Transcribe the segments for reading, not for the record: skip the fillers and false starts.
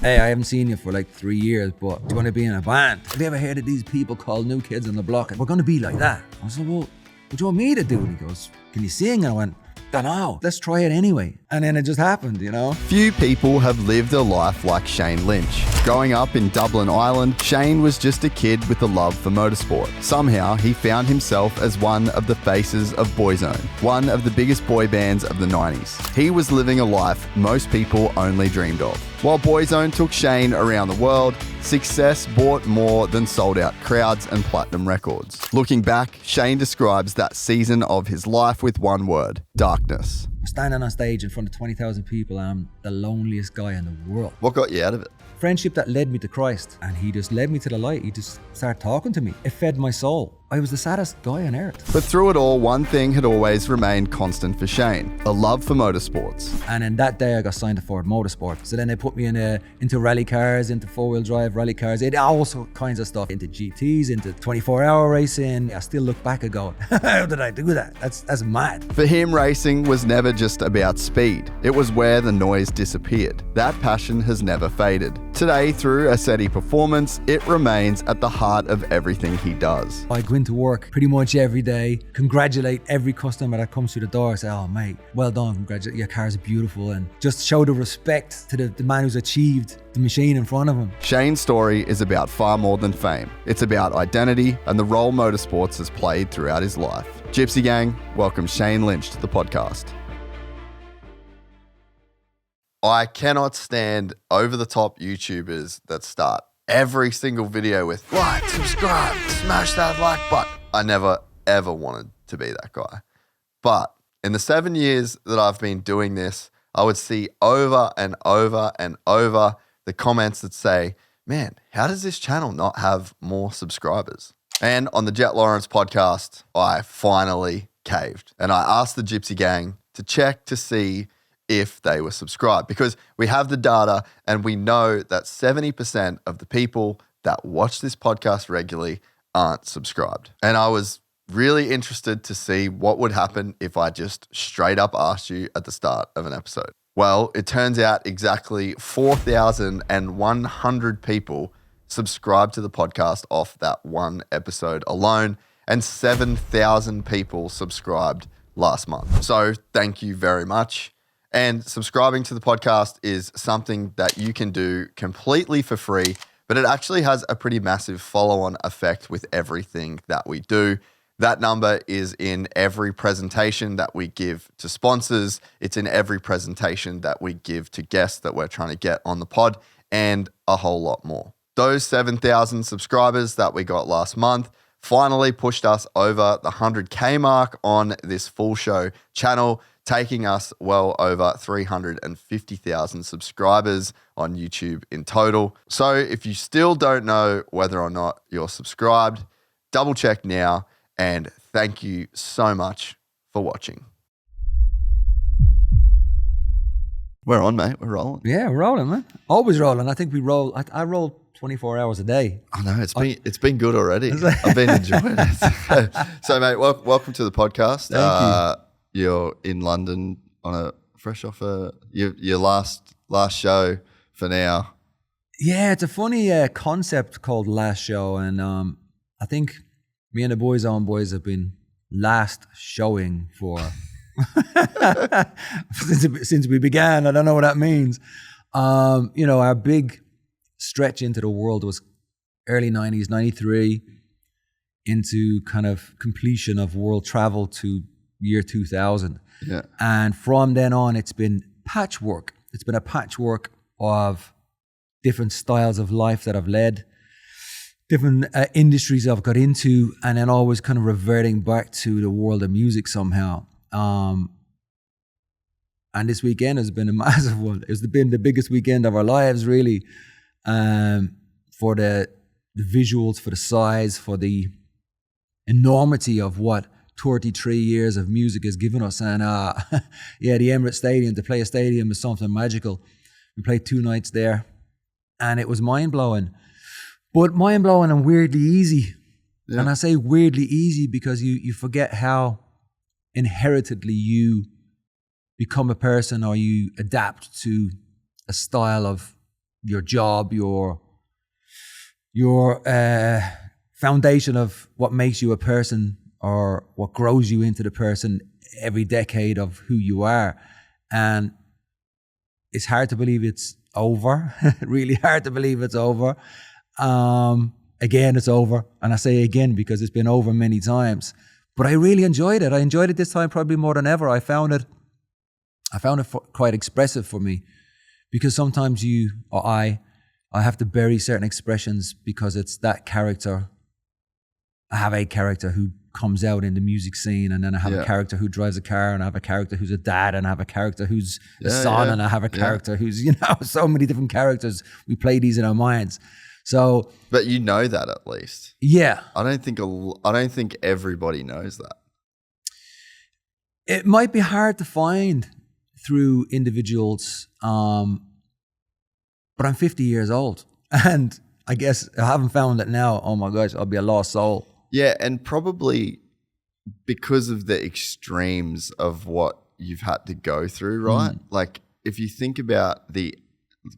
hey, I haven't seen you for like 3 years, but do you want to be in a band? Have you ever heard of these people called New Kids on the Block? We're going to be like that. I was like, well, what do you want me to do? And he goes, can you sing? And I went, don't know, let's try it anyway. And then it just happened, you know? Few people have lived a life like Shane Lynch. Growing up in Dublin, Ireland, Shane was just a kid with a love for motorsport. Somehow, he found himself as one of the faces of Boyzone, one of the biggest boy bands of the 90s. He was living a life most people only dreamed of. While Boyzone took Shane around the world, success brought more than sold-out crowds and platinum records. Looking back, Shane describes that season of his life with one word: darkness. Standing on stage in front of 20,000 people, I'm the loneliest guy in the world. What got you out of it? Friendship that led me to Christ, and he just led me to the light. He just started talking to me. It fed my soul. I was the saddest guy on earth. But through it all, one thing had always remained constant for Shane: a love for motorsports. And then that day I got signed to Ford Motorsport. So then they put me into rally cars, into four-wheel drive rally cars, all kinds of stuff, into GTs, into 24-hour racing. I still look back and go, how did I do that? That's mad. For him, racing was never just about speed. It was where the noise disappeared. That passion has never faded. Today, through a steady performance, it remains at the heart of everything he does. I go into work pretty much every day, congratulate every customer that comes through the door, say, oh mate, well done, congratulate, your car's beautiful, and just show the respect to the man who's achieved the machine in front of him. Shane's story is about far more than fame. It's about identity and the role motorsports has played throughout his life. Gypsy Gang, welcome Shane Lynch to the podcast. I cannot stand over-the-top YouTubers that start every single video with like, subscribe, smash that like button. I never, ever wanted to be that guy. But in the 7 years that I've been doing this, I would see over and over and over the comments that say, man, how does this channel not have more subscribers? And on the Jett Lawrence podcast, I finally caved. And I asked the Gypsy Gang to check to see if they were subscribed, because we have the data and we know that 70% of the people that watch this podcast regularly aren't subscribed. And I was really interested to see what would happen if I just straight up asked you at the start of an episode. Well, it turns out exactly 4,100 people subscribed to the podcast off that one episode alone, and 7,000 people subscribed last month. So thank you very much. And subscribing to the podcast is something that you can do completely for free, but it actually has a pretty massive follow-on effect with everything that we do. That number is in every presentation that we give to sponsors. It's in every presentation that we give to guests that we're trying to get on the pod, and a whole lot more. Those 7,000 subscribers that we got last month finally pushed us over the 100K mark on this full show channel, taking us well over 350,000 subscribers on YouTube in total. So if you still don't know whether or not you're subscribed, double check now, and thank you so much for watching. We're on, mate. We're rolling. Yeah, we're rolling, man. Always rolling. I think we roll. I roll 24 hours a day. I know, it's been good already. I've been enjoying it. So, mate, welcome to the podcast. Thank you. You're in London on fresh off your last show for now. Yeah, it's a funny concept called Last Show, and I think me and the Boyzone boys have been last showing for since we began. I don't know what that means. Our big stretch into the world was early 90s, 93, into kind of completion of world travel to year 2000. Yeah. And from then on, it's been patchwork. It's been a patchwork of different styles of life that I've led, different industries I've got into, and then always kind of reverting back to the world of music somehow. And this weekend has been a massive one. It's been the biggest weekend of our lives, really, for the visuals, for the size, for the enormity of what 33 years of music has given us. And the Emirates Stadium, to play a stadium is something magical. We played 2 nights there, and it was mind-blowing. But mind-blowing and weirdly easy. Yeah. And I say weirdly easy because you forget how inheritedly you become a person, or you adapt to a style of your job, your foundation of what makes you a person or what grows you into the person every decade of who you are. And it's hard to believe it's over. Really hard to believe it's over. Again, it's over. And I say again because it's been over many times. But I really enjoyed it. I enjoyed it this time probably more than ever. I found it quite expressive for me, because sometimes I have to bury certain expressions because it's that character. I have a character who comes out in the music scene, and then I have a character who drives a car, and I have a character who's a dad, and I have a character who's a son, and I have a character who's, so many different characters. We play these in our minds. So, but you know that at least. Yeah. I don't think everybody knows that. It might be hard to find through individuals, but I'm 50 years old, and I guess I haven't found it now. Oh my gosh, I'll be a lost soul. Yeah, and probably because of the extremes of what you've had to go through, right? Like if you think about the,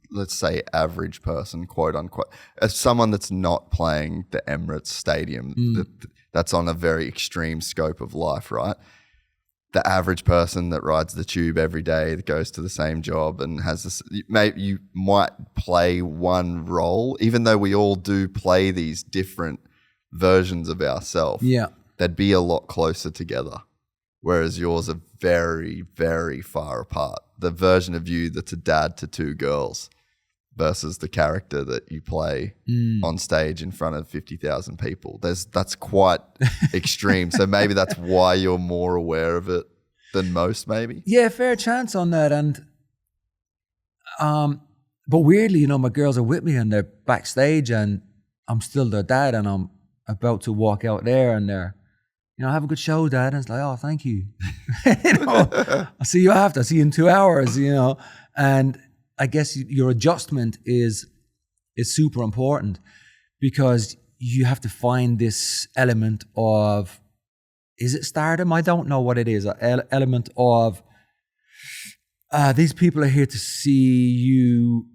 let's say, average person, quote unquote, as someone that's not playing the Emirates Stadium, that's on a very extreme scope of life, right? The average person that rides the tube every day, that goes to the same job and has this, maybe you might play one role, even though we all do play these different versions of ourselves. Yeah. They'd be a lot closer together. Whereas yours are very, very far apart. The version of you that's a dad to two girls versus the character that you play on stage in front of 50,000 people. That's quite extreme. So maybe that's why you're more aware of it than most, maybe. Yeah, fair chance on that. And but weirdly, my girls are with me and they're backstage, and I'm still their dad, and I'm about to walk out there, and they're, have a good show, Dad. And it's like, oh, thank you. I'll see you after. I'll see you in 2 hours, And I guess your adjustment is super important, because you have to find this element of, is it stardom? I don't know what it is. An element of, these people are here to see you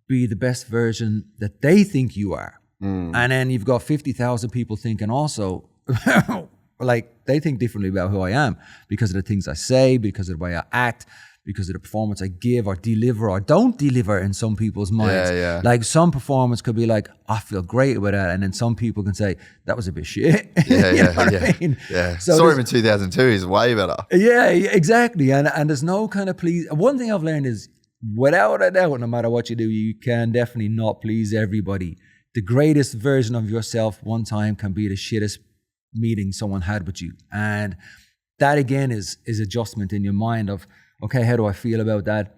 be the best version that they think you are. And then you've got 50,000 people thinking also, like they think differently about who I am because of the things I say, because of the way I act, because of the performance I give or deliver or don't deliver in some people's minds. Yeah. Like some performance could be like, I feel great with that. And then some people can say, that was a bit shit. I mean? So saw him in 2002, he's way better. Yeah, exactly. And there's no kind of please. One thing I've learned is, without a doubt, no matter what you do, you can definitely not please everybody. The greatest version of yourself one time can be the shittest meeting someone had with you. And that again is adjustment in your mind of, okay, how do I feel about that?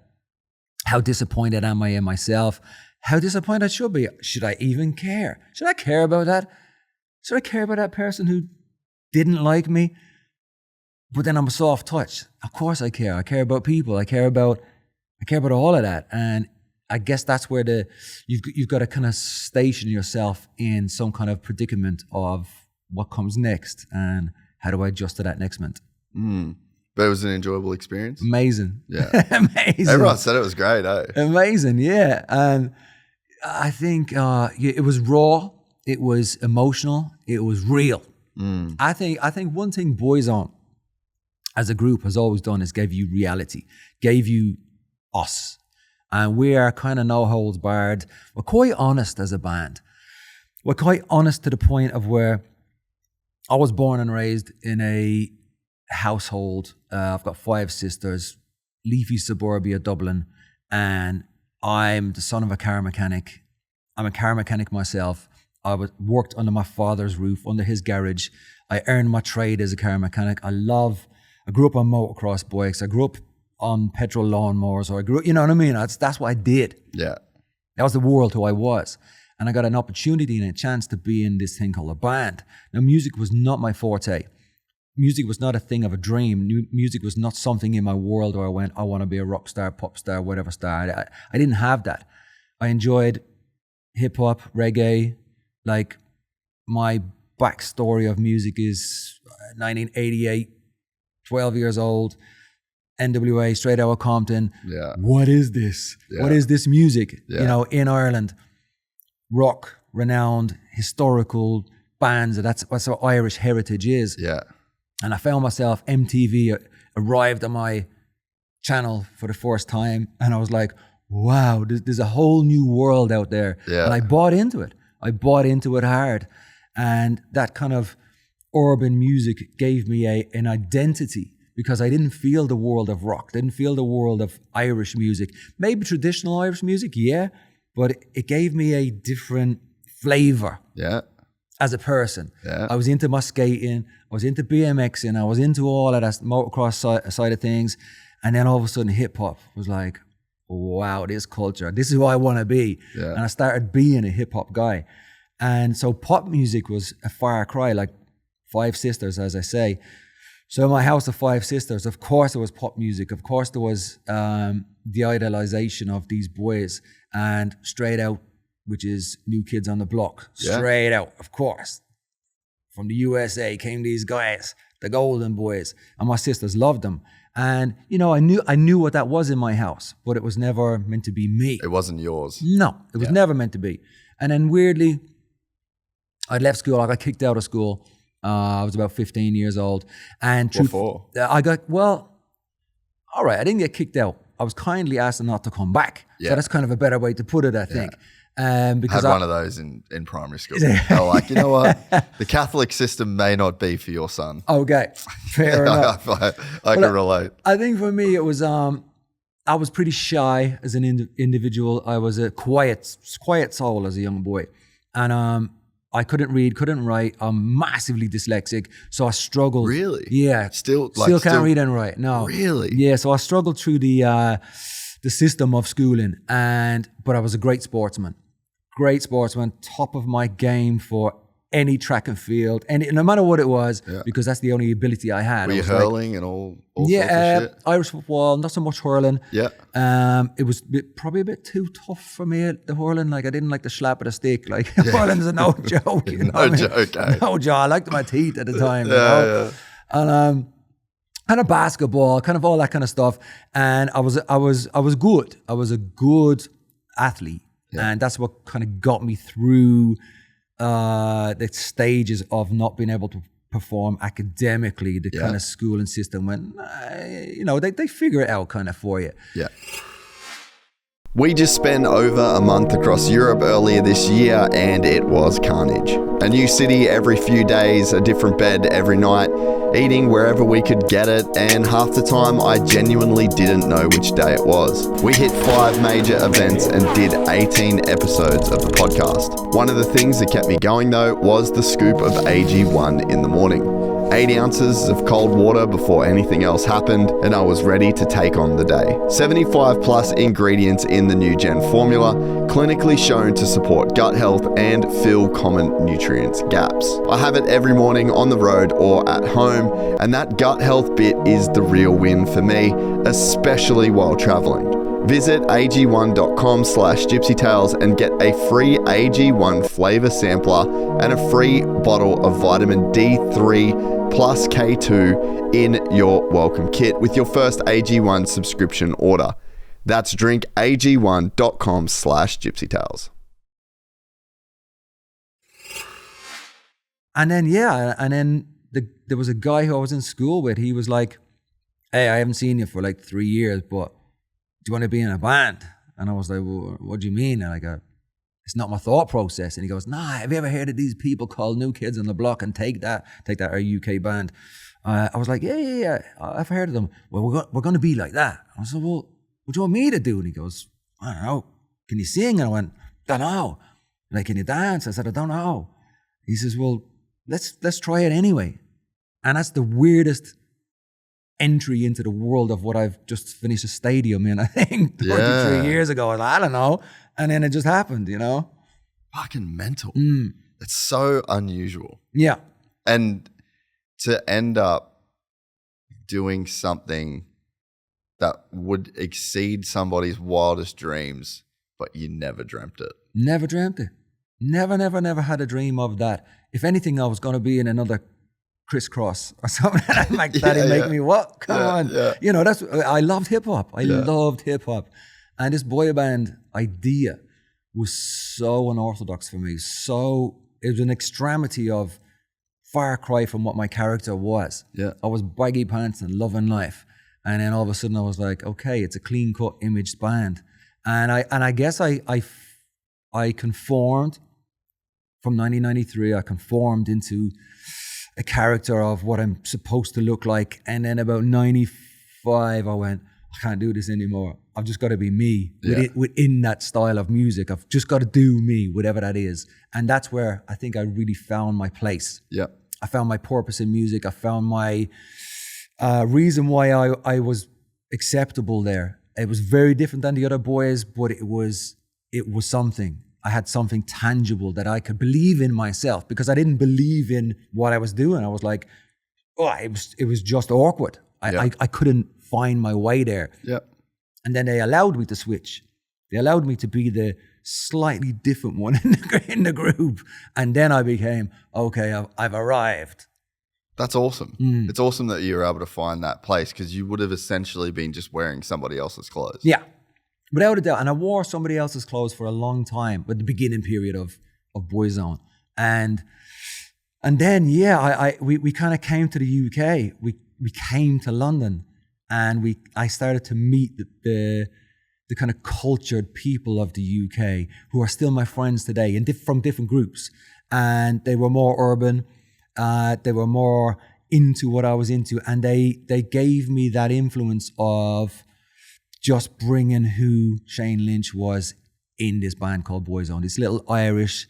How disappointed am I in myself? How disappointed I should be? Should I even care? Should I care about that? Should I care about that person who didn't like me? But then I'm a soft touch. Of course I care. I care about people. I care about all of that. And I guess that's where you've got to kind of station yourself in some kind of predicament of what comes next and how do I adjust to that next moment. But it was an enjoyable experience. Amazing. Yeah. Amazing. Everyone said it was great, eh? Amazing, yeah. And I think it was raw, it was emotional, it was real. I think one thing Boyzone as a group has always done is gave you reality, gave you us. And we are kind of no holds barred. We're quite honest as a band. We're quite honest to the point of where I was born and raised in a household. I've got 5 sisters, leafy suburbia Dublin, and I'm the son of a car mechanic. I'm a car mechanic myself. I worked under my father's roof, under his garage. I earned my trade as a car mechanic. I grew up on motocross bikes. I grew up on petrol lawnmowers, or I grew up, you know what I mean? That's what I did. Yeah. That was the world who I was. And I got an opportunity and a chance to be in this thing called a band. Now, music was not my forte. Music was not a thing of a dream. Music was not something in my world where I went, I want to be a rock star, pop star, whatever star. I didn't have that. I enjoyed hip hop, reggae. Like, my backstory of music is 1988, 12 years old. NWA, straight out of Compton. Yeah. What is this? Yeah. What is this music? Yeah. You know, in Ireland, rock, renowned, historical bands. That's what Irish heritage is. Yeah. And I found myself, MTV arrived on my channel for the first time. And I was like, wow, there's a whole new world out there. Yeah. And I bought into it. I bought into it hard. And that kind of urban music gave me an identity, because I didn't feel the world of rock, didn't feel the world of Irish music. Maybe traditional Irish music, yeah, but it gave me a different flavor. Yeah. As a person. Yeah. I was into my skating, I was into BMXing, I was into all of that motocross side of things. And then all of a sudden hip hop was like, wow, this culture, this is who I want to be. Yeah. And I started being a hip hop guy. And so pop music was a far cry, like Five Sisters, as I say. So in my house of Five Sisters, of course there was pop music. Of course there was the idolization of these boys, and Straight Out, which is New Kids on the Block. Yeah. Straight Out, of course. From the USA came these guys, the Golden Boys, and my sisters loved them. And, you know, I knew what that was in my house, but it was never meant to be me. It wasn't yours. No, it was never meant to be. And then weirdly, I left school. I got kicked out of school. I was about 15 years old. And What for? I got, all right, I didn't get kicked out. I was kindly asked not to come back. Yeah. So that's kind of a better way to put it, I think. Because I had one of those in primary school. They're like, you know what? The Catholic system may not be for your son. Okay, fair enough. I can relate. I think for me, it was, I was pretty shy as an individual. I was a quiet soul as a young boy. And I couldn't read, couldn't write. I'm massively dyslexic. So I struggled. Really? Yeah. Still Can't read and write. No. Really? Yeah. So I struggled through the system of schooling, but I was a great sportsman, top of my game for any track and field, and no matter what it was, because that's the only ability I had. Were you hurling and all sorts of shit? Irish football, not so much hurling. Yeah. It was probably a bit too tough for me, the hurling. Like, I didn't like the slap of the stick. Like, hurling's no joke. You know what I mean? Joke, eh? No joke. I liked my teeth at the time. You know? And kind of basketball, kind of all that kind of stuff. And I was good. I was a good athlete. Yeah. And that's what kind of got me through the stages of not being able to perform academically, the kind of schooling system when, they figure it out kind of for you. Yeah. We just spent over a month across Europe earlier this year, and it was carnage. A new city every few days, a different bed every night, eating wherever we could get it, and half the time I genuinely didn't know which day it was. We hit 5 major events and did 18 episodes of the podcast. One of the things that kept me going though was the scoop of AG1 in the morning. 8 ounces of cold water before anything else happened, and I was ready to take on the day. 75 plus ingredients in the new gen formula, clinically shown to support gut health and fill common nutrients gaps. I have it every morning on the road or at home, and that gut health bit is the real win for me, especially while traveling. Visit ag1.com/Gypsy Tales and get a free AG1 flavor sampler and a free bottle of vitamin D3 plus K2 in your welcome kit with your first AG1 subscription order. That's drinkag1.com/Gypsy Tales. And then, there was a guy who I was in school with. He was like, hey, I haven't seen you for like 3 years, but do you want to be in a band? And I was like, well, what do you mean? And I go, it's not my thought process. And he goes, nah, have you ever heard of these people called New Kids on the Block and Take That, our UK band? I was like, yeah, I've heard of them. Well, we're going to be like that. I said, well, what do you want me to do? And he goes, I don't know. Can you sing? And I went, don't know. Like, can you dance? I said, I don't know. He says, well, let's try it anyway. And that's the weirdest entry into the world of what I've just finished a stadium in, I think, 33 years ago. I was like, I don't know. And then it just happened, you know? Fucking mental. It's so unusual. Yeah. And to end up doing something that would exceed somebody's wildest dreams, but you never dreamt it. Never dreamt it. Never had a dream of that. If anything, I was going to be in another crisscross or something. I'm like, that'd make me what? Come on. Yeah. You know, I loved hip hop. I loved hip hop. And this boy band idea was so unorthodox for me. So it was an extremity of far cry from what my character was. Yeah. I was baggy pants and loving life. And then all of a sudden I was like, okay, it's a clean cut imaged band. And I guess I conformed from 1993. I conformed into a character of what I'm supposed to look like. And then about 95, I went, I can't do this anymore. I've just got to be me within that style of music. I've just got to do me, whatever that is. And that's where I think I really found my place. Yeah. I found my purpose in music. I found my reason why I was acceptable there. It was very different than the other boys, but it was something. I had something tangible that I could believe in myself, because I didn't believe in what I was doing. I was like, oh, it was just awkward. I couldn't find my way there. Yeah. And then they allowed me to switch. They allowed me to be the slightly different one in the group. And then I became, okay, I've arrived. That's awesome. It's awesome that you were able to find that place, because you would have essentially been just wearing somebody else's clothes. Yeah, without a doubt. And I wore somebody else's clothes for a long time, but the beginning period of Boyzone. And then, we kind of came to the UK. We came to London, and I started to meet the kind of cultured people of the UK who are still my friends today, and from different groups. And they were more urban. They were more into what I was into, and they gave me that influence of just bringing who Shane Lynch was in this band called Boyzone. This little Irish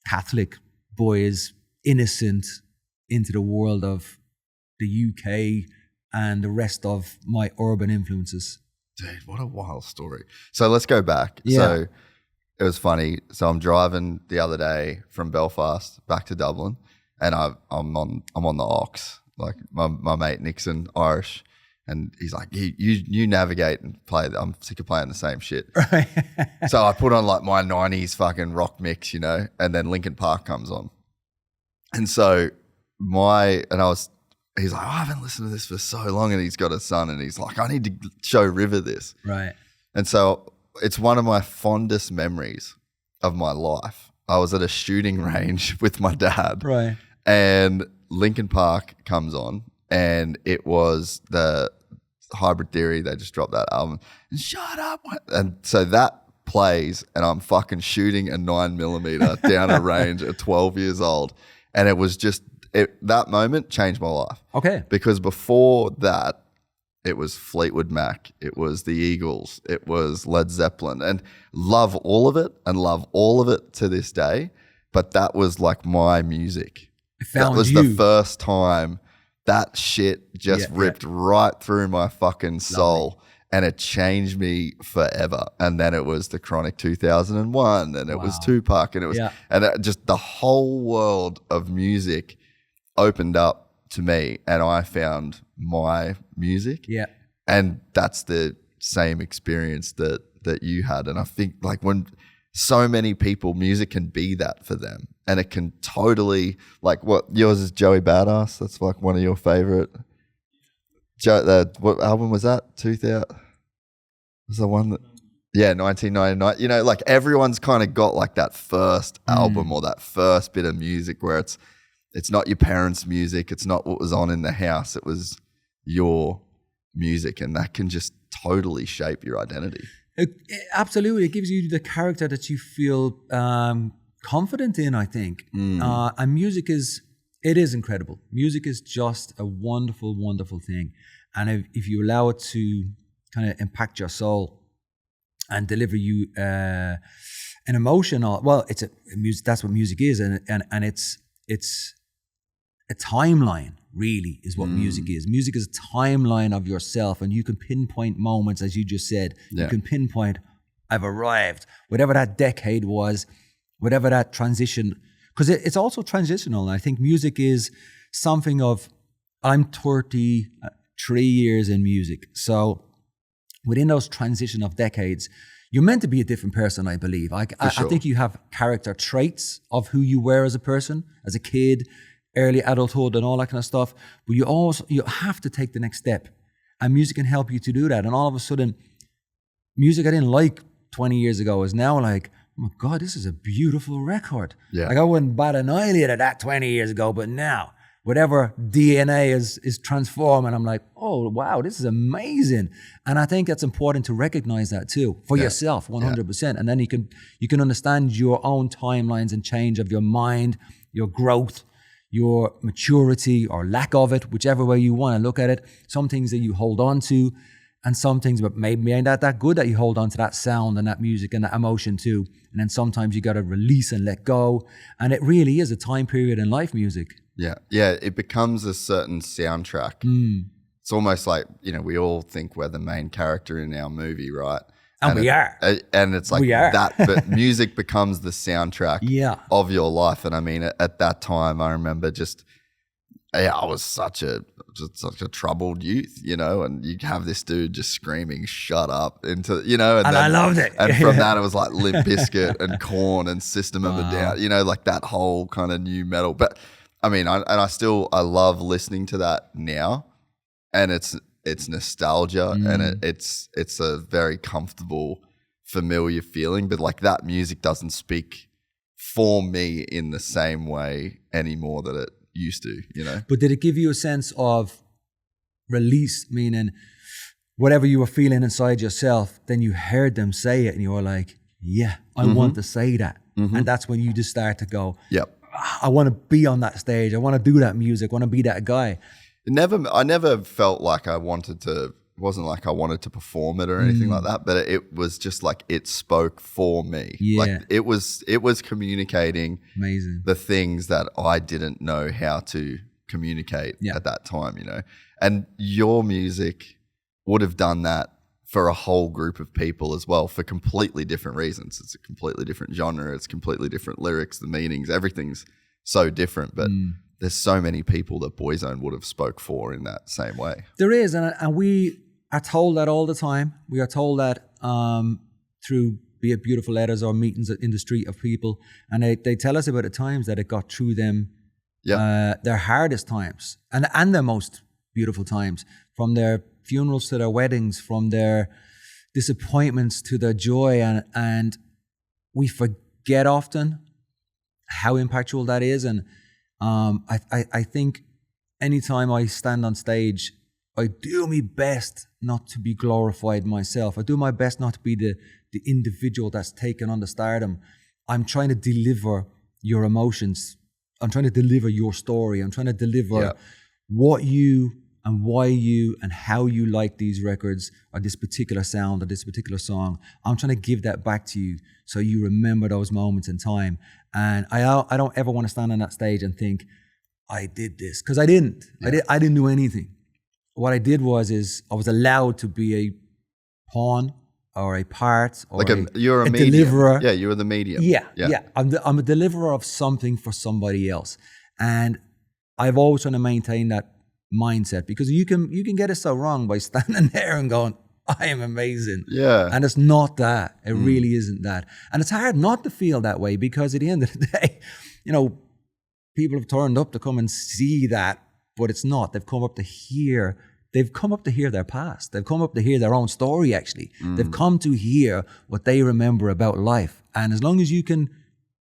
Catholic boys, innocent, into the world of the UK and the rest of my urban influences. Dude, what a wild story. So let's go back. Yeah. So it was funny. So I'm driving the other day from Belfast back to Dublin, and I'm on the Ox. Like my mate Nixon, Irish, and he's like, you navigate and play. I'm sick of playing the same shit. Right. So I put on like my 90s fucking rock mix, you know, and then Linkin Park comes on. And so he's like, I haven't listened to this for so long, and he's got a son, and he's like, I need to show River this. Right. And so it's one of my fondest memories of my life. I was at a shooting range with my dad. Right. And Linkin Park comes on, and it was the Hybrid Theory. They just dropped that album. And shut up. And so that plays, and I'm fucking shooting a 9mm down a range at 12 years old. And it was just, that moment changed my life. Okay. Because before that, it was Fleetwood Mac, it was the Eagles, it was Led Zeppelin, and love all of it, and love all of it to this day. But that was like my music. That was the first time that shit just ripped right through my fucking soul. And it changed me forever. And then it was the Chronic 2001, and it was Tupac, and it was just the whole world of music opened up to me, and I found my music. Yeah. And that's the same experience that you had. And I think like when so many people, music can be that for them, and it can totally, like, what yours is Joey Badass. That's like one of your favorite. What album was that? 2000 was the one that, 1999. You know, like everyone's kind of got like that first album or that first bit of music where it's not your parents' music. It's not what was on in the house. It was your music, and that can just totally shape your identity. Absolutely. It gives you the character that you feel confident in, I think. And music is incredible. Music is just a wonderful, wonderful thing. And if you allow it to kind of impact your soul and deliver you an emotion, it's music. That's what music is. And it's a timeline, really, is what music is. Music is a timeline of yourself, and you can pinpoint moments, as you just said. Yeah. You can pinpoint, I've arrived, whatever that decade was, whatever that transition, because it's also transitional. And I think music is something of, I'm 33 years in music. So within those transition of decades, you're meant to be a different person, I believe. I think you have character traits of who you were as a person, as a kid, early adulthood and all that kind of stuff. But you have to take the next step. And music can help you to do that. And all of a sudden, music I didn't like 20 years ago is now like, oh my God, this is a beautiful record. Yeah. Like I wouldn't bat an eyelid at that 20 years ago, but now whatever DNA is transformed, and I'm like, oh wow, this is amazing. And I think that's important to recognize that too for yourself, 100%. And then you can understand your own timelines and change of your mind, your growth, your maturity or lack of it, whichever way you want to look at it. Some things that you hold on to, and some things but maybe ain't that good that you hold on to that sound and that music and that emotion too. And then sometimes you got to release and let go. And it really is a time period in life, music. Yeah. It becomes a certain soundtrack. It's almost like, we all think we're the main character in our movie, right? And we are. And it's like that, but music becomes the soundtrack of your life. And I mean, at that time, I remember I was such a troubled youth, and you have this dude just screaming, shut up, into, and I loved it. And from that, it was like Limp Bizkit and Korn and System of a Down, like that whole kind of new metal. But I mean, I love listening to that now, and it's nostalgia, and it's a very comfortable, familiar feeling. But like that music doesn't speak for me in the same way anymore that it used to, But did it give you a sense of release, meaning whatever you were feeling inside yourself, then you heard them say it and you were like, yeah, I want to say that. And that's when you just start to go, I want to be on that stage. I want to do that music. I want to be that guy. I never felt like I wanted to, it wasn't like I wanted to perform it or anything like that, but it was just like it spoke for me. Yeah. Like it was communicating the things that I didn't know how to communicate at that time, And your music would have done that for a whole group of people as well, for completely different reasons. It's a completely different genre. It's completely different lyrics, the meanings, everything's so different. But there's so many people that Boyzone would have spoke for in that same way. There is, and we are told that all the time. We are told that through, be it beautiful letters or meetings in the street of people, and they tell us about the times that it got through them, their hardest times and their most beautiful times, from their funerals to their weddings, from their disappointments to their joy, and we forget often how impactful that is. And I think anytime I stand on stage, I do my best not to be glorified myself. I do my best not to be the individual that's taken on the stardom. I'm trying to deliver your emotions. I'm trying to deliver your story. I'm trying to deliver what you and why you and how you like these records or this particular sound or this particular song. I'm trying to give that back to you so you remember those moments in time. And I don't ever want to stand on that stage and think, I did this, because I didn't. Yeah. I didn't do anything. What I did was I was allowed to be a pawn or a part or you're a deliverer. Yeah, you were the medium. Yeah. I'm a deliverer of something for somebody else. And I've always tried to maintain that mindset, because you can get it so wrong by standing there and going, I am amazing. Yeah. And it's not that. It really isn't that. And it's hard not to feel that way, because at the end of the day, people have turned up to come and see that, but it's not. They've come up to hear. They've come up to hear their past. They've come up to hear their own story, actually. They've come to hear what they remember about life. And as long as you can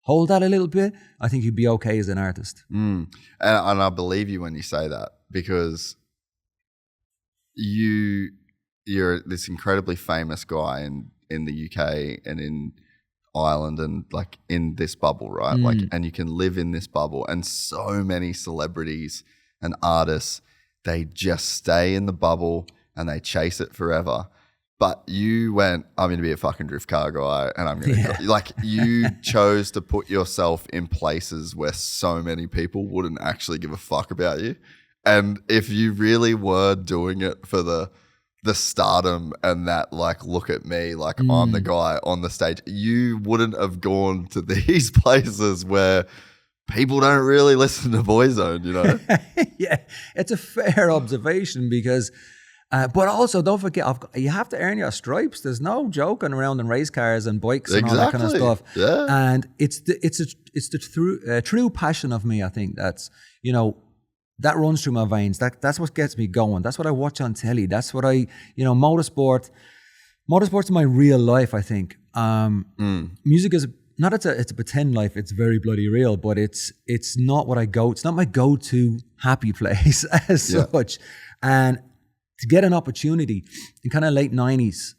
hold that a little bit, I think you'd be okay as an artist. And I believe you when you say that, because you're this incredibly famous guy in the UK and in Ireland and like in this bubble, right? Like, and you can live in this bubble, and so many celebrities and artists, they just stay in the bubble and they chase it forever. But you went, I'm going to be a fucking drift car guy, and I'm going to like, you chose to put yourself in places where so many people wouldn't actually give a fuck about you. And if you really were doing it for the stardom and that, like, look at me, like I'm the guy on the stage, you wouldn't have gone to these places where people don't really listen to Boyzone, Yeah, it's a fair observation, because But also, don't forget, you have to earn your stripes. There's no joking around in race cars and bikes and all that kind of stuff. Yeah. And it's the true passion of me. I think that's, you know, that runs through my veins. That's what gets me going. That's what I watch on telly. That's what motorsport's my real life, I think. Music is not, it's a pretend life. It's very bloody real, but it's not it's not my go-to happy place as such. And to get an opportunity in kind of late 90s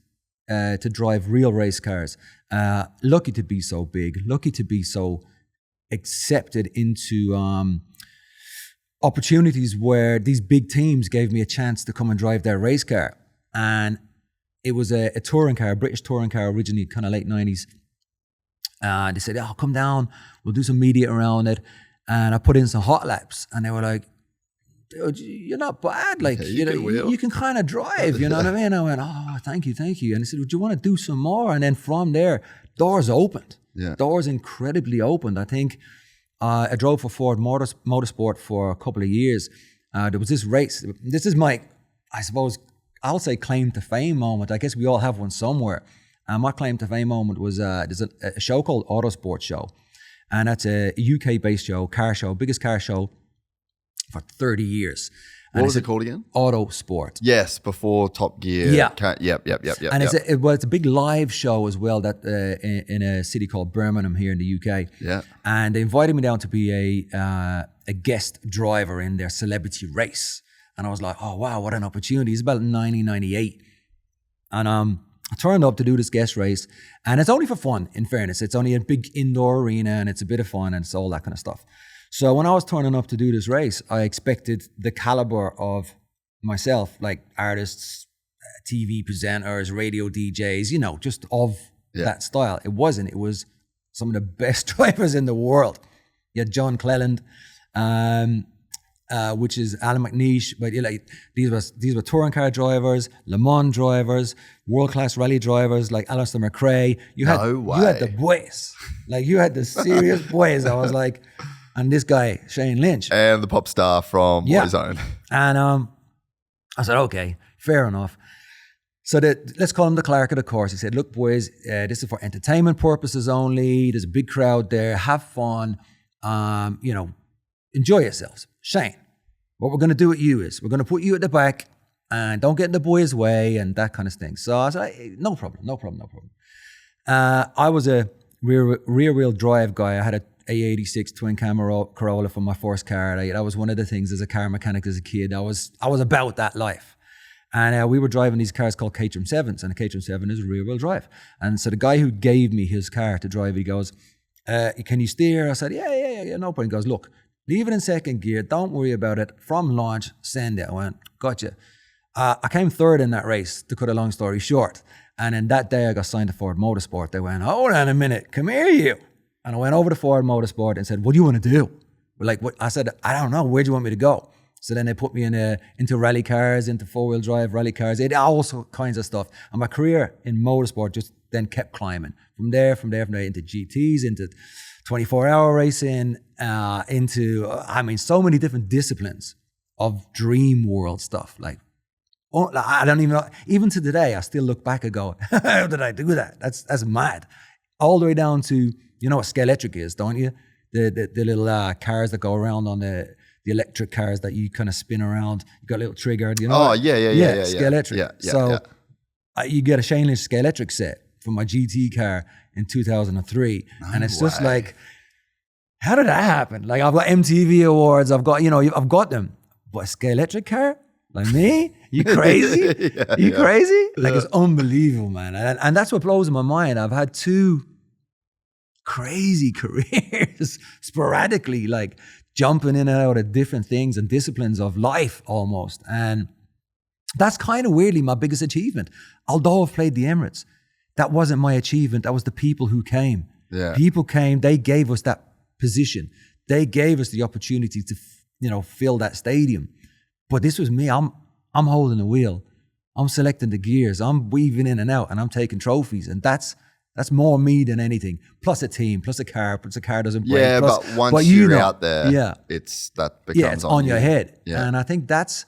to drive real race cars, lucky to be so big, lucky to be so accepted into opportunities where these big teams gave me a chance to come and drive their race car. And it was a touring car, a British touring car, originally kind of late 90s. They said, "Oh, come down, we'll do some media around it." And I put in some hot laps, and they were like, "Dude, you're not bad. Like, you can kind of drive, you know what I mean?" I went, "Oh, thank you." And they said, "Would you want to do some more?" And then from there, doors opened. Yeah. Doors incredibly opened. I think I drove for Ford Motorsport for a couple of years. There was this race. This is my, I suppose, I'll say claim to fame moment. I guess we all have one somewhere. My claim to fame moment was there's a show called Autosport Show. And that's a UK-based show, car show, biggest car show for 30 years. What was it called again? Autosport. Yes, before Top Gear. Yeah. Yep. And it's a big live show as well that in a city called Birmingham here in the UK. Yeah. And they invited me down to be a guest driver in their celebrity race. And I was like, oh, wow, what an opportunity. It's about 1998. And I turned up to do this guest race. And it's only for fun, in fairness. It's only a big indoor arena and it's a bit of fun and it's all that kind of stuff. So when I was turning up to do this race, I expected the caliber of myself, like artists, TV presenters, radio DJs, you know, just of that style. It wasn't. It was some of the best drivers in the world. You had John Cleland, which is Alan McNeish, but these were touring car drivers, Le Mans drivers, world-class rally drivers like Alistair McRae. You had the boys. Like, you had the serious boys. I was like... And this guy, Shane Lynch. And the pop star from Boyzone. And I said, okay, fair enough. So let's call him the clerk of the course. He said, look, boys, this is for entertainment purposes only. There's a big crowd there. Have fun. Enjoy yourselves. Shane, what we're going to do with you is we're going to put you at the back and don't get in the boys' way and that kind of thing. So I said, hey, no problem. I was a rear-wheel drive guy. I had a A86 twin cam Corolla for my first car. That was one of the things as a car mechanic as a kid. I was about that life. And we were driving these cars called Caterham 7s, and a Caterham 7 is a rear-wheel drive. And so the guy who gave me his car to drive, he goes, can you steer? I said, yeah, no problem. He goes, look, leave it in second gear. Don't worry about it. From launch, send it. I went, gotcha. I came third in that race, to cut a long story short. And then that day I got signed to Ford Motorsport. They went, hold on a minute, come here you. And I went over to Ford Motorsport and said, what do you want to do? I said, I don't know, where do you want me to go? So then they put me into rally cars, into four-wheel drive rally cars, all kinds of stuff. And my career in motorsport just then kept climbing. From there into GTs, into 24-hour racing, into so many different disciplines of dream world stuff. I don't even know. Even to today, I still look back and go, how did I do that? That's mad. All the way down to, you know what Scalextric is, don't you? The little cars that go around on the electric cars that you kind of spin around. You got a little trigger, you know? Oh, yeah. Scalextric. You get a Shane Lynch Scalextric set for my GT car in 2003. And it's just like, how did that happen? I've got MTV awards, I've got them. But a Scalextric car? Like me? You crazy? Crazy? It's unbelievable, man. And that's what blows my mind. I've had two crazy careers sporadically, jumping in and out of different things and disciplines of life almost. And that's kind of weirdly my biggest achievement. Although I've played the Emirates, that wasn't my achievement. That was the people who came. Yeah. People came, they gave us that position. They gave us the opportunity to, fill that stadium. But this was me. I'm holding the wheel. I'm selecting the gears. I'm weaving in and out, and I'm taking trophies. And that's more me than anything. Plus a team, plus a car doesn't break. Yeah, plus, but once you're out there, yeah, that becomes it's on your head. Yeah. And I think that's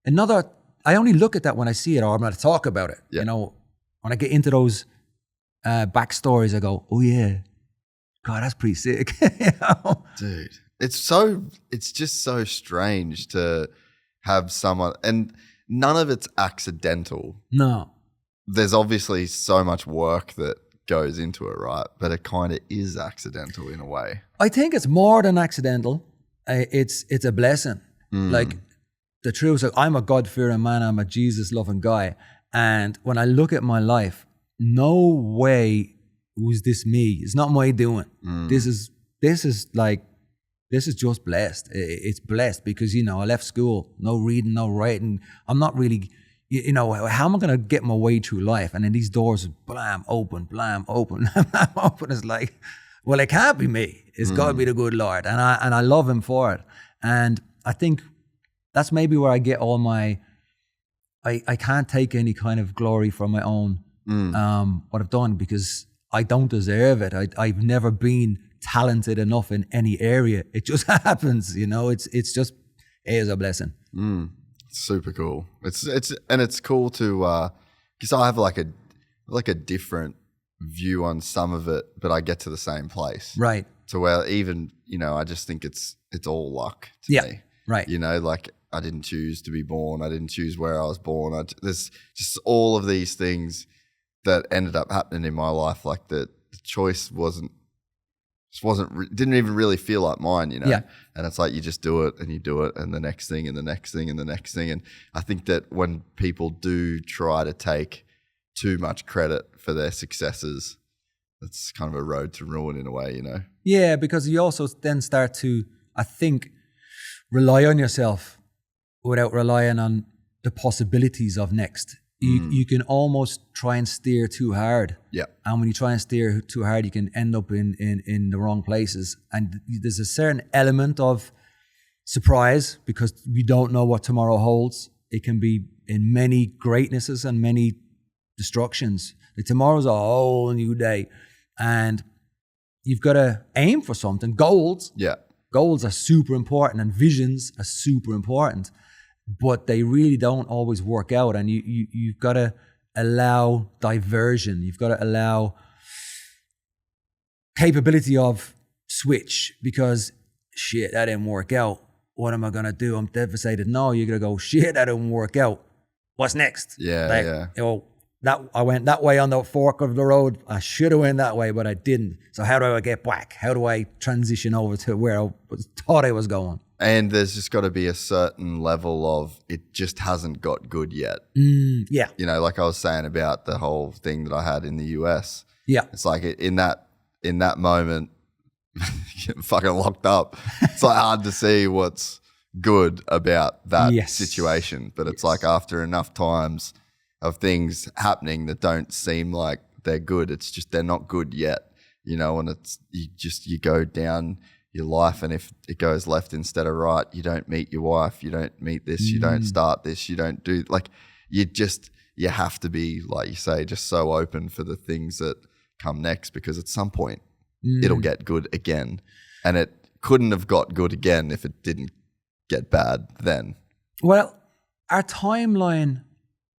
another I only look at that when I see it, or I'm going to talk about it. Yeah. You know, when I get into those backstories, I go, oh yeah, God, that's pretty sick. You know? Dude, it's just so strange to have someone, and none of it's accidental. No. There's obviously so much work that goes into it, right? But it kind of is accidental in a way. I think it's more than accidental. It's a blessing. Like the truth is, I'm a God-fearing man. I'm a Jesus-loving guy. And when I look at my life, no way was this me. It's not my doing. This is just blessed. It's blessed because, you know, I left school, no reading, no writing. I'm not really, you know, how am I going to get my way through life? And then these doors, blam, open, blam, open, blam, open. It's like, well, it can't be me. It's got to be the good Lord. And I love him for it. And I think that's maybe where I get all my, I can't take any kind of glory from my own, what I've done, because I don't deserve it. I've never been talented enough in any area. It just happens, you know. It's just, it is a blessing. Super cool. It's cool to because I have like a different view on some of it, but I get to the same place. Right. To where even, you know, I just think it's all luck to me. Right. You know, like I didn't choose to be born. I didn't choose where I was born. There's just all of these things that ended up happening in my life. Like the choice didn't even really feel like mine, you know? Yeah. And it's like you just do it and you do it and the next thing and the next thing and the next thing. And I think that when people do try to take too much credit for their successes, it's kind of a road to ruin in a way, you know? Yeah, because you also then start to, I think, rely on yourself without relying on the possibilities of next. You can almost try and steer too hard. Yeah. And when you try and steer too hard, you can end up in the wrong places. And there's a certain element of surprise because we don't know what tomorrow holds. It can be in many greatnesses and many destructions. Like tomorrow's a whole new day. And you've got to aim for something. Goals. Yeah. Goals are super important and visions are super important. But they really don't always work out, and you've got to allow diversion. You've got to allow capability of switch because shit, that didn't work out. What am I gonna do? I'm devastated. No, you're gonna go, shit, that didn't work out. What's next? Yeah, like, yeah. You know, that I went that way on the fork of the road. I should have went that way, but I didn't. So how do I get back? How do I transition over to where I thought I was going? And there's just got to be a certain level of it just hasn't got good yet. Yeah. You know, like I was saying about the whole thing that I had in the US. Yeah. It's like in that moment, getting fucking locked up. It's like hard to see what's good about that situation. But it's like after enough times of things happening that don't seem like they're good, it's just they're not good yet. You know, and it's you go down your life, and if it goes left instead of right, you don't meet your wife, you don't meet this, you don't start this, you don't do, like you have to be, like you say, just so open for the things that come next, because at some point it'll get good again, and it couldn't have got good again if it didn't get bad then. Well, our timeline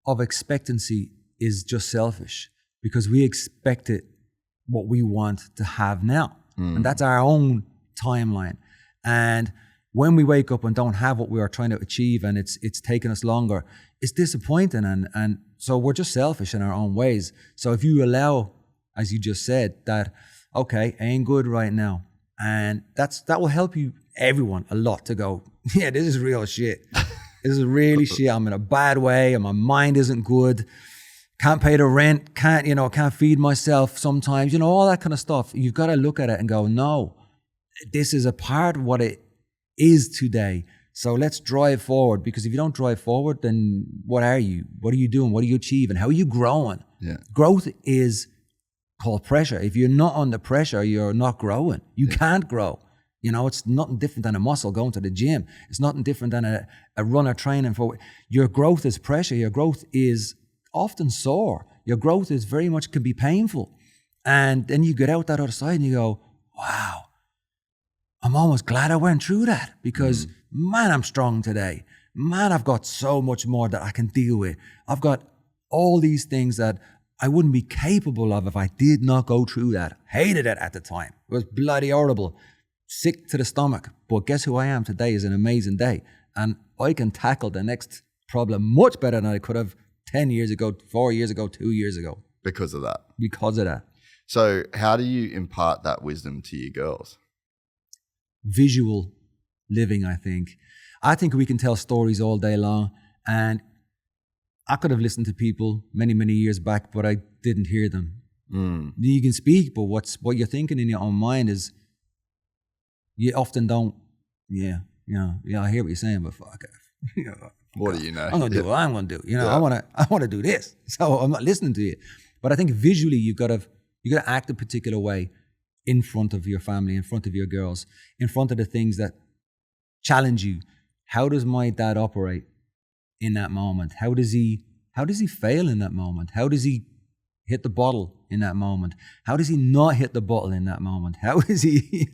of expectancy is just selfish because we expect it what we want to have now, and that's our own timeline. And when we wake up and don't have what we are trying to achieve, and it's taking us longer, it's disappointing, and so we're just selfish in our own ways. So if you allow, as you just said, that okay, I ain't good right now, and that will help you, everyone, a lot, to go, yeah, this is real shit. This is really shit. I'm in a bad way, and my mind isn't good. Can't pay the rent. Can't feed myself sometimes. You know, all that kind of stuff. You've got to look at it and go, no, this is a part of what it is today. So let's drive forward, because if you don't drive forward, then what are you? What are you doing? What are you achieving? How are you growing? Yeah. Growth is called pressure. If you're not under pressure, you're not growing. You can't grow. You know, it's nothing different than a muscle going to the gym. It's nothing different than a runner training for. Your growth is pressure. Your growth is often sore. Your growth is very much can be painful. And then you get out that other side and you go, wow, I'm almost glad I went through that, because man, I'm strong today. man, I've got so much more that I can deal with. I've got all these things that I wouldn't be capable of if I did not go through that. Hated it at the time. It was bloody horrible. Sick to the stomach. But guess who I am today is an amazing day. And I can tackle the next problem much better than I could have 10 years ago, 4 years ago, 2 years ago. Because of that. Because of that. So how do you impart that wisdom to your girls? Visual living, I think. I think we can tell stories all day long. And I could have listened to people many, many years back, but I didn't hear them. You can speak, but what you're thinking in your own mind is, you often don't, I hear what you're saying, but fuck it. What do you know? I'm going to do what I'm going to do. I want to do this. So I'm not listening to you. But I think visually you got to act a particular way in front of your family, in front of your girls, in front of the things that challenge you. How does my dad operate in that moment? How does he fail in that moment? How does he hit the bottle in that moment? How does he not hit the bottle in that moment? How is he,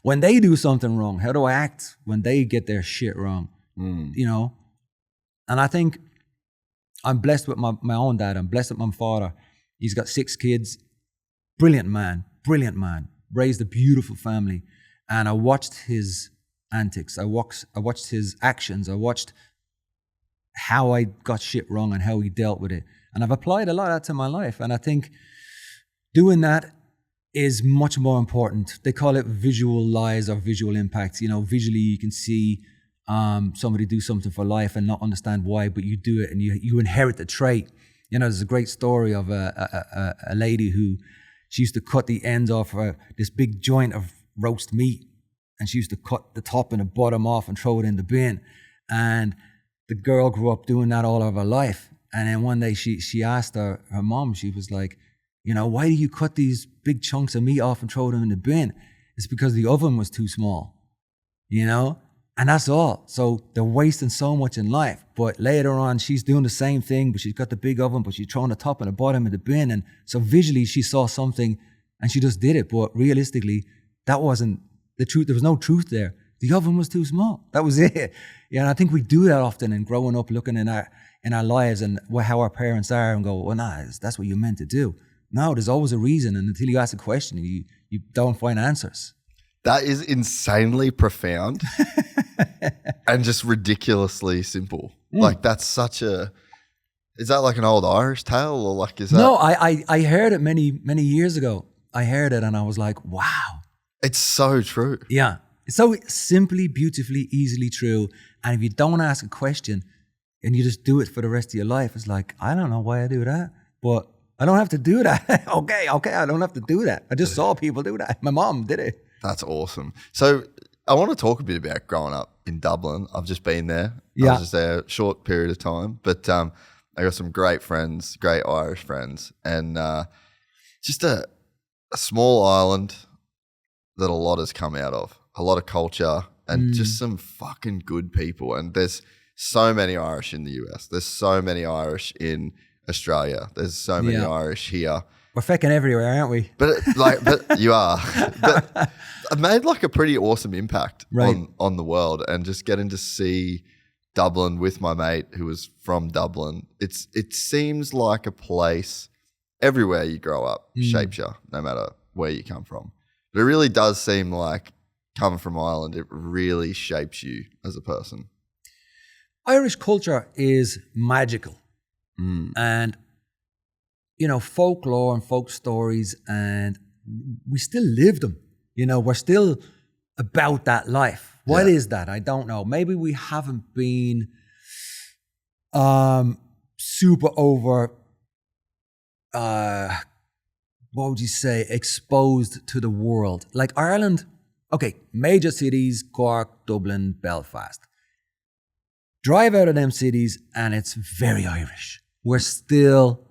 when they do something wrong, how do I act when they get their shit wrong? And I think I'm blessed with my own dad. I'm blessed with my father. He's got 6 kids. Brilliant man. Raised a beautiful family. And I watched his antics. I watched his actions. I watched how I got shit wrong and how he dealt with it. And I've applied a lot of that to my life. And I think doing that is much more important. They call it visual lies or visual impacts. Visually you can see somebody do something for life and not understand why, but you do it and you inherit the trait. There's a great story of a lady who, she used to cut the ends off this big joint of roast meat, and she used to cut the top and the bottom off and throw it in the bin. And the girl grew up doing that all of her life. And then one day she asked her mom, she was like, why do you cut these big chunks of meat off and throw them in the bin? It's because the oven was too small, And that's all. So they're wasting so much in life. But later on, she's doing the same thing, but she's got the big oven, but she's throwing the top and the bottom in the bin. And so visually, she saw something and she just did it. But realistically, that wasn't the truth. There was no truth there. The oven was too small. That was it. And I think we do that often in growing up, looking in our lives and how our parents are and go, well, nah, that's what you're meant to do. No, there's always a reason. And until you ask a question, you don't find answers. That is insanely profound and just ridiculously simple. Like that's is that like an old Irish tale or like is that? No, I heard it many, many years ago. I heard it and I was like, wow. It's so true. Yeah. It's so simply, beautifully, easily true. And if you don't ask a question and you just do it for the rest of your life, it's like, I don't know why I do that, but I don't have to do that. Okay, I don't have to do that. I just saw people do that. My mom did it. That's awesome. So I want to talk a bit about growing up in Dublin. I've just been there. Yeah. I was just there a short period of time, but I got some great friends, great Irish friends, and just a small island that a lot has come out of, a lot of culture and just some fucking good people. And there's so many Irish in the US. There's so many Irish in Australia. There's so many Irish here. We're fucking everywhere, aren't we? But you are. But I made like a pretty awesome impact on the world, and just getting to see Dublin with my mate who was from Dublin. It seems like a place everywhere you grow up shapes you, no matter where you come from. But it really does seem like coming from Ireland, it really shapes you as a person. Irish culture is magical. And folklore and folk stories, and we still live them. We're still about that life. What is that? I don't know. Maybe we haven't been super over, what would you say, exposed to the world. Like Ireland, okay, major cities, Cork, Dublin, Belfast. Drive out of them cities and it's very Irish. We're still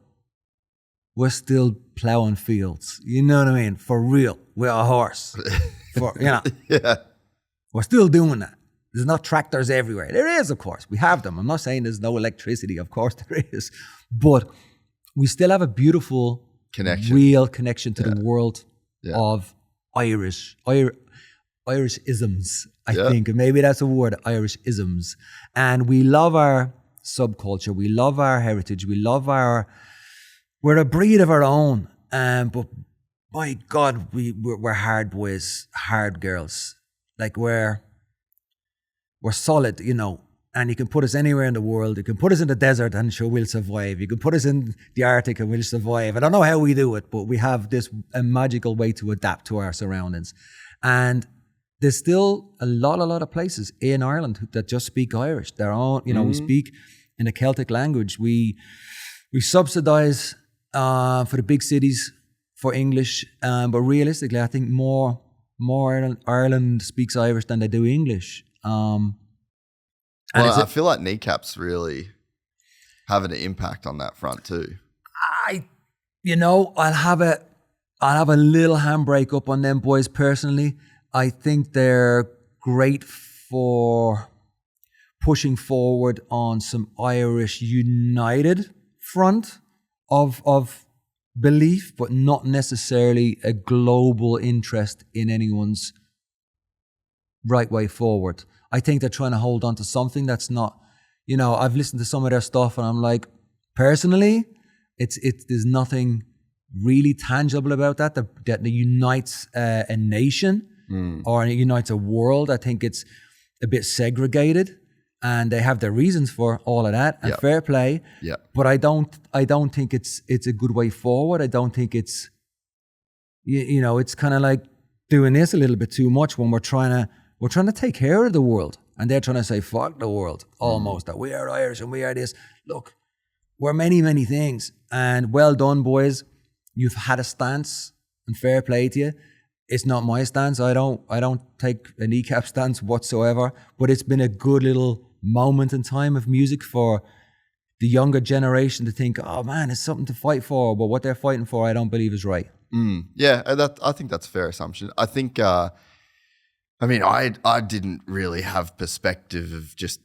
plowing fields. You know what I mean? For real, with a horse. Yeah. We're still doing that. There's not tractors everywhere. There is, of course. We have them. I'm not saying there's no electricity. Of course there is. But we still have a beautiful real connection to the world of Irish Irish isms, I think. And maybe that's a word, Irish isms. And we love our subculture. We love our heritage. We're a breed of our own. But by God, we're hard boys, hard girls. Like we're solid, you know. And you can put us anywhere in the world. You can put us in the desert and sure we'll survive. You can put us in the Arctic and we'll survive. I don't know how we do it, but we have a magical way to adapt to our surroundings. And there's still a lot of places in Ireland that just speak Irish. Their own, you know, we speak in the Celtic language. We subsidize for the big cities for English, but realistically, I think more Ireland speaks Irish than they do English. Well, I feel like kneecaps really have an impact on that front too. I'll have a little handbrake up on them boys personally. I think they're great for pushing forward on some Irish united front of belief, but not necessarily a global interest in anyone's right way forward. I think they're trying to hold on to something that's not, you know, I've listened to some of their stuff and I'm like, personally, there's nothing really tangible about that unites a nation or unites a world. I think it's a bit segregated and they have their reasons for all of that and fair play. Yeah. But I don't think it's a good way forward. I don't think it's, you know, it's kind of like doing this a little bit too much when we're trying to take care of the world and they're trying to say, fuck the world, almost, that we are Irish and we are this. Look, we're many, many things. And well done, boys. You've had a stance and fair play to you. It's not my stance. I don't take a kneecap stance whatsoever, but it's been a good little moment in time of music for the younger generation to think, oh man, it's something to fight for, but what they're fighting for, I don't believe is right. Yeah, I think that's a fair assumption. I think, I didn't really have perspective of just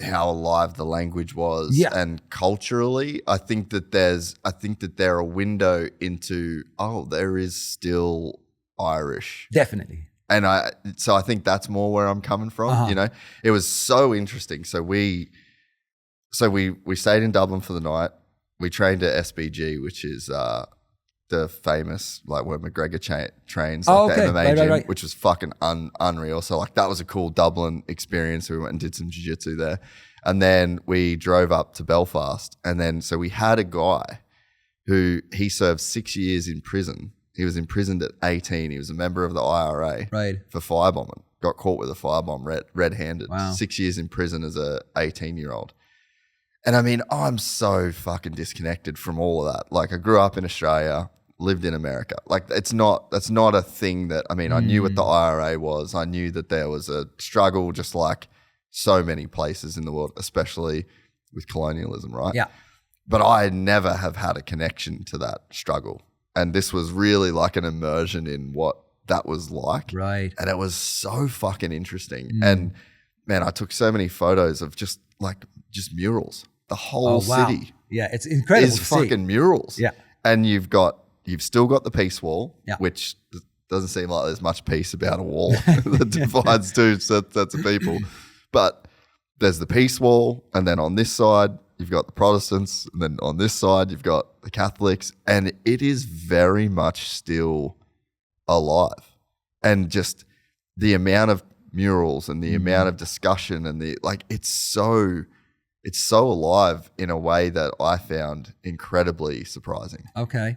how alive the language was and culturally. I think that they're a window into, there is still Irish. Definitely. And so I think that's more where I'm coming from, you know. It was so interesting. So we stayed in Dublin for the night. We trained at SBG, which is the famous, like where McGregor trains, like the MMA gym, which was fucking unreal. So like that was a cool Dublin experience. We went and did some jiu-jitsu there. And then we drove up to Belfast. And then so we had a guy who he served 6 years in prison. He was imprisoned at 18. He was a member of the IRA for firebombing. Got caught with a firebomb red-handed. Wow. 6 years in prison as a 18-year-old. And I mean, I'm so fucking disconnected from all of that. Like I grew up in Australia, lived in America. Like that's not a thing that, I mean, I knew what the IRA was. I knew that there was a struggle just like so many places in the world, especially with colonialism, right? Yeah. But I never have had a connection to that struggle. And this was really like an immersion in what that was like. Right. And it was so fucking interesting. And man, I took so many photos of just murals. The whole city. Yeah, it's incredible is fucking murals. Yeah. And you've still got the peace wall, which doesn't seem like there's much peace about a wall that divides two sets of people. But there's the peace wall, and then on this side, you've got the Protestants, and then on this side, you've got the Catholics, and it is very much still alive. And just the amount of murals and the amount of discussion and it's so alive in a way that I found incredibly surprising. Okay.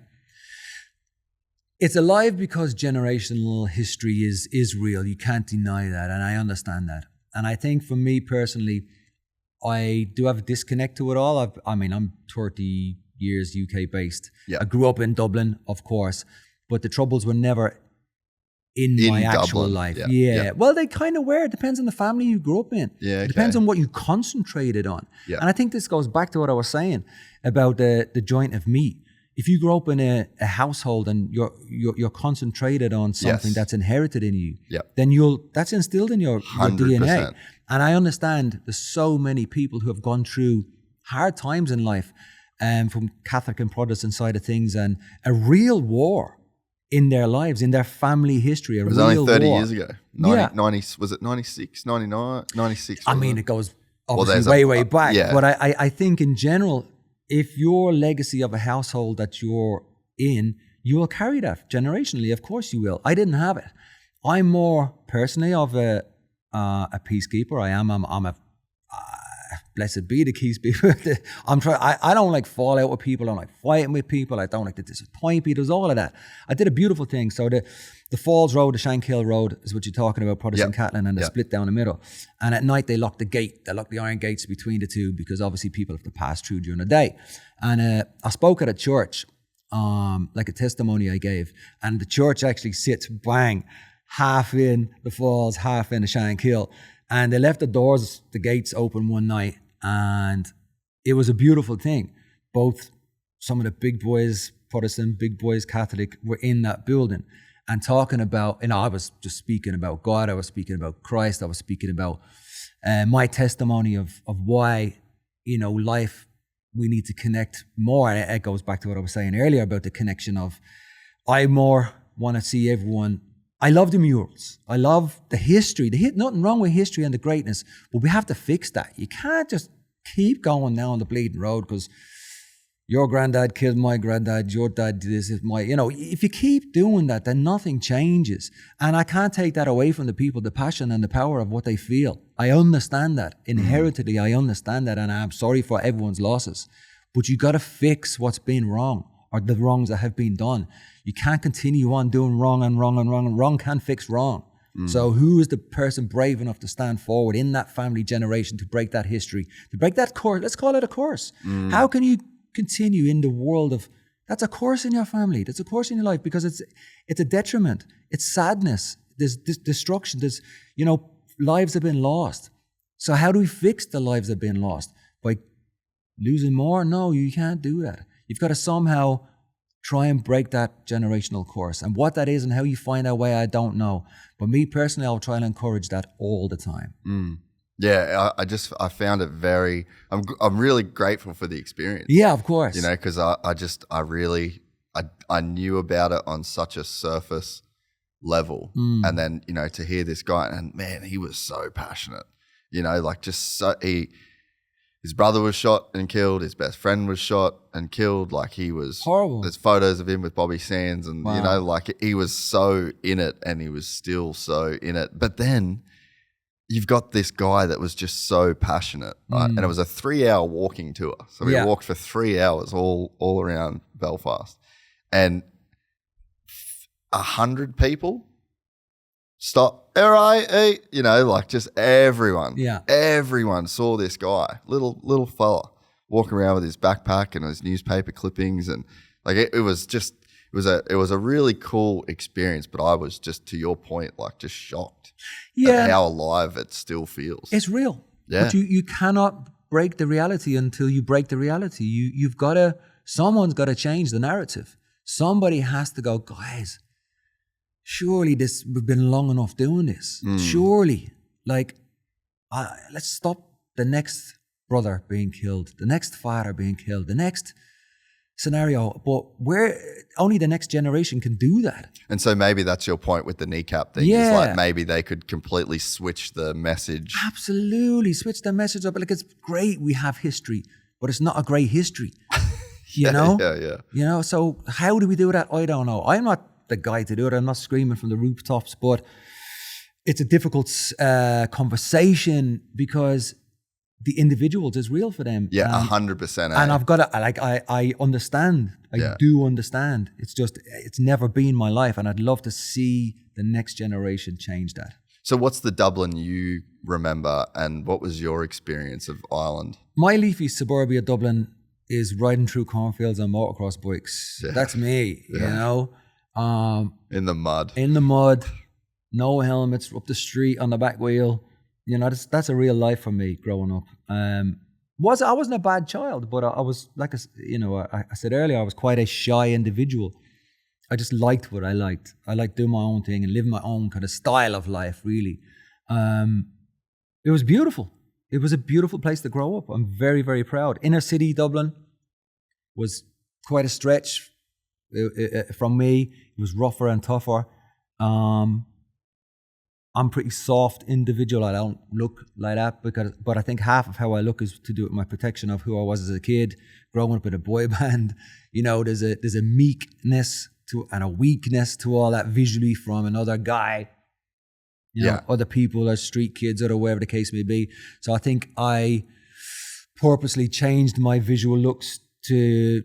It's alive because generational history is real. You can't deny that, and I understand that. And I think for me personally, I do have a disconnect to it all. I'm 30 years UK based. Yeah. I grew up in Dublin, of course, but the troubles were never in my actual Dublin. Life. Yeah. Well, they kind of were. It depends on the family you grew up in. Yeah. Okay. It depends on what you concentrated on. Yeah. And I think this goes back to what I was saying about the joint of meat. If you grow up in a household and you're concentrated on something that's inherited in you, then that's instilled in your DNA. And I understand there's so many people who have gone through hard times in life, from Catholic and Protestant side of things, and a real war in their lives, in their family history. It was only 30 war. years ago. 90, was it 96, 99, 96? I mean, it goes obviously way back. Yeah. But I think in general, if your legacy of a household that you're in, you will carry that generationally. Of course you will. I didn't have it. I'm more personally of a peacekeeper. I'm a blessed be the peacekeeper. I don't like fall out with people. I don't like fighting with people. I don't like to disappoint people. There's all of that. I did a beautiful thing. So the Falls Road, the Shankill Road is what you're talking about, Protestant Catlin, and the split down the middle. And at night they lock the gate. They lock the iron gates between the two because obviously people have to pass through during the day. And I spoke at a church, like a testimony I gave, and the church actually sits bang half in the Falls, half in the Shankill. And they left the gates open one night, and it was a beautiful thing. Both some of the big boys, Protestant, big boys, Catholic, were in that building and talking about, I was just speaking about God, I was speaking about Christ, I was speaking about my testimony of why, life, we need to connect more. And it goes back to what I was saying earlier about the connection of, I more want to see everyone. I love the murals. I love the history. Nothing wrong with history and the greatness, but we have to fix that. You can't just keep going down the bleeding road because your granddad killed my granddad, your dad did this, if you keep doing that, then nothing changes. And I can't take that away from the people, the passion and the power of what they feel. I understand that. Inheritedly, I understand that, and I'm sorry for everyone's losses. But you got to fix what's been wrong, or the wrongs that have been done. You can't continue on doing wrong and wrong and wrong, and wrong can't fix wrong. So who is the person brave enough to stand forward in that family generation to break that history, to break that course? Let's call it a course. How can you continue in the world of, that's a course in your family, that's a course in your life, because it's a detriment, it's sadness, there's destruction, there's, lives have been lost. So how do we fix the lives that have been lost? By losing more? No, you can't do that. You've got to somehow try and break that generational course. And what that is and how you find that way, I don't know. But me personally, I'll try and encourage that all the time. Yeah, I found it very, I'm really grateful for the experience. Yeah, of course. Because I knew about it on such a surface level. And then, to hear this guy, and man, he was so passionate, his brother was shot and killed. His best friend was shot and killed. Like, he was horrible. There's photos of him with Bobby Sands, and wow. He was so in it, and he was still so in it. But then you've got this guy that was just so passionate, right? And it was a 3-hour walking tour. So we walked for 3 hours all around Belfast, and 100 people stop. All right, just everyone. Yeah. Everyone saw this guy, little fella, walking around with his backpack and his newspaper clippings, and it was a really cool experience. But I was just, to your point, just shocked at how alive it still feels. It's real. Yeah. But you cannot break the reality until you break the reality. Someone's got to change the narrative. Somebody has to go, guys, surely we've been long enough doing this. Surely, let's stop the next brother being killed, the next father being killed, the next scenario. But only the next generation can do that. And so maybe that's your point with the kneecap thing. Yeah. Is maybe they could completely switch the message. Absolutely, switch the message up. It's great we have history, but it's not a great history. Yeah. So how do we do that? I don't know. I'm not the guy to do it. I'm not screaming from the rooftops, but it's a difficult conversation because the individuals is real for them. Yeah, 100%. And I've got to, I understand. I do understand. It's just, it's never been my life, and I'd love to see the next generation change that. So what's the Dublin you remember, and what was your experience of Ireland? My leafy suburbia Dublin is riding through cornfields on motocross bikes. Yeah. That's me, in the mud, no helmets, up the street on the back wheel. That's a real life for me growing up. I wasn't a bad child, but I was I said earlier, I was quite a shy individual. I just liked what I liked. I liked doing my own thing and living my own kind of style of life, really. It was beautiful. It was a beautiful place to grow up. I'm very, very proud. Inner city Dublin was quite a stretch From me, it was rougher and tougher. I'm pretty soft individual. I don't look like that but I think half of how I look is to do with my protection of who I was as a kid, growing up in a boy band. You know, there's a meekness to and a weakness to all that visually from another guy. You know, other people, or street kids, or whatever the case may be. So I think I purposely changed my visual looks to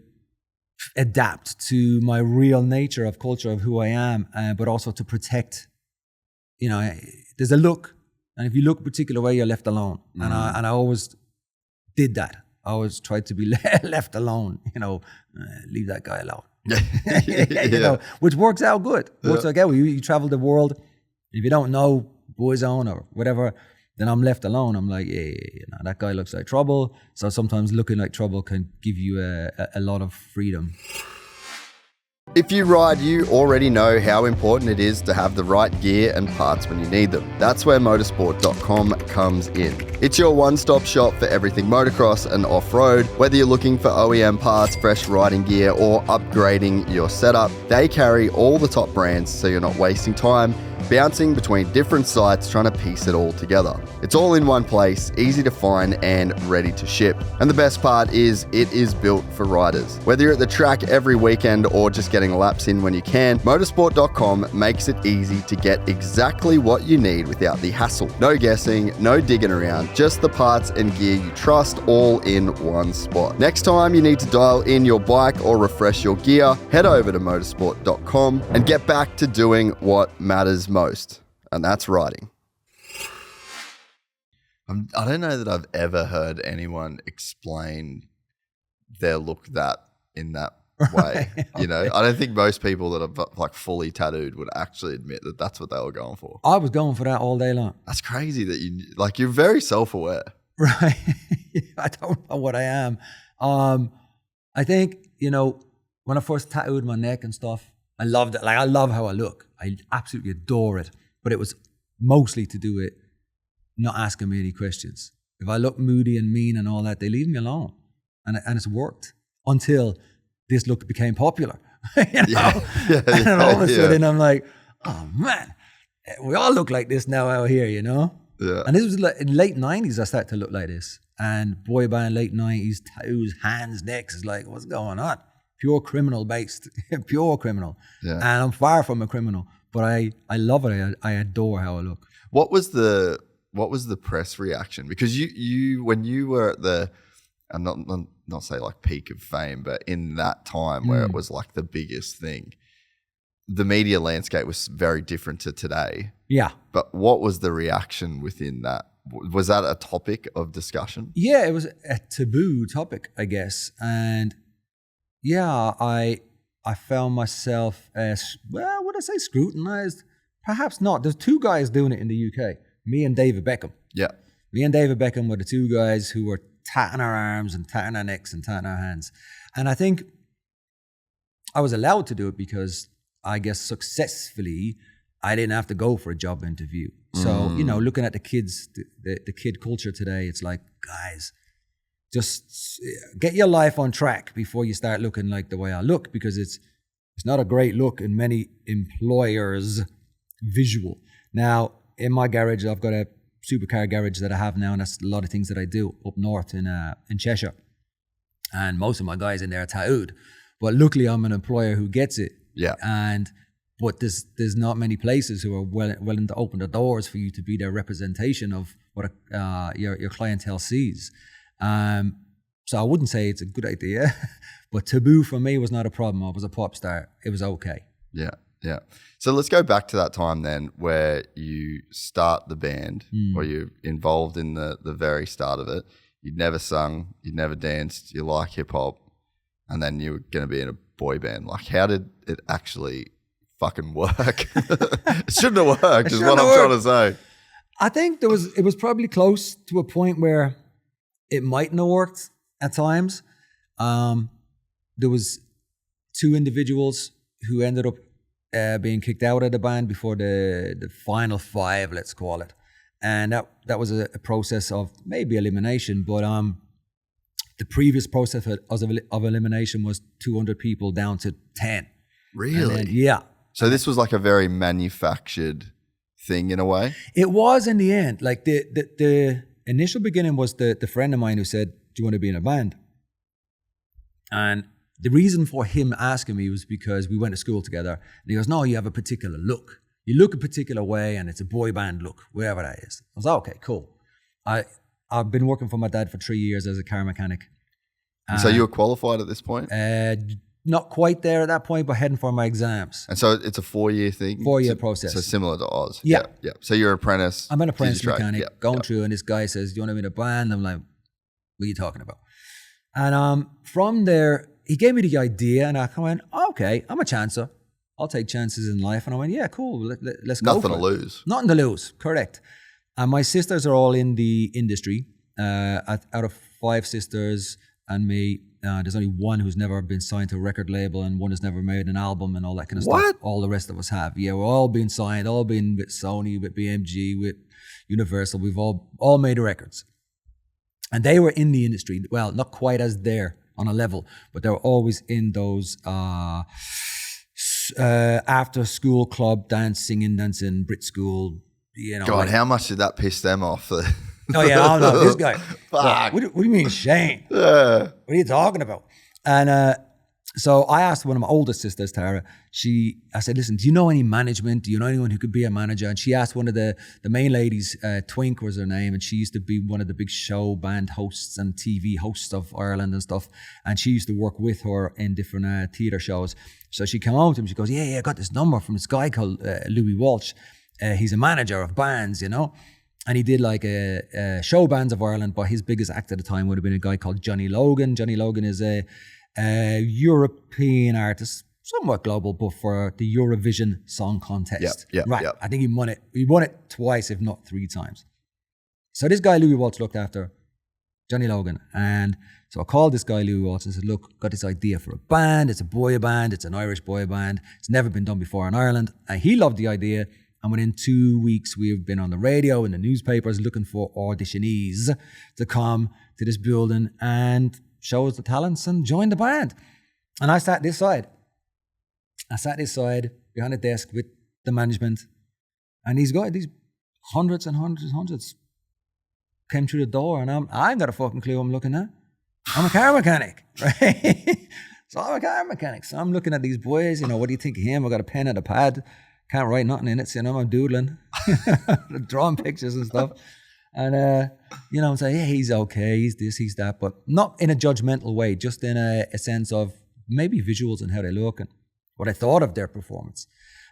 adapt to my real nature of culture of who I am, but also to protect. You know, there's a look, and if you look a particular way, you're left alone. And I always did that. I always tried to be left alone. You know, leave that guy alone. You know, which works out good. Works out good. You travel the world. If you don't know Boyzone or whatever, then I'm left alone. I'm like, you know, that guy looks like trouble. So sometimes looking like trouble can give you a lot of freedom. If you ride, you already know how important it is to have the right gear and parts when you need them. That's where motorsport.com comes in. It's your one-stop shop for everything motocross and off-road. Whether you're looking for OEM parts, fresh riding gear, or upgrading your setup, they carry all the top brands so you're not wasting time bouncing between different sites trying to piece it all together. It's all in one place, easy to find and ready to ship. And the best part is it is built for riders. Whether you're at the track every weekend or just getting laps in when you can, motorsport.com makes it easy to get exactly what you need without the hassle. No guessing, no digging around, just the parts and gear you trust all in one spot. Next time you need to dial in your bike or refresh your gear, head over to motorsport.com and get back to doing what matters most, and that's riding. I don't know that I've ever heard anyone explain their look in that way. Okay. You know, I don't think most people that are like fully tattooed would actually admit that that's what they were going for. I was going for that all day long. That's crazy that you're very self-aware. Right. I don't know what I am. I think, you know, when I first tattooed my neck and stuff, I loved it. Like, I love how I look. I absolutely adore it. But it was mostly to do with not asking me any questions. If I look moody and mean and all that, they leave me alone. And it's worked until this look became popular. You know? And then all of a sudden I'm like, oh man, we all look like this now out here, you know? Yeah. And this was like in the late 90s I started to look like this. And boy band, late 90s, tattoos, hands, necks, is like, what's going on? Pure criminal based, pure criminal. Yeah. And I'm far from a criminal, but I love it. I adore how I look. What was the press reaction? Because you when you were at the, I'm not say like peak of fame, but in that time where it was like the biggest thing, the media landscape was very different to today. Yeah. But what was the reaction within that? Was that a topic of discussion? Yeah, it was a taboo topic, I guess. And yeah, I found myself, would I say scrutinized? Perhaps not. There's two guys doing it in the UK, me and David Beckham. Yeah. Me and David Beckham were the two guys who were tatting our arms and tatting our necks and tatting our hands. And I think I was allowed to do it because I guess successfully I didn't have to go for a job interview. So, you know, looking at the kids, the kid culture today, it's like, guys, just get your life on track before you start looking like the way I look, because it's not a great look in many employers' visual. Now, in my garage, I've got a supercar garage that I have now, and that's a lot of things that I do up north in Cheshire. And most of my guys in there are tattooed. But luckily, I'm an employer who gets it. Yeah. But there's not many places who are willing to open the doors for you to be their representation of what your clientele sees. So I wouldn't say it's a good idea, but taboo for me was not a problem. I was a pop star. It was okay. Yeah, yeah. So let's go back to that time then where you start the band, or you're involved in the very start of it. You'd never sung, you'd never danced, you like hip hop, and then you were going to be in a boy band. Like, how did it actually fucking work? It shouldn't have worked, is what I'm trying to say. I think it was probably close to a point where it mightn't have worked at times. There was two individuals who ended up being kicked out of the band before the final five, let's call it. And that was a process of maybe elimination, but the previous process of elimination was 200 people down to 10. Really? And then, yeah. So this was like a very manufactured thing in a way? It was in the end. Like the initial beginning was the friend of mine who said, do you want to be in a band? And the reason for him asking me was because we went to school together. And he goes, no, you have a particular look. You look a particular way and it's a boy band look, wherever that is. I was like, okay, cool. I've been working for my dad for 3 years as a car mechanic. So you were qualified at this point? Not quite there at that point, but heading for my exams. And so it's a 4-year thing? 4-year process. So similar to Oz? Yeah. Yeah. So you're an apprentice? I'm an apprentice mechanic, going Yep. through, and this guy says, do you want to be in a band? I'm like, what are you talking about? And from there, he gave me the idea, and I went, okay, I'm a chancer. I'll take chances in life. And I went, yeah, cool, let's go for it. Nothing to lose. Nothing to lose, correct. And my sisters are all in the industry. Out of 5 sisters and me, there's only one who's never been signed to a record label, and one has never made an album and all that kind of stuff. All the rest of us have. Yeah, we're all been signed, all been with Sony, with BMG, with Universal. We've all made records. And they were in the industry. Well, not quite as there on a level, but they were always in those after school club dancing, Brit school. You know, God, like, how much did that piss them off? oh yeah, I don't know this guy. Fuck. What do you mean, Shane? Yeah. What are you talking about? And so I asked one of my oldest sisters, Tara. I said, listen, do you know any management? Do you know anyone who could be a manager? And she asked one of the main ladies, Twink was her name, and she used to be one of the big show band hosts and TV hosts of Ireland and stuff. And she used to work with her in different theatre shows. So she came home to him. She goes, yeah, I got this number from this guy called Louis Walsh. He's a manager of bands, you know. And he did like a show bands of Ireland, but his biggest act at the time would have been a guy called Johnny Logan. Johnny Logan is a European artist, somewhat global, but for the Eurovision Song Contest. Right. I think he won it. He won it twice, if not 3 times. So this guy, Louis Walsh, looked after Johnny Logan. And so I called this guy, Louis Walsh, and said, look, got this idea for a band. It's a boy band. It's an Irish boy band. It's never been done before in Ireland. And he loved the idea. And within 2 weeks, we've been on the radio and the newspapers looking for auditionees to come to this building and show us the talents and join the band. And I sat this side. Behind the desk with the management. And these hundreds and hundreds and hundreds came through the door, and I ain't got a fucking clue what I'm looking at. I'm a car mechanic, right? So I'm a car mechanic. So I'm looking at these boys, you know, what do you think of him? I got a pen and a pad. Can't write nothing in it, so, you know, I'm doodling, drawing pictures and stuff. And, you know, I'm saying, yeah, he's okay, he's this, he's that, but not in a judgmental way, just in a sense of maybe visuals and how they look and what I thought of their performance.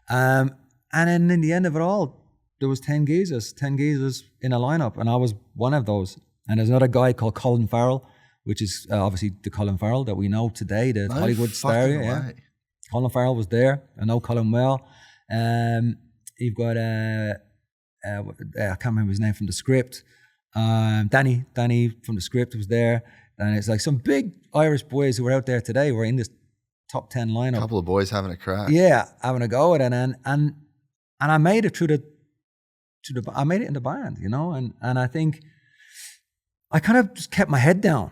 And then in the end of it all, there was 10 geezers in a lineup, and I was one of those. And there's another guy called Colin Farrell, which is obviously the Colin Farrell that we know today, the Hollywood star. Yeah. Colin Farrell was there. I know Colin well. You've got I can't remember his name from the script. Danny from the script was there, and it's like some big Irish boys who were out there today were in this top 10 lineup. A couple of boys having a crack. Yeah, having a go at it, and I made it I made it in the band, you know, and I think I kind of just kept my head down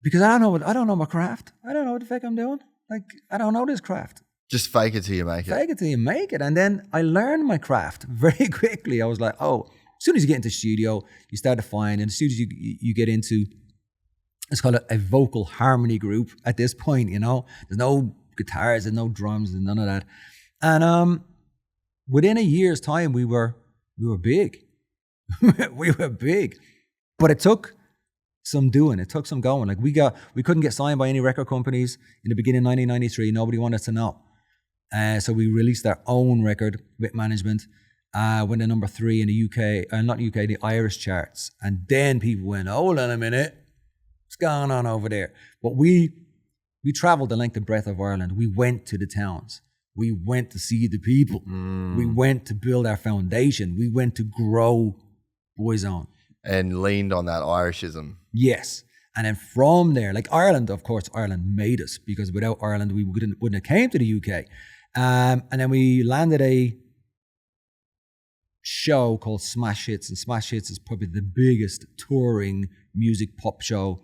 because I don't know my craft. I don't know what the fuck I'm doing. Like, I don't know this craft. Just fake it till you make it. Fake it till you make it. And then I learned my craft very quickly. I was like, oh, as soon as you get into the studio, you start to find, and as soon as you get into, it's called a vocal harmony group at this point, you know. There's no guitars and no drums and none of that. And within a year's time, we were big. We were big. But it took some doing. It took some going. Like we couldn't get signed by any record companies in the beginning of 1993. Nobody wanted to know. So we released our own record with management. Went to number 3 in the UK, the Irish charts. And then people went, hold on a minute, what's going on over there? But we traveled the length and breadth of Ireland. We went to the towns. We went to see the people. We went to build our foundation. We went to grow Boyzone. And leaned on that Irishism. Yes. And then from there, like Ireland, of course, Ireland made us, because without Ireland, we wouldn't have came to the UK. And then we landed a show called Smash Hits, and Smash Hits is probably the biggest touring music pop show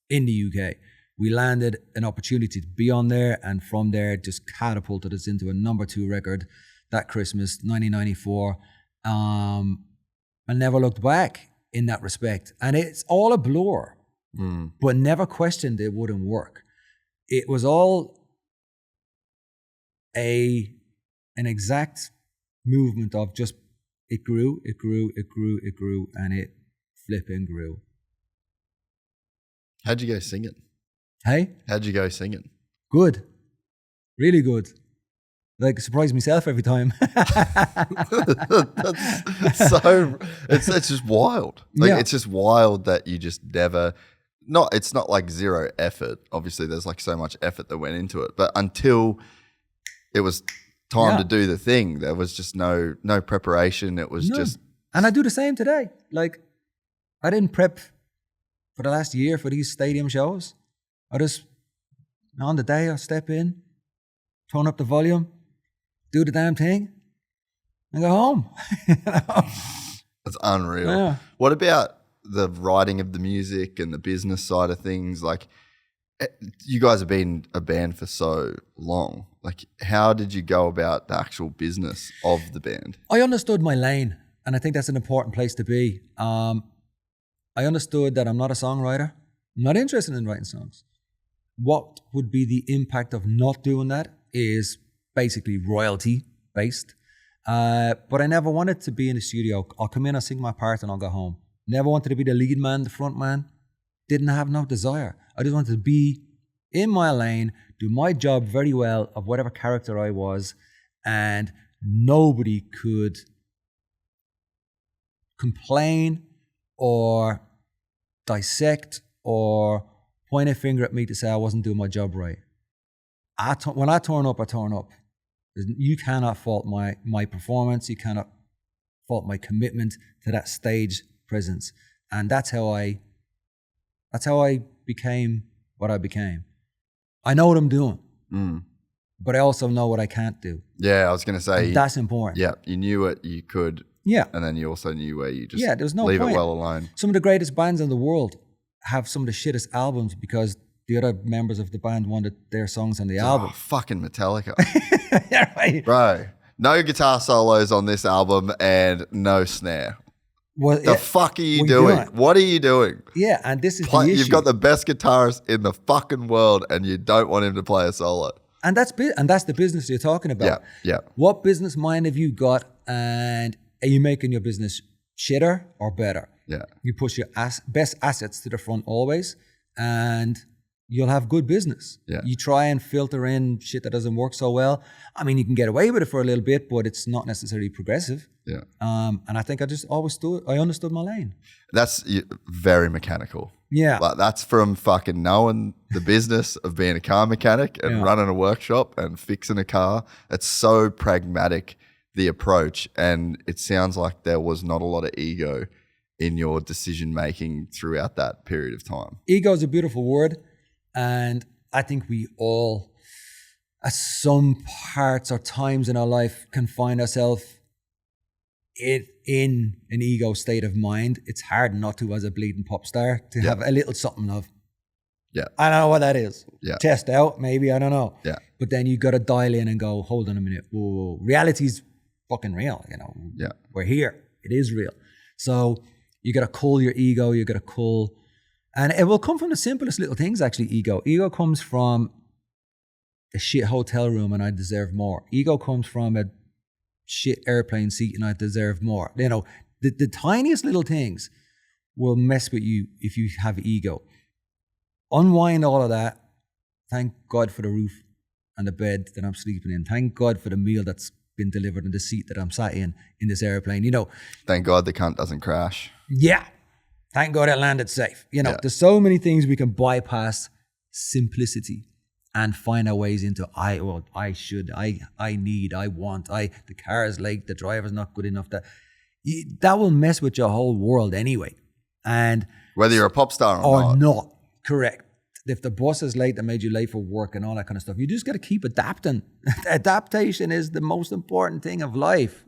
in the UK. We landed an opportunity to be on there, and from there just catapulted us into a number 2 record that Christmas, 1994. I never looked back in that respect. And it's all a blur, but never questioned it wouldn't work. It was all an exact movement of just, it grew, and it flipping grew. How'd you go singing? Hey? How'd you go singing? Good. Really good. Like, surprise myself every time. That's so, it's just wild. Like, it's just wild that you just never, it's not like zero effort. Obviously, there's like so much effort that went into it. But until it was time to do the thing, there was just no preparation. It was just. And I do the same today. Like, I didn't prep for the last year for these stadium shows. I just, on the day, I step in, turn up the volume, do the damn thing, and go home. That's unreal. Yeah. What about the writing of the music and the business side of things? Like, you guys have been a band for so long. Like, how did you go about the actual business of the band? I understood my lane, and I think that's an important place to be. I understood that I'm not a songwriter. I'm not interested in writing songs. What would be the impact of not doing that is basically royalty based. But I never wanted to be in the studio. I'll come in, I'll sing my part, and I'll go home. Never wanted to be the lead man, the front man. Didn't have no desire. I just wanted to be in my lane, do my job very well of whatever character I was, and nobody could complain or dissect or point a finger at me to say I wasn't doing my job right. When I turn up, I turn up. You cannot fault my performance. You cannot fault my commitment to that stage presence. And that's how I became what I became. I know what I'm doing, but I also know what I can't do. Yeah, I was going to say. That's important. Yeah, you knew what you could. Yeah. And then you also knew where you just there's no leave point. It well alone. Some of the greatest bands in the world have some of the shittest albums because the other members of the band wanted their songs on the album. Fucking Metallica. Yeah, right. Bro, no guitar solos on this album and no snare. What the fuck are you doing? What are you doing? Yeah, and this is the issue. You've got the best guitarist in the fucking world and you don't want him to play a solo. And that's the business you're talking about. Yeah. What business mind have you got, and are you making your business shitter or better? Yeah. You push your best assets to the front always, and you'll have good business. Yeah. You try and filter in shit that doesn't work so well. I mean, you can get away with it for a little bit, but it's not necessarily progressive. Yeah. And I think I just always I understood my lane. That's very mechanical. Yeah. Like, that's from fucking knowing the business of being a car mechanic and running a workshop and fixing a car. It's so pragmatic, the approach. And it sounds like there was not a lot of ego in your decision making throughout that period of time. Ego is a beautiful word. And I think we all, at some parts or times in our life, can find ourselves in an ego state of mind. It's hard not to, as a bleeding pop star, to have a little something of, I don't know what that is. Test out, maybe, I don't know. Yeah. But then you got to dial in and go, hold on a minute. Whoa. Reality's fucking real, you know. Yeah. We're here. It is real. So you got to cull your ego. You got to cull. And it will come from the simplest little things, actually, ego. Ego comes from a shit hotel room and I deserve more. Ego comes from a shit airplane seat and I deserve more. You know, the tiniest little things will mess with you if you have ego. Unwind all of that. Thank God for the roof and the bed that I'm sleeping in. Thank God for the meal that's been delivered in the seat that I'm sat in this airplane. You know. Thank God the cunt doesn't crash. Yeah. Thank God it landed safe. You know, there's so many things we can bypass simplicity and find our ways into I want, the car is late, the driver's not good enough. That will mess with your whole world anyway. And whether you're a pop star or not. Correct. If the bus is late, that made you late for work and all that kind of stuff, you just got to keep adapting. Adaptation is the most important thing of life,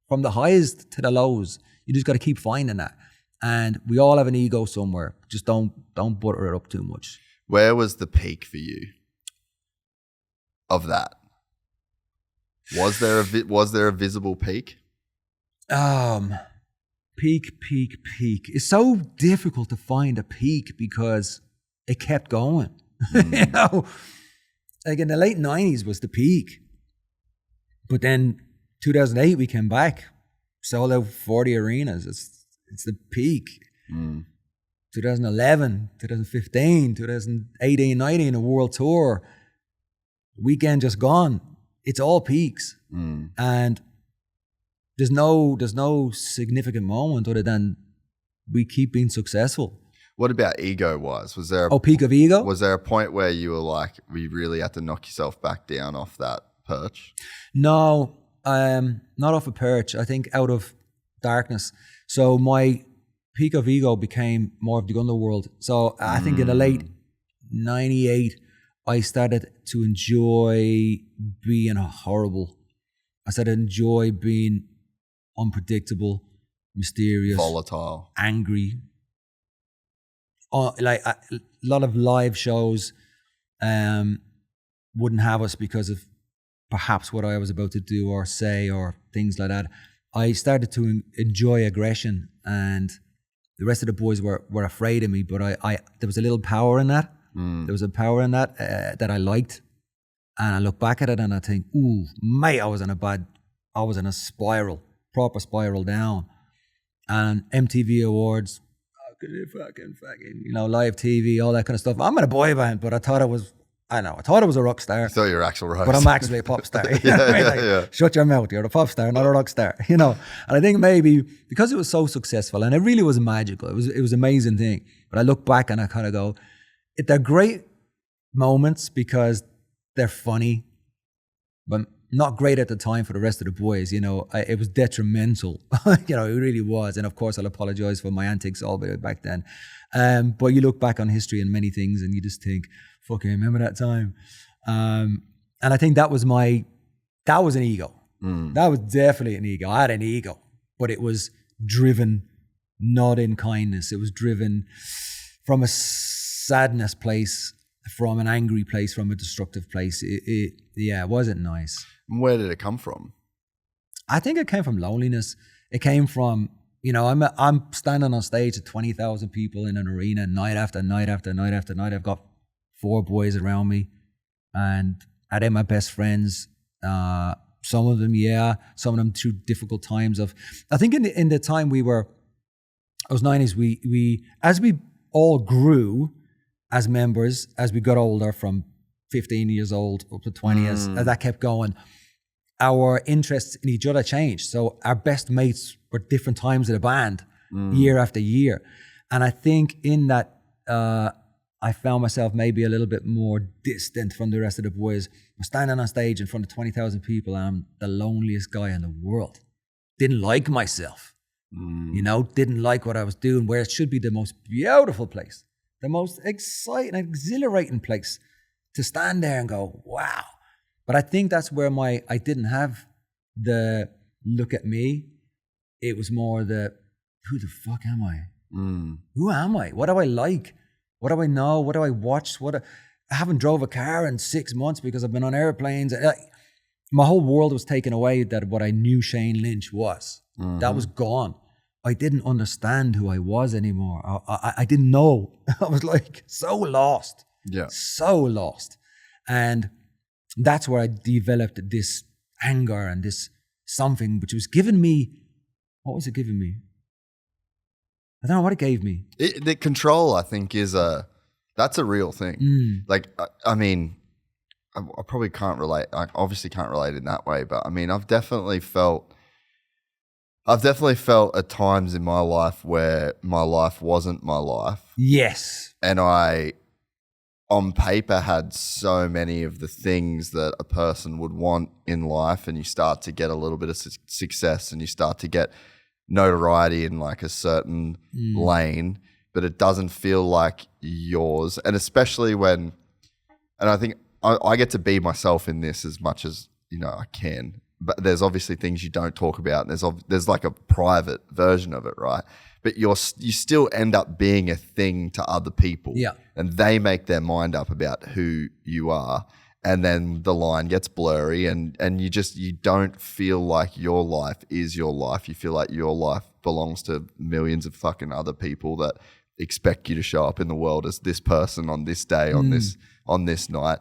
from the highs to the lows. You just got to keep finding that. And we all have an ego somewhere. Just don't butter it up too much. Where was the peak for you of that? Was there a visible peak? Peak. It's so difficult to find a peak because it kept going. You know, like in the late 90s was the peak. But then 2008 we came back, sold out 40 arenas. It's the peak. 2011, 2015, 2018, 19, a world tour. Weekend just gone. It's all peaks. And there's no significant moment other than we keep being successful. What about ego-wise? Was there peak of ego? Was there a point where you were like, you really had to knock yourself back down off that perch? No, not off a perch. I think out of darkness. So my peak of ego became more of the underworld. So I think in the late 98, I started to enjoy being horrible. I started to enjoy being unpredictable, mysterious, volatile, angry. Like a lot of live shows wouldn't have us because of perhaps what I was about to do or say or things like that. I started to enjoy aggression, and the rest of the boys were afraid of me, but I there was a little power in that. There was a power in that that I liked. And I look back at it and I think, ooh, mate, I was in a spiral, proper spiral down. And MTV Awards, fucking, you know, live TV, all that kind of stuff. I'm in a boy band, but I thought I was a rock star. You thought you were Axl Rose. But I'm actually a pop star. Shut your mouth, you're a pop star, not a rock star, you know. And I think maybe because it was so successful and it really was magical, it was an amazing thing. But I look back and I kind of go, they're great moments because they're funny, but not great at the time for the rest of the boys. You know, it was detrimental. You know, it really was. And of course, I'll apologize for my antics all the way back then. But you look back on history and many things and you just think, fucking remember that time. And I think that was an ego. That was definitely an ego. I had an ego, but it was driven not in kindness. It was driven from a sadness place, from an angry place, from a destructive place. It wasn't nice. Where did it come from? I think it came from loneliness. It came from, you know, I'm standing on stage at 20,000 people in an arena night after night after night after night. I've got 4 boys around me, and they're my best friends. Some of them, some of them through difficult times of. I think in the time those 90s, we as we all grew as members, as we got older, from 15 years old up to 20, as that kept going, our interests in each other changed. So our best mates were different times of the band, year after year. And I think in that, I found myself maybe a little bit more distant from the rest of the boys. I'm standing on stage in front of 20,000 people and I'm the loneliest guy in the world. Didn't like myself, you know, didn't like what I was doing, where it should be the most beautiful place, the most exciting, exhilarating place to stand there and go, wow. But I think that's where I didn't have the look at me. It was more the, who the fuck am I? Who am I? What do I like? What do I know? What do I watch? I haven't drove a car in 6 months because I've been on airplanes. My whole world was taken away, that what I knew Shane Lynch was. That was gone. I didn't understand who I was anymore. I didn't know. I was like so lost. So lost. And that's where I developed this anger and this something which was giving me, what was it giving me? I don't know what it gave me. The control, I think, that's a real thing. Like, I mean, I probably can't relate. I obviously can't relate in that way, but I mean, I've definitely felt at times in my life where my life wasn't my life. Yes. And I, on paper, had so many of the things that a person would want in life, and you start to get a little bit of success and you start to get notoriety in like a certain lane, but it doesn't feel like yours. And especially when, and I think I get to be myself in this as much as, you know, I can. but there's obviously things you don't talk about. And there's like a private version of it, right? But you still end up being a thing to other people. Yeah. And they make their mind up about who you are. And then the line gets blurry and you don't feel like your life is your life. You feel like your life belongs to millions of fucking other people that expect you to show up in the world as this person on this day, on this night.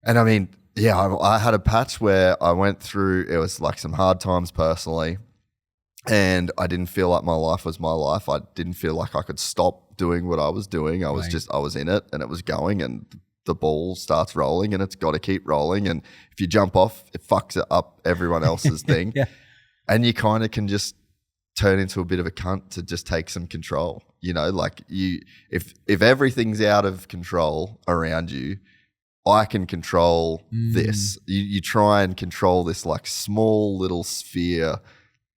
And I mean, yeah, I had a patch where I went through, it was like some hard times personally. And I didn't feel like my life was my life. I didn't feel like I could stop doing what I was doing. I was in it and it was going, and the ball starts rolling and it's got to keep rolling. And if you jump off, it fucks it up everyone else's thing. Yeah. And you kind of can just turn into a bit of a cunt to just take some control. You know, like if everything's out of control around you, I can control this. You try and control this like small little sphere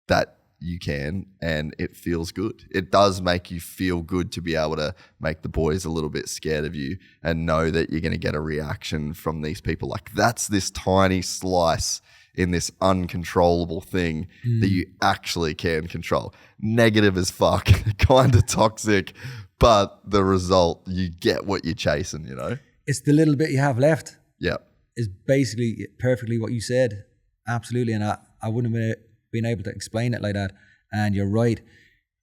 that you can, and it feels good. It does make you feel good to be able to make the boys a little bit scared of you and know that you're going to get a reaction from these people. Like, that's this tiny slice in this uncontrollable thing that you actually can control. Negative as fuck, kind of toxic, but the result, you get what you're chasing, you know? It's the little bit you have left. Yeah. Is basically perfectly what you said. Absolutely. And I wouldn't have been able to explain it like that. And you're right.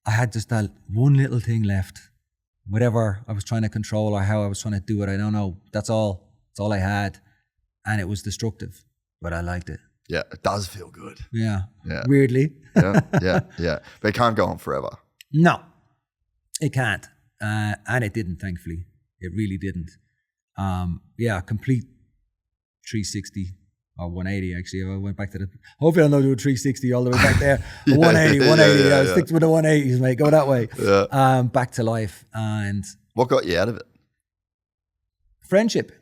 I had just that one little thing left. Whatever I was trying to control or how I was trying to do it, I don't know. That's all I had. And it was destructive, but I liked it. Yeah, it does feel good. Yeah. Weirdly. Yeah. But it can't go on forever. No, it can't. And it didn't, thankfully. It really didn't. Complete 360 or 180 actually. I went back to hopefully I'll not do a 360 all the way back there. 180. I'll stick with the 180s, mate. Go that way. Yeah. Back to life. And what got you out of it? Friendship.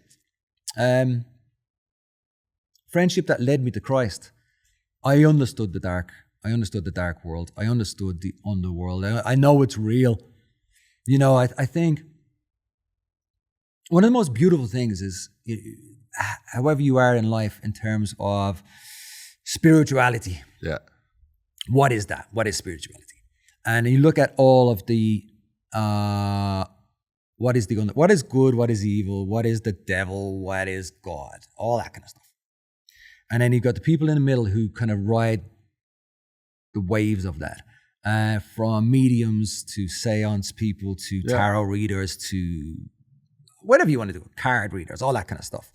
Friendship that led me to Christ. I understood the dark. I understood the dark world. I understood the underworld. I know it's real. You know, I think one of the most beautiful things is however you are in life in terms of spirituality. Yeah. What is that? What is spirituality? And you look at all of the, what is good, what is evil, what is the devil, what is God, all that kind of stuff. And then you've got the people in the middle who kind of ride the waves of that. From mediums to seance people to tarot readers to whatever you want to do, card readers, all that kind of stuff.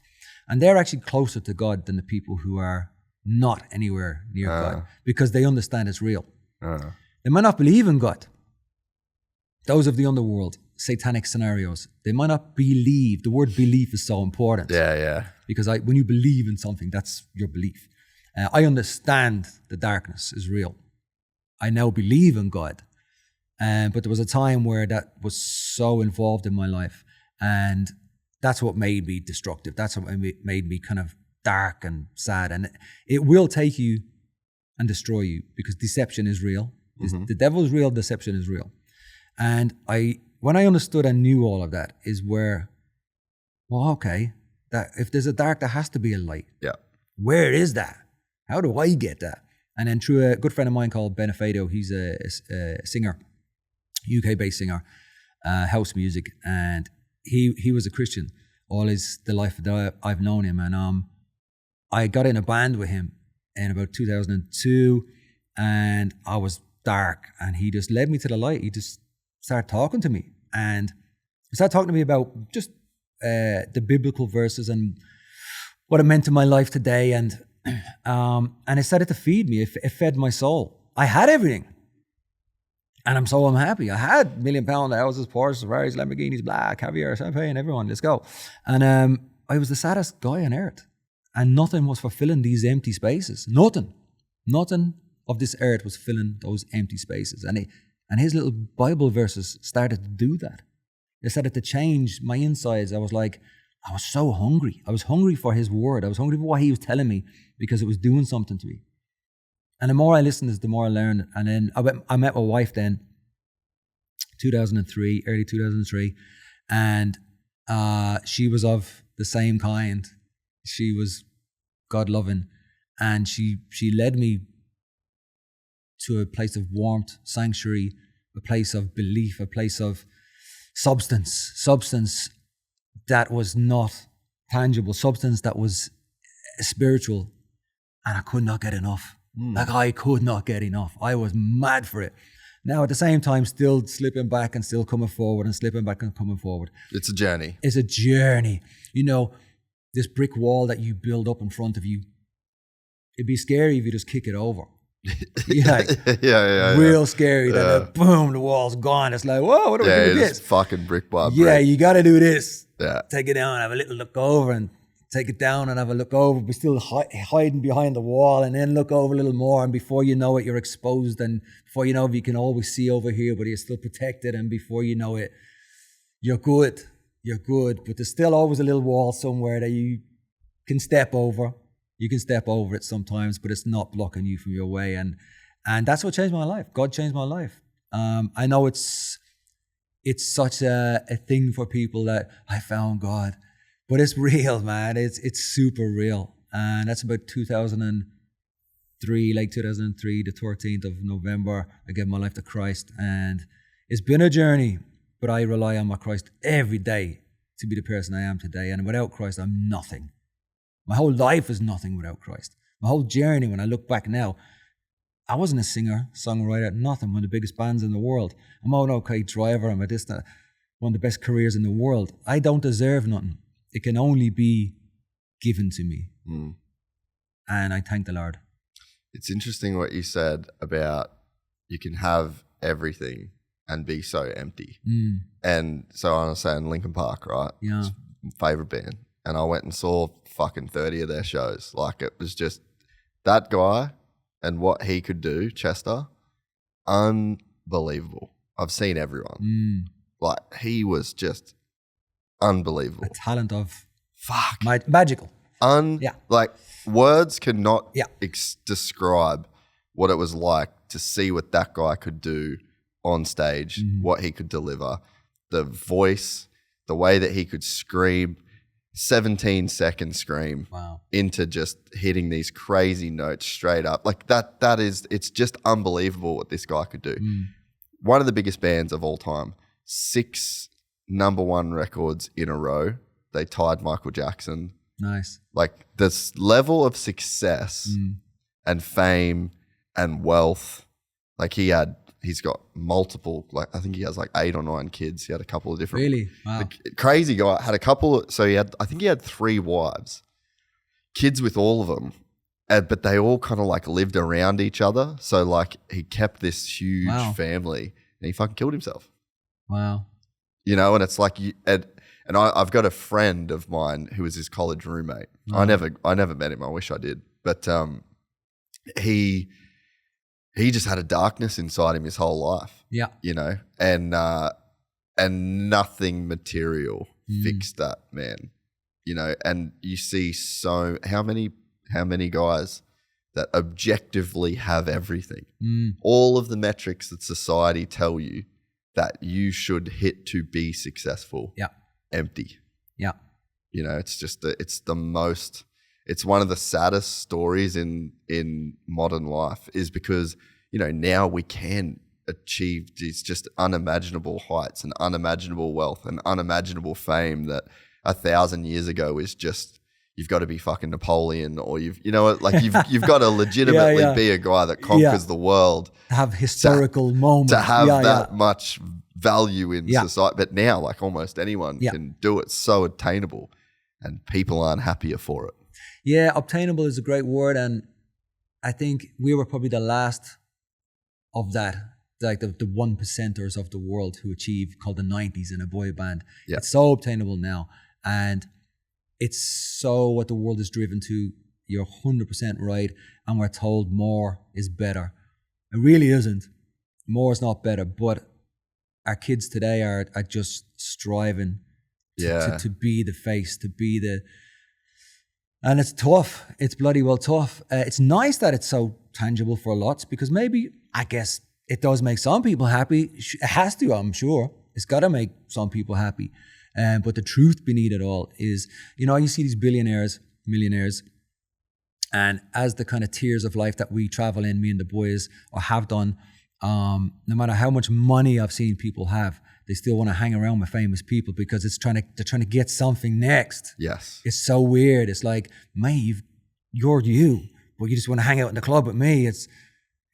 And they're actually closer to God than the people who are not anywhere near God because they understand it's real. They might not believe in God. Those of the underworld, satanic scenarios, they might not believe. The word belief is so important. Yeah. Because when you believe in something, that's your belief. I understand the darkness is real. I now believe in God. But there was a time where that was so involved in my life. And that's what made me destructive. That's what made me kind of dark and sad. And it will take you and destroy you because deception is real. The devil is real, deception is real. And when I understood and knew all of that is where, well, okay, that if there's a dark, there has to be a light. Yeah. Where is that? How do I get that? And then through a good friend of mine called Benefato, he's a singer, UK-based singer, house music, and he was a Christian all the life that I've known him. And I got in a band with him in about 2002, and I was dark, and he just led me to the light. He just started talking to me, and he started talking to me about just the biblical verses and what it meant to my life today. And it started to feed me. It fed my soul. I had everything. And I'm happy. I had £1 million houses, Porsches, Ferraris, Lamborghinis, blah, caviar, champagne, everyone, let's go. And I was the saddest guy on earth. And nothing was fulfilling these empty spaces. Nothing of this earth was filling those empty spaces. And his little Bible verses started to do that. They started to change my insides. I was so hungry. I was hungry for his word. I was hungry for what he was telling me because it was doing something to me. And the more I listened, the more I learned. And then I met my wife then, early 2003. And she was of the same kind. She was God-loving. And she led me to a place of warmth, sanctuary, a place of belief, a place of substance that was not tangible, substance that was spiritual. And I could not get enough. Like, I could not get enough. I was mad for it. Now, at the same time, still slipping back and still coming forward and slipping back and coming forward. It's a journey. It's a journey. You know, this brick wall that you build up in front of you, it'd be scary if you just kick it over. Real scary. Then boom, the wall's gone. It's like, whoa, what do we do with this? Fucking brick by brick. Yeah, you got to do this. Yeah. Take it down, have a little look over, and take it down and have a look over, but still hiding behind the wall, and then look over a little more, and before you know it, you're exposed, and before you know it, you can always see over here, but you're still protected, and before you know it, you're good, but there's still always a little wall somewhere that you can step over. You can step over it sometimes, but it's not blocking you from your way, and that's what changed my life. God changed my life. I know it's such a thing for people that I found God. But it's real, man. It's super real. And that's about 2003, late 2003, the 13th of November. I gave my life to Christ. And it's been a journey, but I rely on my Christ every day to be the person I am today. And without Christ, I'm nothing. My whole life is nothing without Christ. My whole journey, when I look back now, I wasn't a singer, songwriter, nothing. One of the biggest bands in the world. I'm an okay driver. I'm one of the best careers in the world. I don't deserve nothing. It can only be given to me. And I thank the Lord. It's interesting what you said about you can have everything and be so empty. And so I was saying Linkin Park, right? Yeah. It's my favorite band. And I went and saw fucking 30 of their shows. Like, it was just that guy and what he could do, Chester, unbelievable. I've seen everyone. Like, he was just unbelievable. A talent of magical. Yeah. Like, words cannot Yeah. describe what it was like to see what that guy could do on stage, what he could deliver, the voice, the way that he could scream, 17-second scream into just hitting these crazy notes straight up. Like, it's just unbelievable what this guy could do. One of the biggest bands of all time, 6 number 1 records in a row. They tied Michael Jackson. Nice. Like, this level of success and fame and wealth. Like, he's got multiple, like, I think he has like 8 or 9 kids. He had a couple of different. Really? Wow. Crazy guy. Had a couple. So I think he had 3 wives, kids with all of them. But they all kind of like lived around each other. So like, he kept this huge family, and he fucking killed himself. Wow. You know, and it's like, I've got a friend of mine who was his college roommate. I never met him. I wish I did, but he just had a darkness inside him his whole life. Yeah, you know, and nothing material fixed that man. You know, and you see how many guys that objectively have everything, all of the metrics that society tell you that you should hit to be successful. Yeah. Empty. Yeah. You know, it's just it's one of the saddest stories in modern life, is because, you know, now we can achieve these just unimaginable heights and unimaginable wealth and unimaginable fame that 1,000 years ago is just, you've got to be fucking Napoleon, or you've got to legitimately be a guy that conquers the world. Have historical moments. To have that much value in society. But now, like, almost anyone can do it, so attainable, and people aren't happier for it. Yeah, obtainable is a great word, and I think we were probably the last of that, like the 1%ers of the world who achieved, called the 90s in a boy band. Yeah. It's so obtainable now, and it's so what the world is driven to. You're 100% right, and we're told more is better. It really isn't. More is not better, but our kids today are just striving to be the face, to be the... And it's tough. It's bloody well tough. It's nice that it's so tangible for lots, because maybe, I guess, it does make some people happy. It has to, I'm sure. It's got to make some people happy. But the truth beneath it all is, you know, you see these billionaires, millionaires, And as the kind of tiers of life that we travel in, me and the boys, or have done, no matter how much money I've seen people have, they still want to hang around with famous people because they're trying to get something next. Yes. It's so weird. It's like, mate, you're you, but you just want to hang out in the club with me. It's,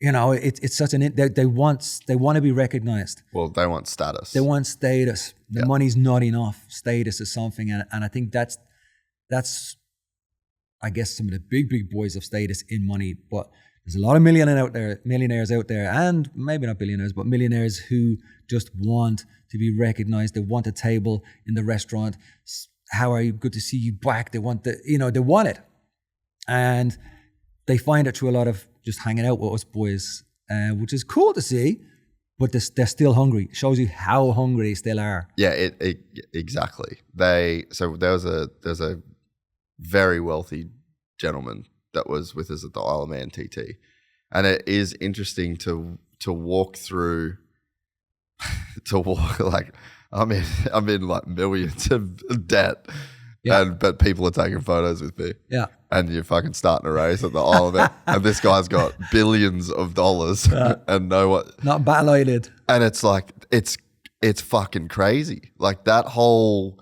you know, it's such they want to be recognized. Well, they want status. They want status. The money's not enough. Status is something, and I think that's I guess some of the big boys of status in money, but there's a lot of millionaires out there, and maybe not billionaires, but millionaires who just want to be recognized. They want a table in the restaurant. How are you? Good to see you back. They want they want it. And they find it through a lot of just hanging out with us boys, which is cool to see, but they're still hungry. It shows you how hungry they still are. Yeah, exactly. So there's a very wealthy gentleman that was with us at the Isle of Man TT. And it is interesting to walk through, like, I'm in like millions of debt. Yeah. But people are taking photos with me. Yeah. And you're fucking starting a race at the Isle of Man. And this guy's got billions of dollars and not battle-eyed. And it's like, it's fucking crazy. Like that whole...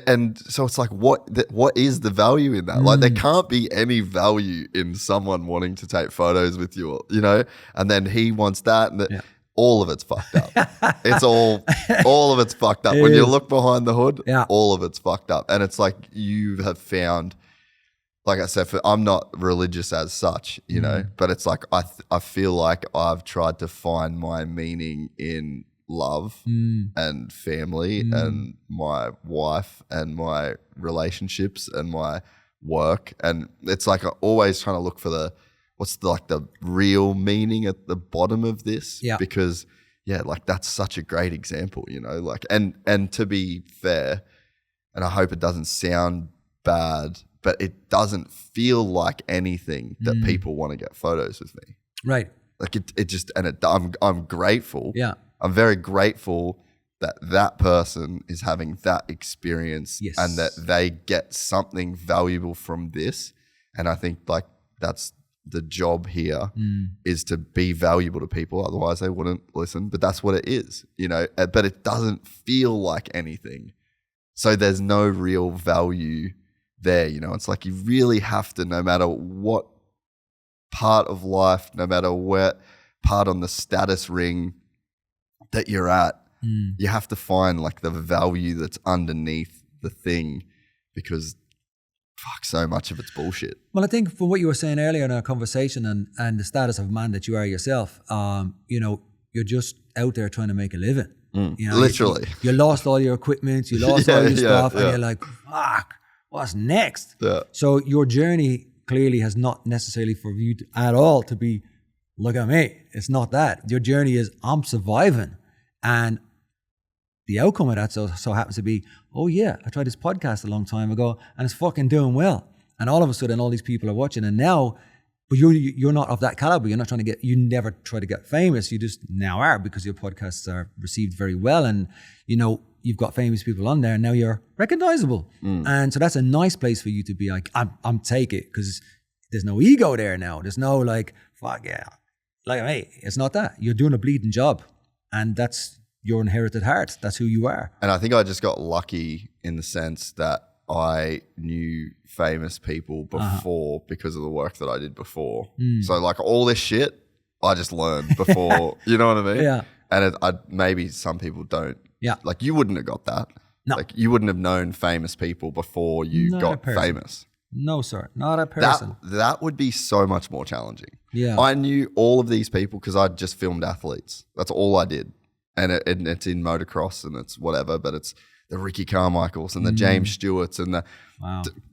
and so it's like, what is the value in that? Like there can't be any value in someone wanting to take photos with you, you know? And then he wants that, and all of it's fucked up. It's all of it's fucked up. When you look behind the hood, all of it's fucked up. And it's like you have found, like I said, I'm not religious as such, you know, but it's like I feel like I've tried to find my meaning in love and family and my wife and my relationships and my work. And it's like I'm always trying to look for what's the real meaning at the bottom of this. Yeah. Because like that's such a great example, you know, like, and to be fair, and I hope it doesn't sound bad, but it doesn't feel like anything that people want to get photos with me. Right. Like it just, and I'm grateful. Yeah. I'm very grateful that person is having that experience and that they get something valuable from this. And I think like that's the job here is to be valuable to people. Otherwise they wouldn't listen, but that's what it is, you know, but it doesn't feel like anything. So there's no real value there, you know. It's like you really have to, no matter what part of life, no matter what part on the status ring that you're at, you have to find like the value that's underneath the thing, because fuck, so much of it's bullshit. Well, I think from what you were saying earlier in our conversation and the status of man that you are yourself, you know, you're just out there trying to make a living. You know, literally. You lost all your equipment, you lost all your stuff, and you're like, fuck, what's next? Yeah. So your journey clearly has not necessarily for you at all to be, look at me. It's not that. Your journey is, I'm surviving. And the outcome of that so happens to be, oh yeah, I tried this podcast a long time ago and it's fucking doing well. And all of a sudden all these people are watching, and now, but you're not of that caliber. You're not trying to get, you never try to get famous. You just now are, because your podcasts are received very well, and you know, you've got famous people on there, and now you're recognizable. And so that's a nice place for you to be like, I'm take it, because there's no ego there now. There's no like, fuck yeah, like, hey, it's not that. You're doing a bleeding job, and that's your inherited heart. That's who you are. And I think I just got lucky in the sense that I knew famous people before because of the work that I did before. So like all this shit, I just learned before, you know what I mean? Yeah. And maybe some people don't. Yeah. Like you wouldn't have got that. No. Like you wouldn't have known famous people before you got famous. No, sir. Not a person. That would be so much more challenging. Yeah. I knew all of these people because I just filmed athletes. That's all I did. And it's in motocross and it's whatever, but it's the Ricky Carmichaels and the James Stewarts and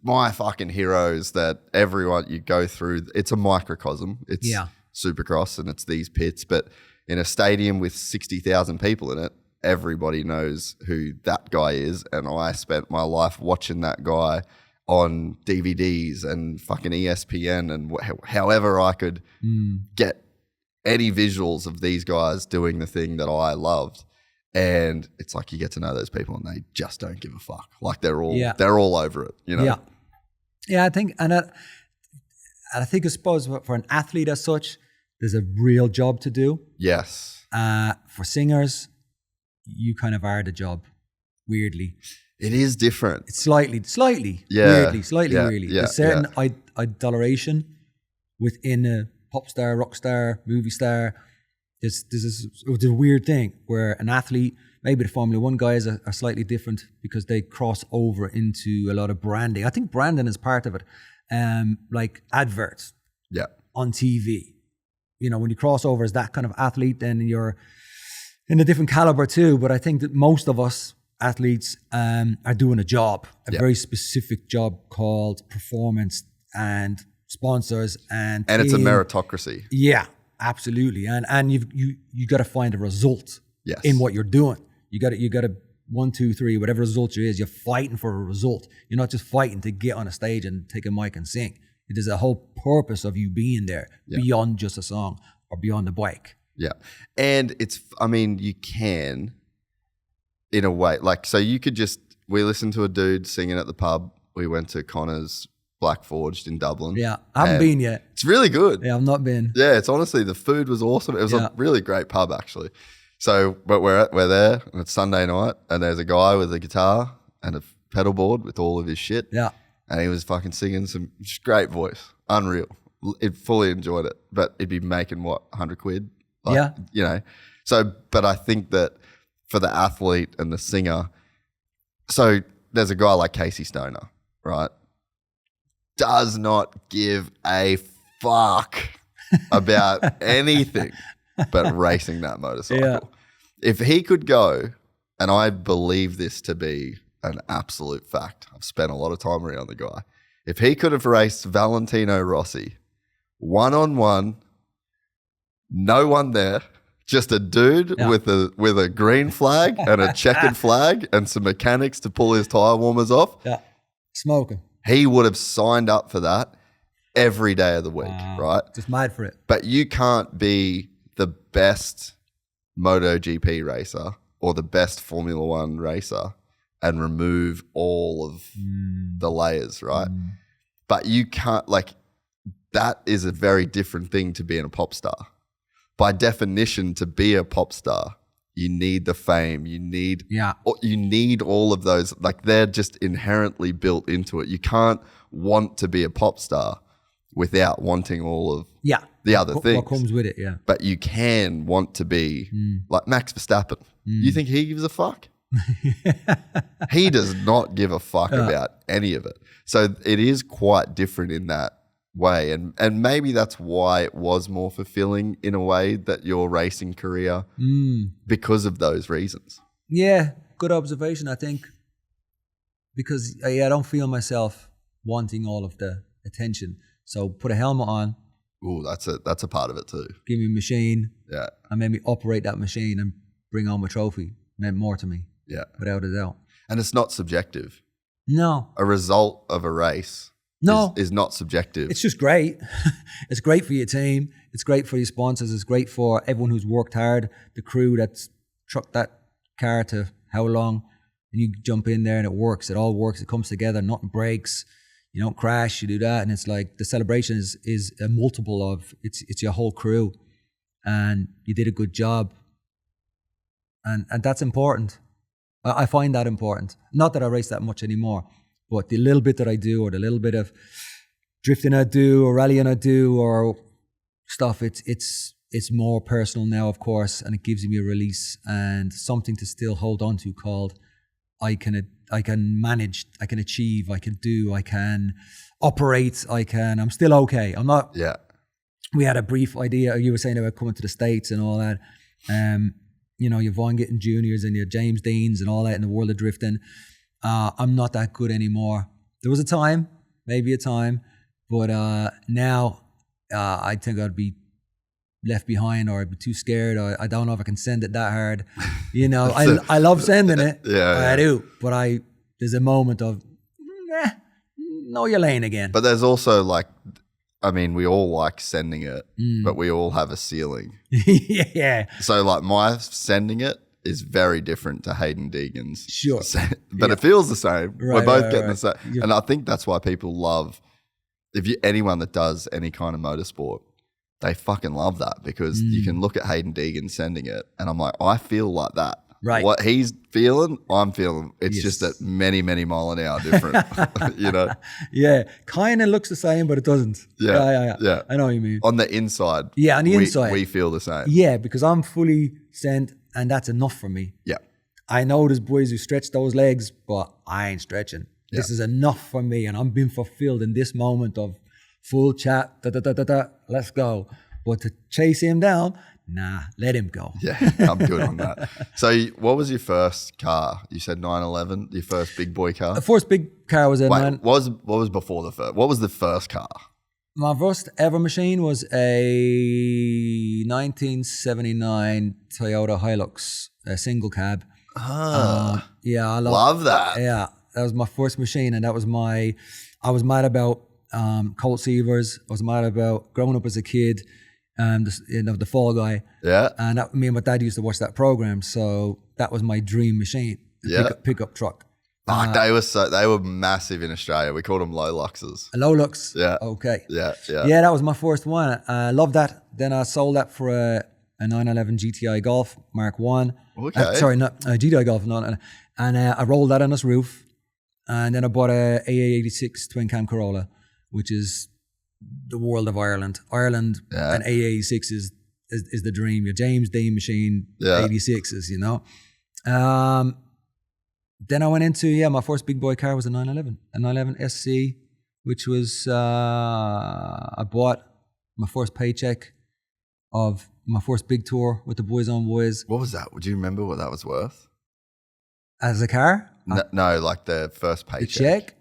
my fucking heroes that everyone you go through. It's a microcosm. It's Supercross and it's these pits, but in a stadium with 60,000 people in it, everybody knows who that guy is. And I spent my life watching that guy on DVDs and fucking ESPN and however I could get any visuals of these guys doing the thing that I loved. And it's like you get to know those people and they just don't give a fuck. Like they're all over it, you know? Yeah, I think, and I think, I suppose, for an athlete as such, there's a real job to do. Yes. For singers, you kind of are the job, weirdly. It is different. It's slightly, Yeah. weirdly. Yeah. There's certain idolatration within a pop star, rock star, movie star. There's a weird thing where an athlete, maybe the Formula One guys are slightly different because they cross over into a lot of branding. I think branding is part of it. Like adverts on TV. You know, when you cross over as that kind of athlete, then you're in a different caliber too. But I think that most of us athletes are doing a job, a very specific job called performance and sponsors and it's a meritocracy. Yeah, absolutely. And you got to find a result Yes. in what you're doing. You got to 1, 2, 3, whatever result there is. You're fighting for a result. You're not just fighting to get on a stage and take a mic and sing. There's a whole purpose of you being there beyond just a song or beyond the bike. Yeah. And you can, in a way, like, so you could we listened to a dude singing at the pub. We went to Connor's Black Forged in Dublin. Yeah. I haven't been yet. It's really good. Yeah, I've not been. Yeah, it's honestly, the food was awesome. It was a really great pub, actually. So, but we're there, and it's Sunday night, and there's a guy with a guitar and a pedal board with all of his shit. Yeah. And he was fucking singing some just great voice. Unreal. It fully enjoyed it. But he'd be making what, 100 quid? Like, you know. So, but I think that for the athlete and the singer, so there's a guy like Casey Stoner, right? Does not give a fuck about anything but racing that motorcycle. Yeah. If he could go, and I believe this to be an absolute fact, I've spent a lot of time around the guy. If he could have raced Valentino Rossi one-on-one, no one there, just a dude with a green flag and a checkered flag and some mechanics to pull his tire warmers off. Yeah. Smoking. He would have signed up for that every day of the week, right? Just mad for it. But you can't be the best MotoGP racer or the best Formula One racer and remove all of the layers, right? But you can't, like, that is a very different thing to being a pop star. By definition, to be a pop star, you need the fame, you need all of those, like, they're just inherently built into it. You can't want to be a pop star without wanting all of the other things. What comes with it, But you can want to be like Max Verstappen. You think he gives a fuck? He does not give a fuck about any of it. So it is quite different in that way. And maybe that's why it was more fulfilling in a way, that your racing career, because of those reasons. Yeah, good observation, I think. Because I don't feel myself wanting all of the attention. So put a helmet on. Ooh, that's a part of it too. Give me a machine. Yeah. And made me operate that machine and bring home a trophy. Meant more to me. Yeah. Without a doubt. And it's not subjective. No. A result of a race is not subjective. It's just great. It's great for your team. It's great for your sponsors. It's great for everyone who's worked hard, the crew that's trucked that car to how long. And you jump in there and it works. It all works. It comes together. Nothing breaks. You don't crash. You do that. And it's like the celebration is a multiple of, it's your whole crew. And you did a good job. And that's important. I find that important. Not that I race that much anymore, but the little bit that I do, or the little bit of drifting I do, or rallying I do, or stuff, it's more personal now, of course, and it gives me a release and something to still hold on to, called I can manage, I can achieve, I can do, I can operate, I'm still okay. I'm not. Yeah. We had a brief idea. You were saying about coming to the States and all that. You know, your Vaughn Gittin Juniors and your James Deans and all that in the world of drifting. I'm not that good anymore. There was a time, but now I think I'd be left behind, or I'd be too scared, or I don't know if I can send it that hard. You know, I love sending it. I do, but there's a moment of, know your lane again. But there's also, like, I mean, we all like sending it, but we all have a ceiling. Yeah. So, like, my sending it is very different to Hayden Deegan's. Sure. But it feels the same. Right, We're both getting the same. And I think that's why people love anyone that does any kind of motorsport, they fucking love that because you can look at Hayden Deegan sending it and I'm like, I feel like that. Right. What he's feeling, I'm feeling. It's just at many, many mile an hour different, you know? Yeah. Kind of looks the same, but it doesn't. Yeah. I know what you mean. On the inside. Yeah, on the inside. We feel the same. Yeah, because I'm fully sent and that's enough for me. Yeah. I know there's boys who stretch those legs, but I ain't stretching. Yeah. This is enough for me and I'm being fulfilled in this moment of full chat, let's go. But to chase him down, nah, let him go. Yeah, I'm good on that. So what was your first car? You said 911, your first big boy car? The first big car was a... What was before the first? What was the first car? My first ever machine was a 1979 Toyota Hilux, a single cab. Yeah, I love that. Yeah, that was my first machine and that was I was mad about Colt Seavers. I was mad about growing up as a kid. The Fall Guy. Yeah. And me and my dad used to watch that program. So that was my dream machine. Pickup truck. They were massive in Australia. We called them low luxes. A low lux? Yeah. Okay. Yeah. Yeah, that was my first one. I loved that. Then I sold that for a 911 GTI Golf Mark 1. Okay. Sorry, not GTI Golf. And I rolled that on its roof. And then I bought a AA86 twin cam Corolla, which is the world of Ireland. And AA86 is the dream. Your James Dean machine, 86s, you know. Then I went into, my first big boy car was a 911 SC, which was, I bought my first paycheck of my first big tour with the Boyzone boys. What was that? Do you remember what that was worth? As a car? No, like the first paycheck. The check?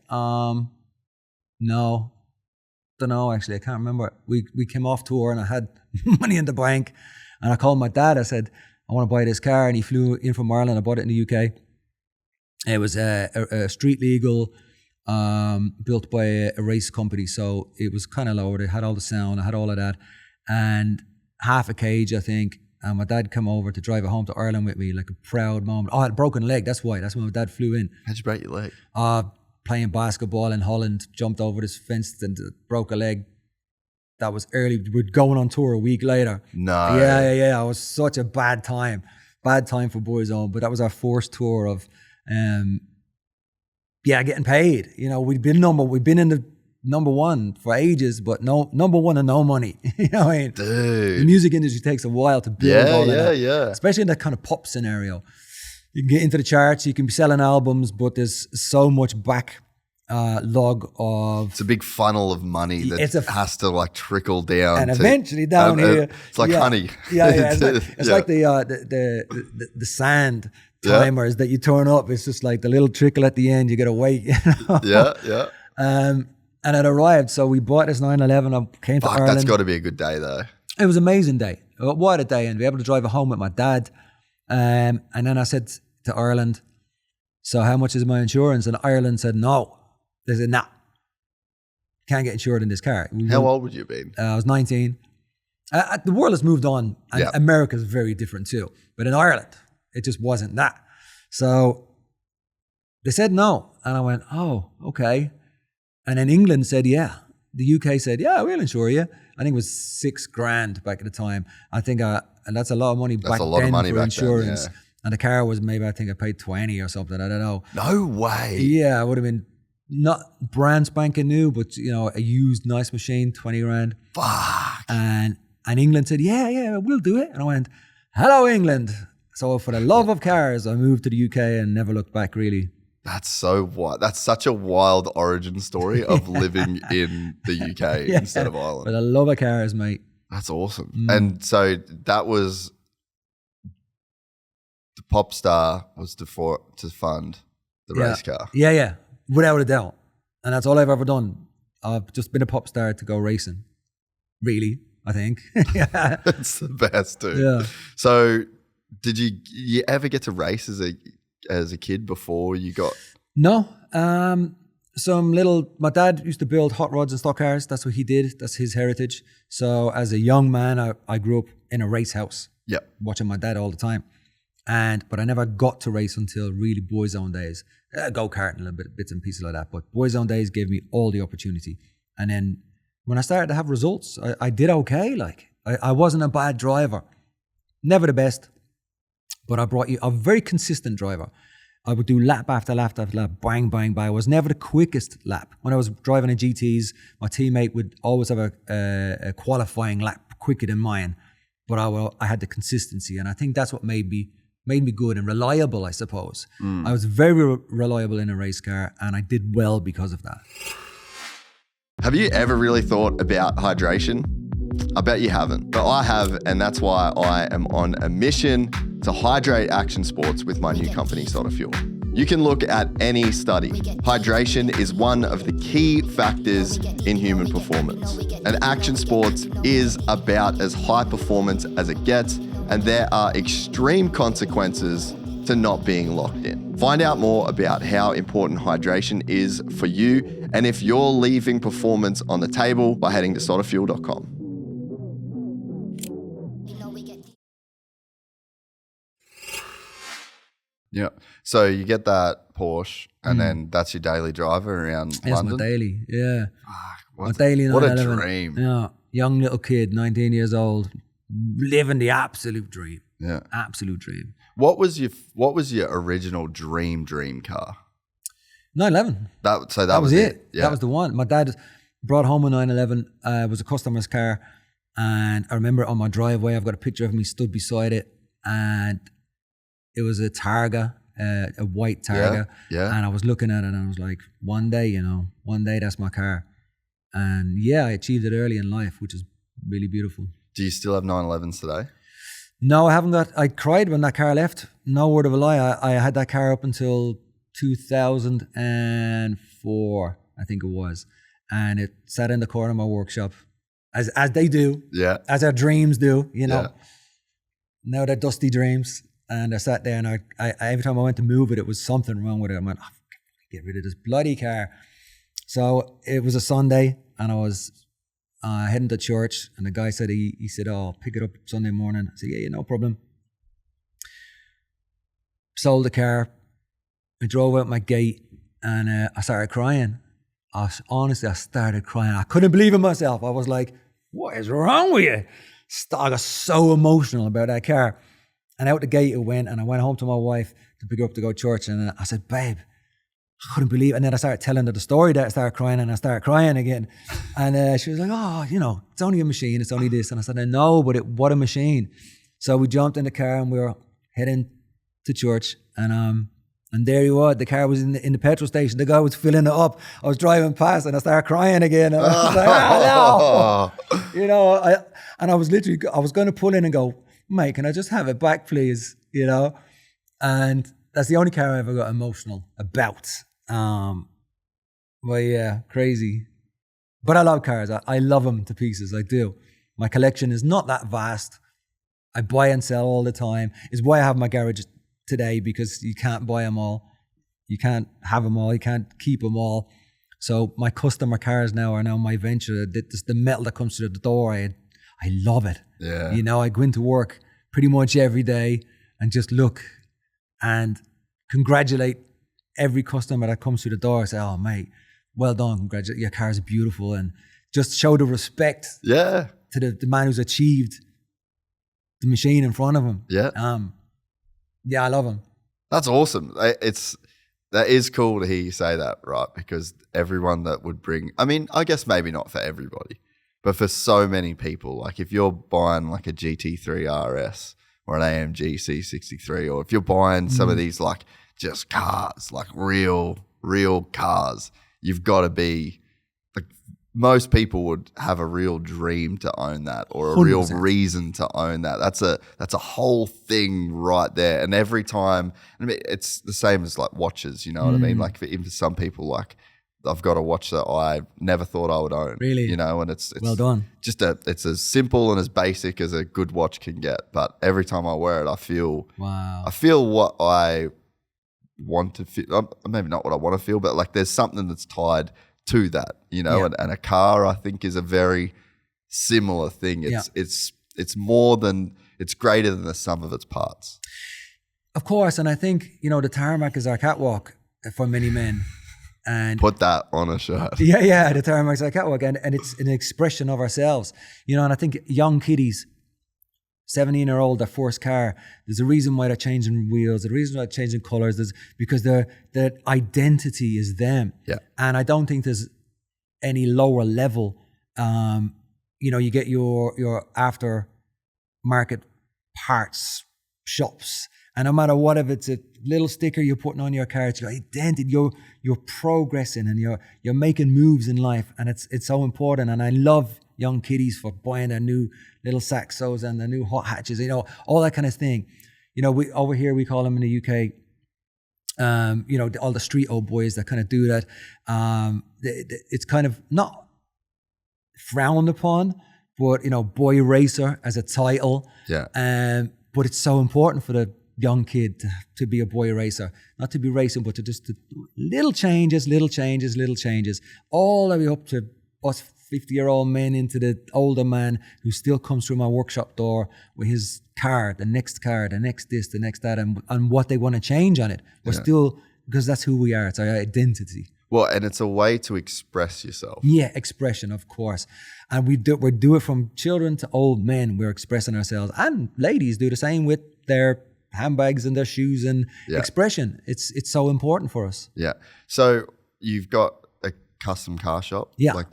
No. Don't know, actually. I can't remember. We came off tour and I had money in the bank and I called my dad. I said, I want to buy this car. And he flew in from Ireland. I bought it in the UK. It was a street legal, built by a race company. So it was kind of lowered. It had all the sound. I had all of that. And half a cage, I think. And my dad came over to drive it home to Ireland with me, like a proud moment. Oh, I had a broken leg. That's why. That's when my dad flew in. How'd you break your leg? Playing basketball in Holland, jumped over this fence and broke a leg. That was early. We're going on tour a week later. No. Yeah. It was such a bad time for Boyzone. But that was our first tour of, getting paid. You know, we've been in the number one for ages, but no number one and no money. You know what I mean? Dude. The music industry takes a while to build all of that. Yeah. Especially in that kind of pop scenario. You can get into the charts, you can be selling albums, but there's so much log of... It's a big funnel of money that has to like trickle down. And eventually down here... It's like honey. Yeah. It's like the sand timers that you turn up. It's just like the little trickle at the end, you got to wait. You know? Yeah. And it arrived. So we bought this 911. I came to Ireland. That's got to be a good day though. It was an amazing day. What a day. And be able to drive it home with my dad. And then I said to Ireland, so how much is my insurance? And Ireland said, no. They said, nah, can't get insured in this car. How old would you have been? I was 19. The world has moved on and America's very different too. But in Ireland, it just wasn't that. So they said no. And I went, oh, okay. And then England said, yeah. The UK said, yeah, we'll insure you. I think it was $6,000 back at the time. I think, and that's a lot of money back then for insurance. Then, yeah. And the car was maybe, I think I paid 20 or something. I don't know. No way. Yeah, it would have been not brand spanking new, but a used nice machine, 20 grand. Fuck. And England said, yeah, we'll do it. And I went, hello, England. So for the love of cars, I moved to the UK and never looked back really. That's so wild. That's such a wild origin story of living in the UK instead of Ireland. For the love of cars, mate. That's awesome. And so that was... The pop star was to fund the race car. Yeah, without a doubt. And that's all I've ever done. I've just been a pop star to go racing. Really, I think. Yeah. It's the best, dude. Yeah. So did you ever get to race as a kid before you got... No. My dad used to build hot rods and stock cars. That's what he did. That's his heritage. So as a young man, I grew up in a race house. Yep. Watching my dad all the time. But I never got to race until really Boyzone days. Go-karting a little bit, bits and pieces like that. But Boyzone days gave me all the opportunity. And then when I started to have results, I did okay. Like I wasn't a bad driver, never the best, but I brought you a very consistent driver. I would do lap after lap after lap, bang, bang, bang. I was never the quickest lap. When I was driving in GTs, my teammate would always have a qualifying lap quicker than mine, but I had the consistency, and I think that's what made me good and reliable, I suppose. I was very reliable in a race car, and I did well because of that. Have you ever really thought about hydration? I bet you haven't, but I have, and that's why I am on a mission to hydrate action sports with my new company, SOTA Fuel. You can look at any study. Hydration is one of the key factors in human performance. And action sports is about as high performance as it gets, and there are extreme consequences to not being locked in. Find out more about how important hydration is for you, and if you're leaving performance on the table, by heading to sotafuel.com. Yeah. So you get that Porsche, and then that's your daily driver around London? My daily, yeah. What, my daily what a 911. dream. Yeah. Young little kid, 19 years old, living the absolute dream. Yeah. Absolute dream. What was your original dream car? 911. That was it. Yeah. That was the one. My dad brought home a 911. It was a customer's car. And I remember on my driveway, I've got a picture of me stood beside it. And it was a Targa, a white Targa. Yeah. And I was looking at it and I was like, one day that's my car. And yeah, I achieved it early in life, which is really beautiful. Do you still have 911s today? No, I haven't I cried when that car left. No word of a lie. I had that car up until 2004, I think it was. And it sat in the corner of my workshop, as they do. Yeah. As our dreams do, Yeah. Now they're dusty dreams. And I sat there and I every time I went to move it, it was something wrong with it. I went, get rid of this bloody car. So it was a Sunday and I was heading to church, and the guy said, he said, oh, I'll pick it up Sunday morning. I said, yeah, no problem. Sold the car. I drove out my gate and I started crying. Honestly, I started crying. I couldn't believe it myself. I was like, what is wrong with you? I got so emotional about that car. And out the gate it went, and I went home to my wife to pick her up to go to church, and I said, babe, I couldn't believe it. And then I started telling her the story that I started crying, and I started crying again. And she was like, oh, it's only a machine, it's only this. And I said, I know, but what a machine. So we jumped in the car and we were heading to church, and there you were. The car was in the petrol station. The guy was filling it up. I was driving past and I started crying again. And I was like, no. I was going to pull in and go, mate, can I just have it back, please? And that's the only car I ever got emotional about. But yeah, crazy. But I love cars. I love them to pieces. I do. My collection is not that vast. I buy and sell all the time. It's why I have my garage today, because you can't buy them all. You can't have them all. You can't keep them all. So my customer cars now are my venture. The metal that comes through the door, I love it. Yeah. I go into work pretty much every day and just look and congratulate every customer that comes through the door. I say, oh, mate, well done. Congratulate. Your cars are beautiful. And just show the respect to the man who's achieved the machine in front of him. Yeah. Yeah, I love him. That's awesome. That is cool to hear you say that, right? Because everyone that would bring, I guess maybe not for everybody, but for so many people, like if you're buying like a GT3 RS or an AMG C63, or if you're buying some of these like just cars, like real cars, you've got to be like, most people would have a real dream to own that, or a 100%. Real reason to own that. That's a whole thing right there. And every time, it's the same as like watches, you know what I mean? Like even for some people, like I've got a watch that I never thought I would own. Really? And it's well done. It's as simple and as basic as a good watch can get. But every time I wear it, I feel what I want to feel. Maybe not what I want to feel, but like there's something that's tied to that, and a car, I think, is a very similar thing. It's greater than the sum of its parts. Of course, and I think, the tarmac is our catwalk for many men. And put that on a shirt. yeah, the Tarmacs Like Catwalk, and it's an expression of ourselves, and I think young kiddies, 17-year-old, their first car, there's a reason why they're changing wheels, the reason why they're changing colors, because their identity is them. Yeah. And I don't think there's any lower level. You get your aftermarket parts shops, and no matter what, if it's a little sticker you're putting on your car, it's your identity. You're progressing and you're making moves in life, and it's so important. And I love young kiddies for buying their new little Saxos and the new hot hatches, all that kind of thing. We over here, we call them in the UK, all the street old boys that kind of do that. It's kind of not frowned upon, but boy racer as a title. Yeah. But it's so important for the young kid to be a boy racer, not to be racing, but to just little changes, all the way up to us 50-year-old men into the older man who still comes through my workshop door with his car, the next this, the next that, and what they want to change on it. We're still, because that's who we are. It's our identity. Well, and it's a way to express yourself. Yeah, expression, of course. And we do it from children to old men. We're expressing ourselves. And ladies do the same with their handbags and their shoes and expression. It's so important for us. Yeah. So you've got a custom car shop. Yeah. Like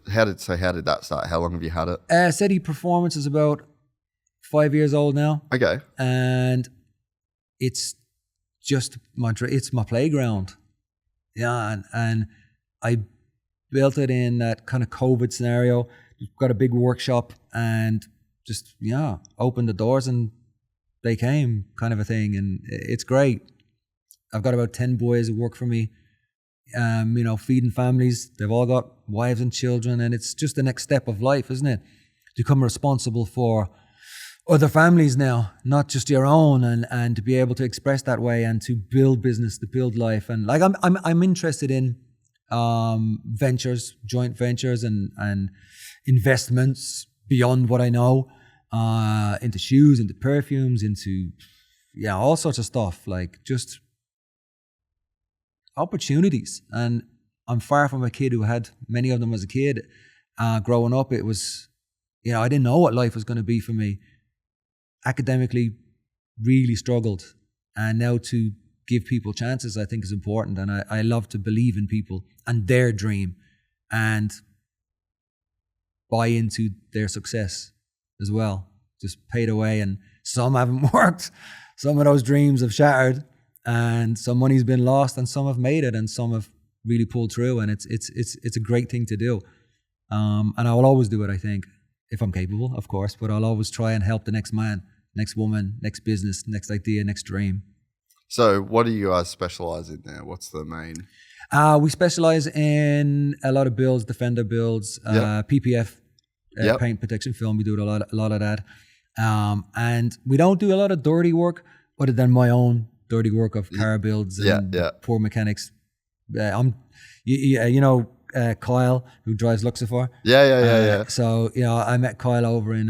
how did that start? How long have you had it? SETI Performance is about 5 years old now. Okay. And it's just it's my playground. Yeah. And I built it in that kind of COVID scenario. Got a big workshop and just, opened the doors and they came, kind of a thing. And it's great. I've got about 10 boys who work for me, feeding families. They've all got wives and children, and it's just the next step of life, isn't it? To become responsible for other families now, not just your own, and to be able to express that way and to build business, to build life. And like I'm interested in ventures, joint ventures and investments beyond what I know, into shoes, into perfumes, into all sorts of stuff, like just opportunities. And I'm far from a kid who had many of them as a kid. Growing up, it was, I didn't know what life was going to be for me. Academically, really struggled. And now to give people chances, I think, is important. And I love to believe in people and their dream and buy into their success as well. Just paid away, and some haven't worked. Some of those dreams have shattered, and some money's been lost, and some have made it, and some have really pulled through. And it's a great thing to do. And I will always do it, I think, if I'm capable, of course. But I'll always try and help the next man, next woman, next business, next idea, next dream. So what do you guys specialize in there? What's the main? We specialize in a lot of builds, Defender builds, PPF, paint protection film. We do a lot of that. And we don't do a lot of dirty work other than my own dirty work of car builds and poor mechanics. Kyle, who drives Luxafor. Yeah. So, I met Kyle over in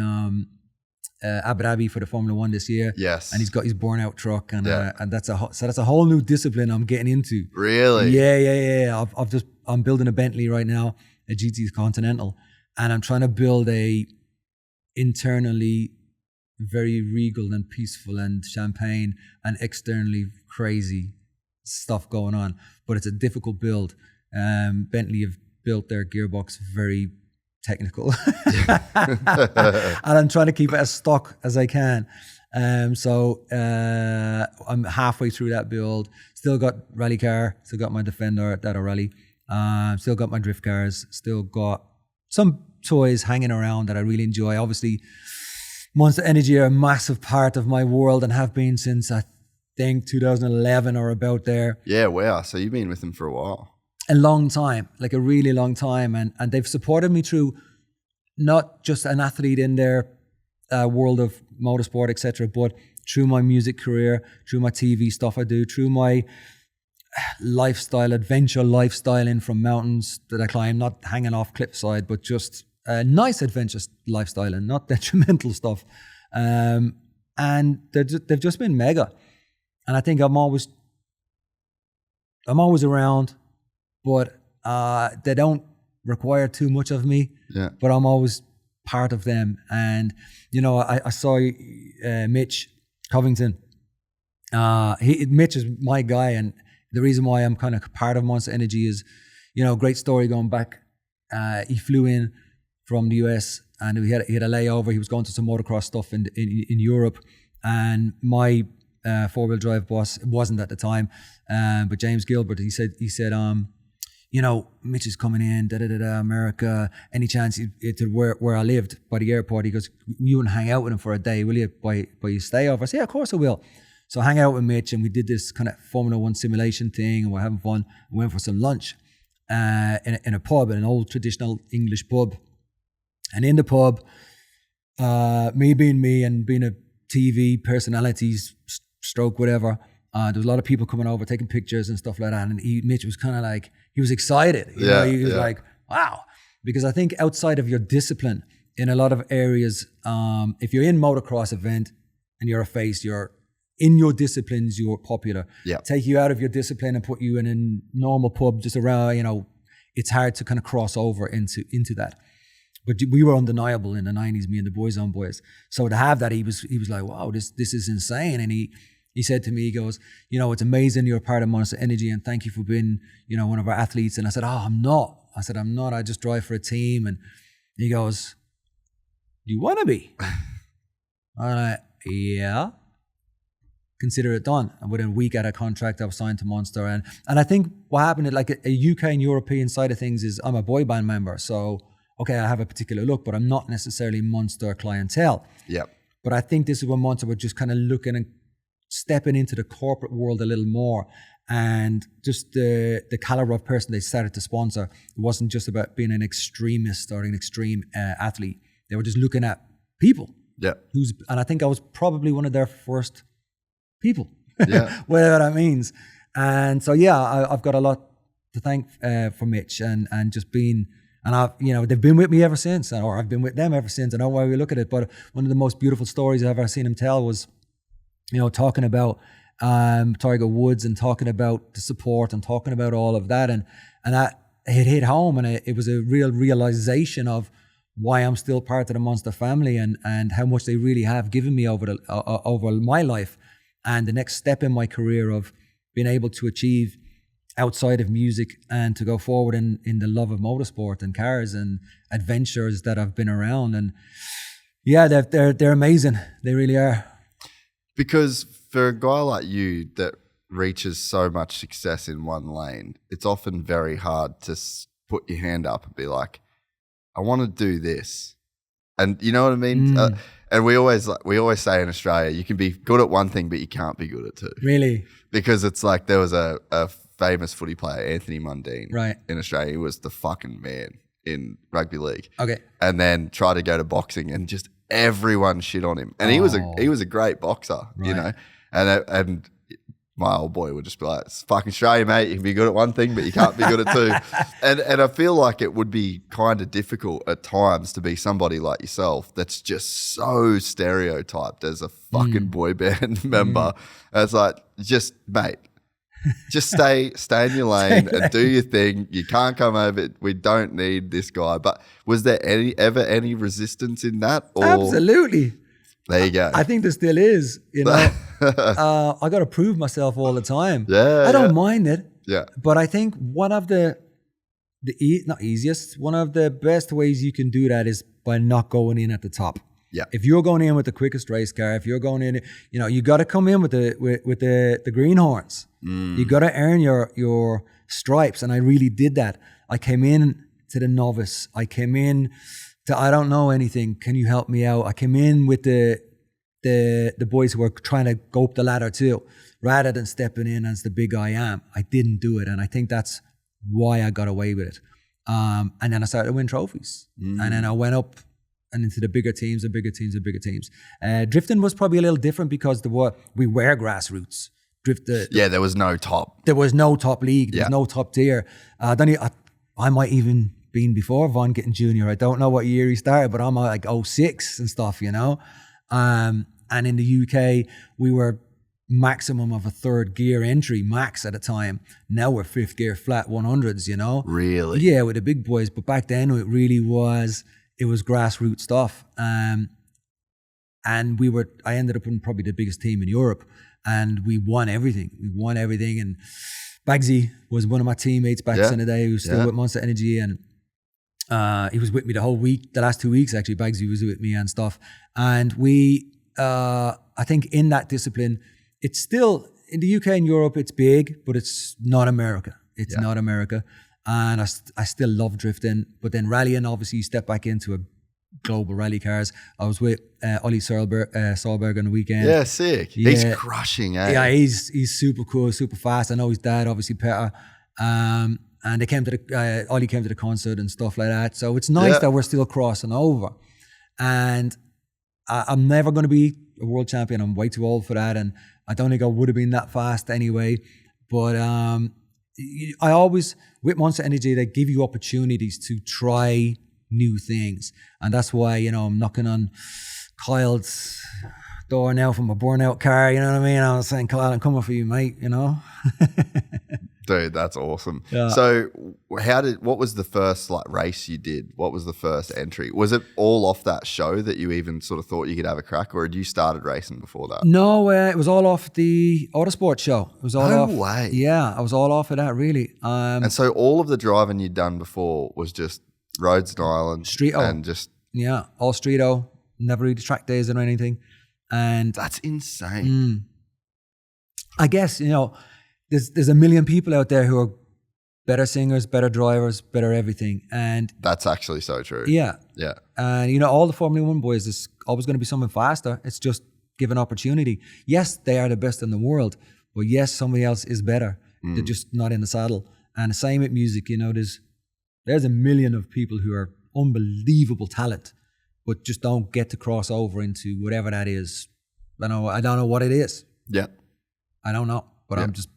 Abu Dhabi for the Formula One this year. Yes. And he's got his burnout truck, and that's a whole new discipline I'm getting into. Really? Yeah. I'm building a Bentley right now, a GT Continental, and I'm trying to build a internally very regal and peaceful and champagne and externally crazy stuff going on. But it's a difficult build. Bentley have built their gearbox very technical. And I'm trying to keep it as stock as I can. So I'm halfway through that build. Still got rally car, still got my Defender that I rally, still got my drift cars, still got some toys hanging around that I really enjoy. Obviously, Monster Energy are a massive part of my world and have been since I think 2011 or about there. Yeah, wow. So you've been with them for a while. A long time, like a really long time. And they've supported me through not just an athlete in their world of motorsport, etc., but through my music career, through my TV stuff I do, through my lifestyle, adventure lifestyling from mountains that I climb, not hanging off cliffside, but just nice adventure lifestyle and not detrimental stuff. And they've just been mega. And I think I'm always around, but they don't require too much of me. Yeah. But I'm always part of them. And, you know, I saw Mitch Covington. Mitch is my guy, and the reason why I'm kind of part of Monster Energy is, you know, great story going back. He flew in from the US and he had a layover. He was going to some motocross stuff in Europe, and my four-wheel drive boss, it wasn't at the time, but James Gilbert, he said, you know, Mitch is coming in, America, any chance to where I lived by the airport? He goes, you wouldn't hang out with him for a day, will you, by your stay over? I said, yeah, of course I will. So I hang out with Mitch, and we did this kind of Formula One simulation thing, and we're having fun. We went for some lunch in a pub, in an old traditional English pub. And in the pub, me being me and being a TV personality stroke whatever, there was a lot of people coming over taking pictures and stuff like that. And Mitch was kind of like, he was excited. You know, he was like, wow. Because I think outside of your discipline, in a lot of areas, if you're in motocross event and you're a face, you're in your disciplines, you're popular. Yeah. Take you out of your discipline and put you in a normal pub just around, you know, it's hard to kind of cross over into that. But we were undeniable in the 90s, me and the Boyzone boys. So to have that, he was like, wow, this is insane. And he said to me, he goes, you know, it's amazing you're part of Monster Energy, and thank you for being, you know, one of our athletes. And I said, I'm not. I just drive for a team. And he goes, do you want to be? I'm like, yeah. Consider it done. And within a week out of contract, I was signed to Monster. And I think what happened, like a UK and European side of things, is I'm a boy band member. So, okay, I have a particular look, but I'm not necessarily Monster clientele. Yeah. But I think this is when Monster were just kind of looking and stepping into the corporate world a little more. And just the caliber of person they started to sponsor, it wasn't just about being an extremist or an extreme athlete. They were just looking at people. Yeah. And I think I was probably one of their first people, Yeah. whatever that means. And so, yeah, I've got a lot to thank for Mitch and just being, and I've, you know, they've been with me ever since, or I've been with them ever since. I know why we look at it, but one of the most beautiful stories I've ever seen him tell was, you know, talking about Tiger Woods and talking about the support and talking about all of that. And that it hit home, and it was a real realization of why I'm still part of the Monster family and how much they really have given me over my life. And the next step in my career of being able to achieve outside of music and to go forward in the love of motorsport and cars and adventures that I've been around. And yeah, they're amazing. They really are. Because for a guy like you that reaches so much success in one lane, it's often very hard to put your hand up and be like, I want to do this. And you know what I mean? And we always say in Australia, you can be good at one thing, but you can't be good at two. Really? Because it's like there was a famous footy player, Anthony Mundine, right, in Australia. He was the fucking man in rugby league. Okay. And then tried to go to boxing, and just everyone shit on him. And he was a great boxer, right, you know. And my old boy would just be like, it's fucking Australia, mate. You can be good at one thing, but you can't be good at two. And I feel like it would be kind of difficult at times to be somebody like yourself that's just so stereotyped as a fucking boy band member. And it's like, just, mate, just stay in your lane and do your thing. You can't come over. We don't need this guy. But was there ever any resistance in that? Or? Absolutely. There you go. I think there still is, you know. I got to prove myself all the time. Yeah, I don't mind it. Yeah. But I think one of not easiest, one of the best ways you can do that is by not going in at the top. Yeah. If you're going in with the quickest race car, if you're going in, you know, you got to come in with the greenhorns. You got to earn your stripes, and I really did that. I came in to the novice. I came in to, I don't know anything. Can you help me out? I came in with the boys who were trying to go up the ladder too, rather than stepping in as the big I am. I didn't do it, and I think that's why I got away with it. And then I started to win trophies, and then I went up and into the bigger teams and bigger teams and bigger teams. Drifting was probably a little different because we were grassroots. There was no top. There was no top league. There was no top tier. I might even been before Von getting junior. I don't know what year he started, but I'm like 06 and stuff, you know. And in the UK, we were maximum of a third gear entry max at a time. Now we're fifth gear flat 100s, you know? Really? Yeah, with the big boys. But back then it really was, it was grassroots stuff. And I ended up in probably the biggest team in Europe, and we won everything. And Bagsy was one of my teammates back in the day, who was still with Monster Energy, and he was with me the last 2 weeks actually. Bagsy was with me and stuff. And we, I think in that discipline, it's still, in the UK and Europe, it's big, but it's not America. It's not America. And I still love drifting. But then rallying, obviously, you step back into a global rally cars. I was with Ollie Solberg on the weekend. Yeah, sick. Yeah. He's crushing, eh? Yeah, he's super cool, super fast. I know his dad, obviously, Peter. And they came to Ollie came to the concert and stuff like that. So it's nice that we're still crossing over. And I'm never going to be a world champion. I'm way too old for that. And I don't think I would have been that fast anyway. But I always, with Monster Energy, they give you opportunities to try new things. And that's why, you know, I'm knocking on Kyle's door now from a burnout car, you know what I mean? I was saying, Kyle, I'm coming for you, mate, you know? Dude, that's awesome. Yeah. So what was the first like race you did? What was the first entry? Was it all off that show that you even sort of thought you could have a crack, or had you started racing before that? No, it was all off the Motorsport show. It was all off. No way. Yeah, I was all off of that, really. And so all of the driving you'd done before was just roads and islands. Street-o. And just... Yeah, all street-o. Never really track days or anything. And that's insane. I guess, you know, there's a million people out there who are better singers, better drivers, better everything. And that's actually so true. Yeah. Yeah. And, you know, all the Formula One boys, there's always going to be someone faster. It's just given opportunity. Yes, they are the best in the world, but yes, somebody else is better. They're just not in the saddle. And the same with music, you know, there's a million of people who are unbelievable talent, but just don't get to cross over into whatever that is. I don't know what it is. Yeah. I don't know, but I'm just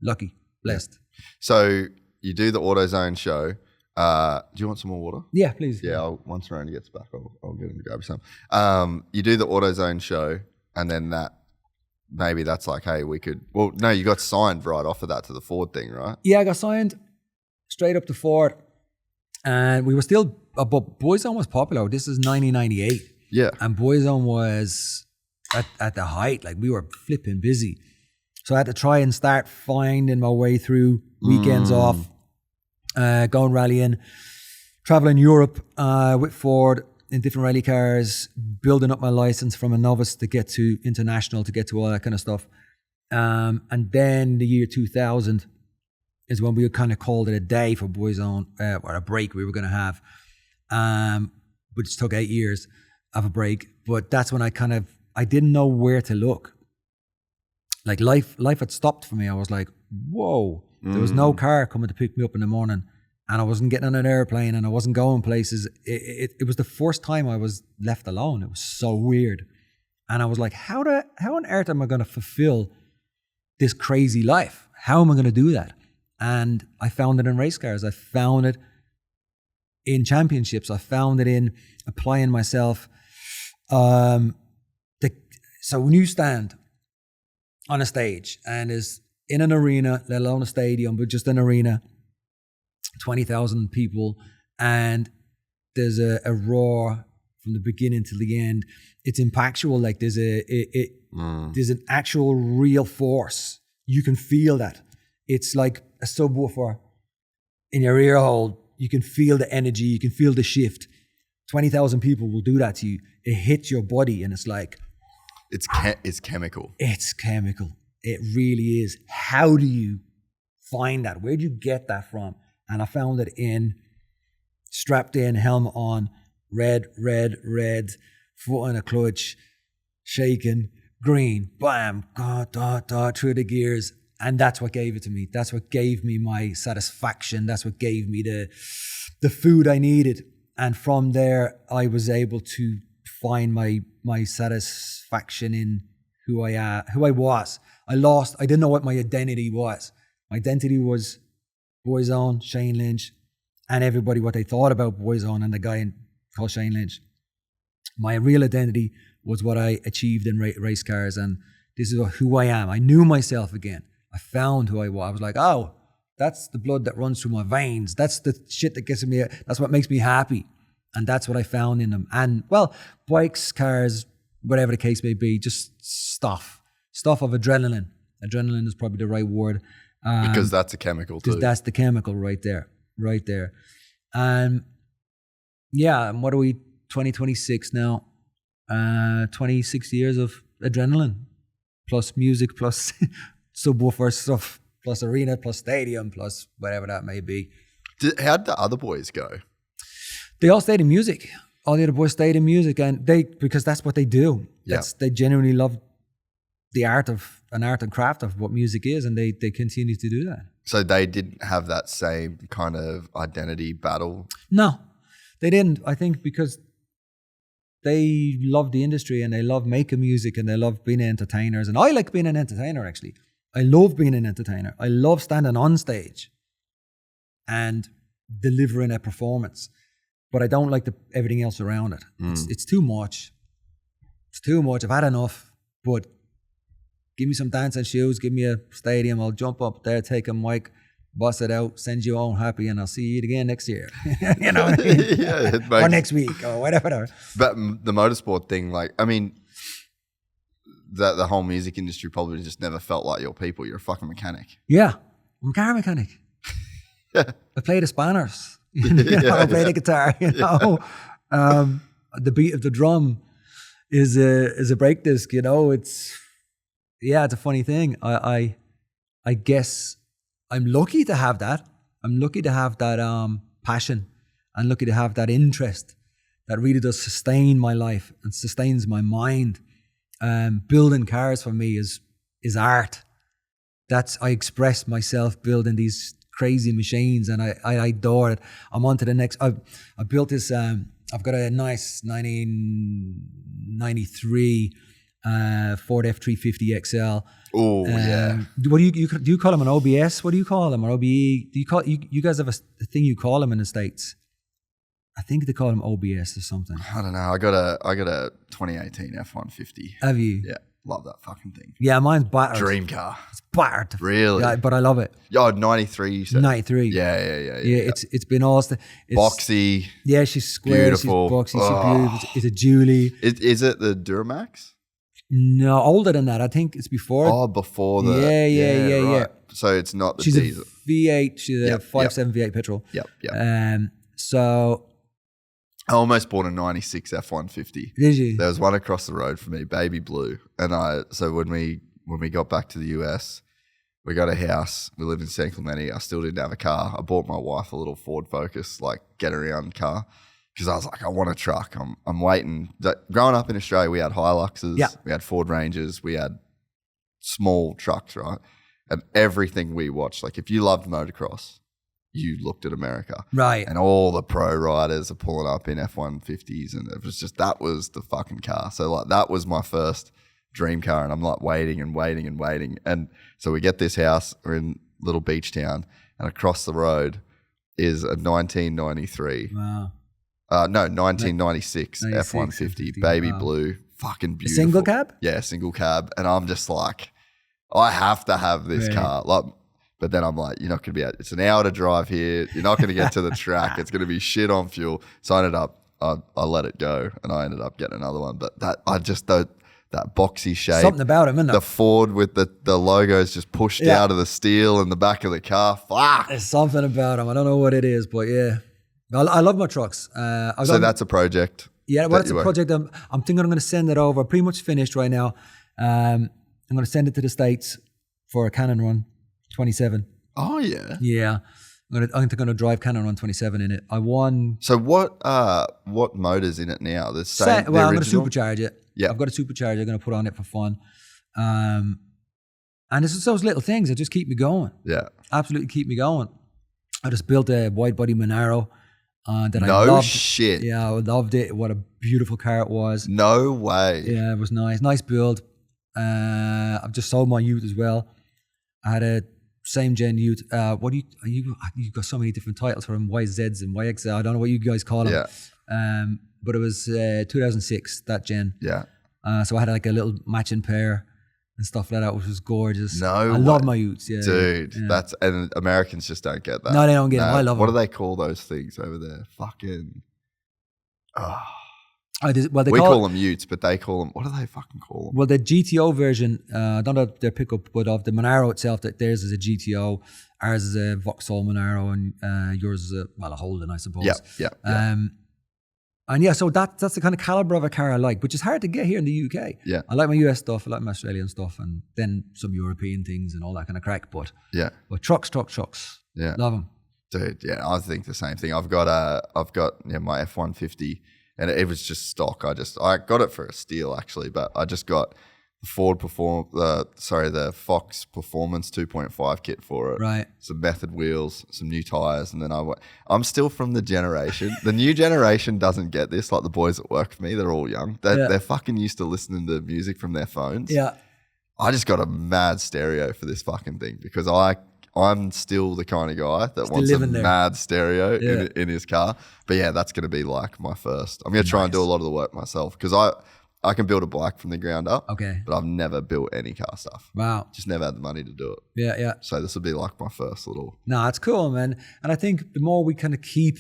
lucky, blessed. So you do the AutoZone show. Do you want some more water? Yeah, please. Yeah, once Randy gets back, I'll get him to grab some. You do the AutoZone show, and then maybe that's like, hey, we could... Well, no, you got signed right off of that to the Ford thing, right? Yeah, I got signed straight up to Ford. And we were still... but Boyzone was popular. This is 1998. Yeah. And Boyzone was at the height. Like, we were flipping busy. So I had to try and start finding my way through weekends off, going rallying, traveling Europe with Ford in different rally cars, building up my license from a novice to get to international, to get to all that kind of stuff. And then the year 2000 is when we kind of called it a day for Boyzone, or a break we were going to have, which took 8 years of a break. But that's when I didn't know where to look. Like life had stopped for me. I was like, whoa, there was no car coming to pick me up in the morning, and I wasn't getting on an airplane, and I wasn't going places. It was the first time I was left alone. It was so weird. And I was like, how on earth am I going to fulfill this crazy life? How am I going to do that? And I found it in race cars. I found it in championships. I found it in applying myself. So when you stand on a stage and is in an arena, let alone a stadium, but just an arena, 20,000 people, and there's a roar from the beginning to the end. It's impactful. Like there's there's an actual real force. You can feel that. It's like a subwoofer in your ear hole. You can feel the energy. You can feel the shift. 20,000 people will do that to you. It hits your body, and it's like... It's chemical. It's chemical. It really is. How do you find that? Where do you get that from? And I found it in strapped in, helmet on, red, foot on a clutch, shaking, green, bam, through the gears. And that's what gave it to me. That's what gave me my satisfaction. That's what gave me the food I needed. And from there, I was able to find my satisfaction in who I was. I didn't know what my identity was. My identity was Boyzone, Shane Lynch, and everybody what they thought about Boyzone and the guy called Shane Lynch. My real identity was what I achieved in race cars, and This is who I am. I knew myself again. I found who I was. I was like, oh, that's the blood that runs through my veins. That's the shit that gets me. That's what makes me happy. And that's what I found in them. And well, bikes, cars, whatever the case may be, just stuff of adrenaline. Adrenaline is probably the right word. Because that's a chemical too. Because that's the chemical right there. And yeah, and what are we, 2026 now? 26 years of adrenaline, plus music, plus subwoofer stuff, plus arena, plus stadium, plus whatever that may be. How'd the other boys go? They all stayed in music. All the other boys stayed in music, and because that's what they do. Yeah. They genuinely love the art and craft of what music is, and they continue to do that. So they didn't have that same kind of identity battle? No, they didn't. I think because they love the industry and they love making music and they love being entertainers. And I like being an entertainer, actually. I love being an entertainer. I love standing on stage and delivering a performance. But I don't like everything else around it. It's too much. It's too much. I've had enough. But give me some dancing shoes. Give me a stadium. I'll jump up there, take a mic, bust it out, send you home happy, and I'll see you again next year. You know what I mean? Yeah, or next week or whatever. But the motorsport thing, like, I mean, the whole music industry probably just never felt like your people. You're a fucking mechanic. Yeah. I'm a car mechanic. I play the spanners. I play the guitar, the beat of the drum is a break disc, it's a funny thing. I guess I'm lucky to have that. I'm lucky to have that passion. I'm lucky to have that interest that really does sustain my life and sustains my mind. Building cars for me is art. I express myself building these crazy machines, and I adore it. I'm on to the next. I built this. I've got a nice 1993 Ford F350 XL. Oh yeah. What do you call them an OBS? What do you call them? Or OBE? Do you call you guys have a thing you call them in the States? I think they call them OBS or something. I don't know. I got a 2018 F150. Have you? Yeah. Love that fucking thing. Yeah, mine's battered. Dream car. It's battered. Really? Yeah, but I love it. Oh, 93 you said? 93. Yeah. It's been all... boxy. Yeah, she's square. Beautiful. She's boxy. She's beautiful. It's a Julie. Is it the Duramax? No, older than that. I think it's before. Oh, before the... Yeah. So it's not the she's diesel. A V8. She's a 5.7 V8 petrol. Yep. So... I almost bought a 96 F-150. Did you? There was one across the road for me, baby blue. And so when we got back to the US, we got a house. We lived in San Clemente. I still didn't have a car. I bought my wife a little Ford Focus, like get around car, because I was like, I want a truck. I'm waiting. Growing up in Australia, we had Hiluxes, we had Ford Rangers, we had small trucks, right? And everything we watched, like if you loved motocross, you looked at America. Right. And all the pro riders are pulling up in F-150s, and it was just, that was the fucking car. So like that was my first dream car, and I'm like waiting. And so we get this house, we're in little beach town, and across the road is a 1993. Wow. 1996 F-150, baby blue, fucking beautiful. A single cab? Yeah, single cab. And I'm just like, I have to have this car. Like, but then I'm like, you're not going to be it's an hour to drive here. You're not going to get to the track. It's going to be shit on fuel. So I ended up, I let it go, and I ended up getting another one. But that boxy shape. Something about him, isn't there? The Ford with the logos just pushed out of the steel in the back of the car. Fuck. There's something about him. I don't know what it is, but yeah. I love my trucks. So that's a project. Yeah, well, it's a project. I'm thinking I'm going to send it over. Pretty much finished right now. I'm going to send it to the States for a Canon Run 27. Oh yeah. Yeah. I'm going to drive Canon Run 27 in it. I won. So what motor's in it now? The same. I'm going to supercharge it. Yeah. I've got a supercharger I'm going to put on it for fun. And it's just those little things that just keep me going. Yeah. Absolutely keep me going. I just built a wide body Monaro that I loved. No shit. Yeah, I loved it. What a beautiful car it was. No way. Yeah, it was nice. Nice build. I've just sold my Ute as well. I had a same gen Ute. You've got so many different titles for them, YZs and YXL. I don't know what you guys call them. Yeah. But it was 2006, that gen. Yeah. So I had like a little matching pair. and stuff like that, which was gorgeous. No I way. love my utes, Dude, yeah. and Americans just don't get that. No, they don't get them. I love What them. do they call those things over there? Fucking. Well, they we call them utes, but they call them. What do they fucking call them? Well, the GTO version, I don't know their pickup, but of the Monaro itself, that theirs is a GTO, ours is a Vauxhall Monaro, and yours is a Holden, I suppose. Yeah. And yeah, so that's the kind of caliber of a car I like, which is hard to get here in the UK. Yeah. I like my US stuff, I like my Australian stuff, and then some European things and all that kind of crack. But trucks. Yeah. Love them. Dude, yeah, I think the same thing. I've got my F-150, and it was just stock. I got it for a steal actually, but I just got the Fox Performance 2.5 kit for it. Right. Some method wheels, some new tires, and then I'm still from the generation. The new generation doesn't get this. Like the boys that work for me, they're all young. They're fucking used to listening to music from their phones. Yeah. I just got a mad stereo for this fucking thing because I'm still the kind of guy that wants a mad stereo in his car. But yeah, that's going to be like my first. I'm going to try and do a lot of the work myself because I can build a bike from the ground up. Okay. But I've never built any car stuff. Wow. Just never had the money to do it. Yeah. So this will be like my first little. No, it's cool, man. And I think the more we kind of keep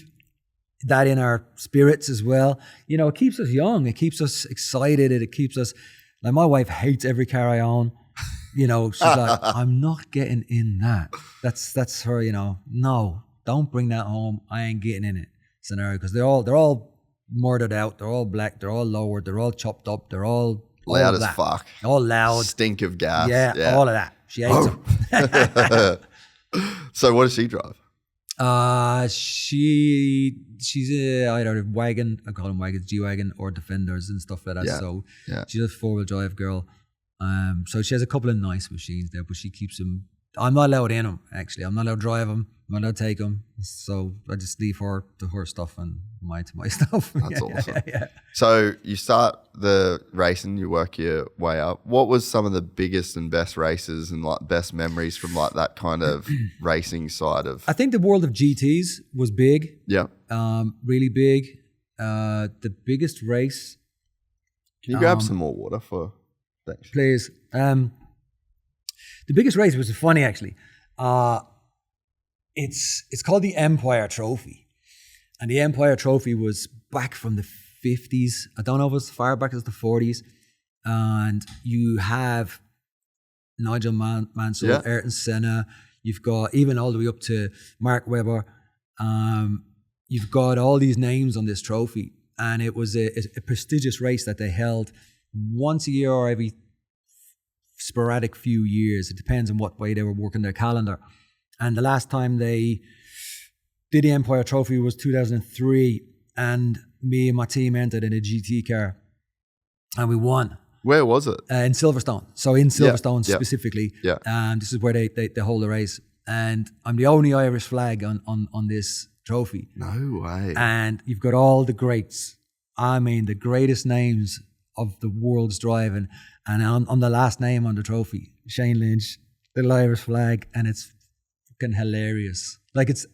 that in our spirits as well, it keeps us young. It keeps us excited. It keeps us, like my wife hates every car I own. She's like, I'm not getting in that. That's her, no, don't bring that home. I ain't getting in it scenario because they're all murdered out. They're all black. They're all lowered. They're all chopped up. They're all loud as fuck. All loud. Stink of gas. Yeah, all of that. She hates them. So what does she drive? She's either a wagon, I call them wagons, G-Wagon, or Defenders and stuff like that. Yeah. So Yeah. she's a four-wheel drive girl. So she has a couple of nice machines there, but she keeps them. I'm not allowed in them, actually. I'm not allowed to drive them. I'm not allowed to take them. So I just leave her to her stuff and my to my stuff. That's awesome. Yeah. So you start the racing, you work your way up. What was some of the biggest and best races and like best memories from like that kind of racing side of? I think the world of GTs was big. Yeah. Really big. The biggest race. Can you grab some more water for? Thanks. Please. The biggest race was funny actually. It's called the Empire Trophy, and the Empire Trophy was back from the 50s. I don't know if it was as far back as the 40s. And you have Nigel Mansell, Ayrton Senna. You've got even all the way up to Mark Webber. You've got all these names on this trophy, and it was a prestigious race that they held once a year or every sporadic few years. It depends on what way they were working their calendar. And the last time they did the Empire Trophy was 2003, and me and my team entered in a GT car, and we won. Where was it? In Silverstone. So in Silverstone specifically. Yeah. This is where they hold the race. And I'm the only Irish flag on this trophy. No way. And you've got all the greats. I mean, the greatest names of the world's driving. And on the last name on the trophy, Shane Lynch, the Irish flag, and it's fucking hilarious. Like it's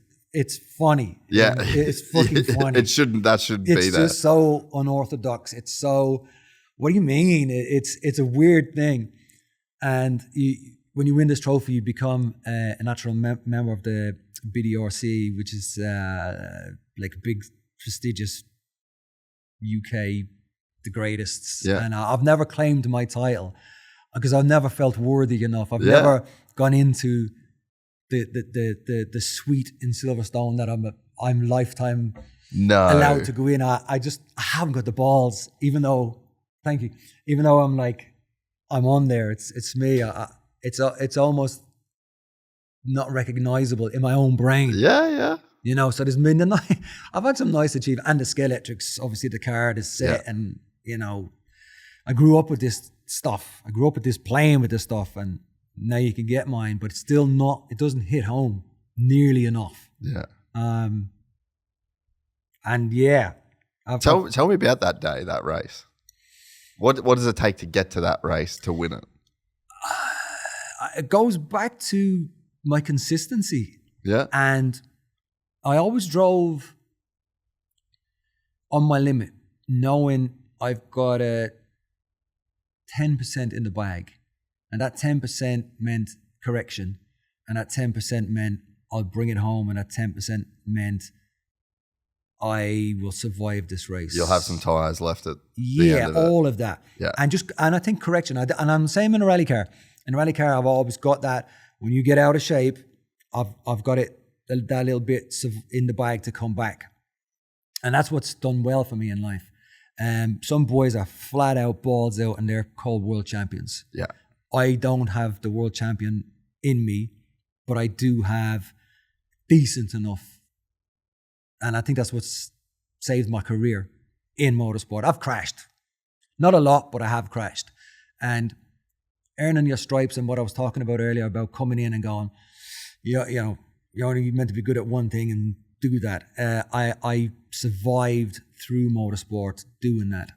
funny. Yeah. It's fucking funny. That shouldn't be there. It's just so unorthodox. It's so, what do you mean? It's a weird thing. And when you win this trophy, you become a natural member of the BDRC, which is like a big, prestigious UK, the greatest. Yeah. And I've never claimed my title because I've never felt worthy enough. I've never gone into the suite in Silverstone that I'm lifetime allowed to go in. I haven't got the balls, even though I'm like, I'm on there. It's me. It's almost not recognizable in my own brain. Yeah. So there's been I've had some nice achievements, and the Skeletrix, obviously the car, the set, and I grew up with this stuff. I grew up with this, playing with this stuff, and now you can get mine, but it's still not. It doesn't hit home nearly enough. Yeah. And yeah. Tell me about that day, that race. What does it take to get to that race to win it? It goes back to my consistency. Yeah. And I always drove on my limit, knowing I've got a 10% in the bag. And that 10% meant correction. And that 10% meant I'll bring it home. And that 10% meant I will survive this race. You'll have some tires left at the end of it. All of that. Yeah. And I think correction, and I'm the same in a rally car. In a rally car, I've always got that. When you get out of shape, I've got it, that little bit in the bag to come back. And that's what's done well for me in life. Some boys are flat out, balls out, and they're called world champions. Yeah. I don't have the world champion in me, but I do have decent enough. And I think that's what's saved my career in motorsport. I've crashed. Not a lot, but I have crashed. And earning your stripes and what I was talking about earlier about coming in and going, you know, you're only meant to be good at one thing and do that. I survived through motorsport doing that.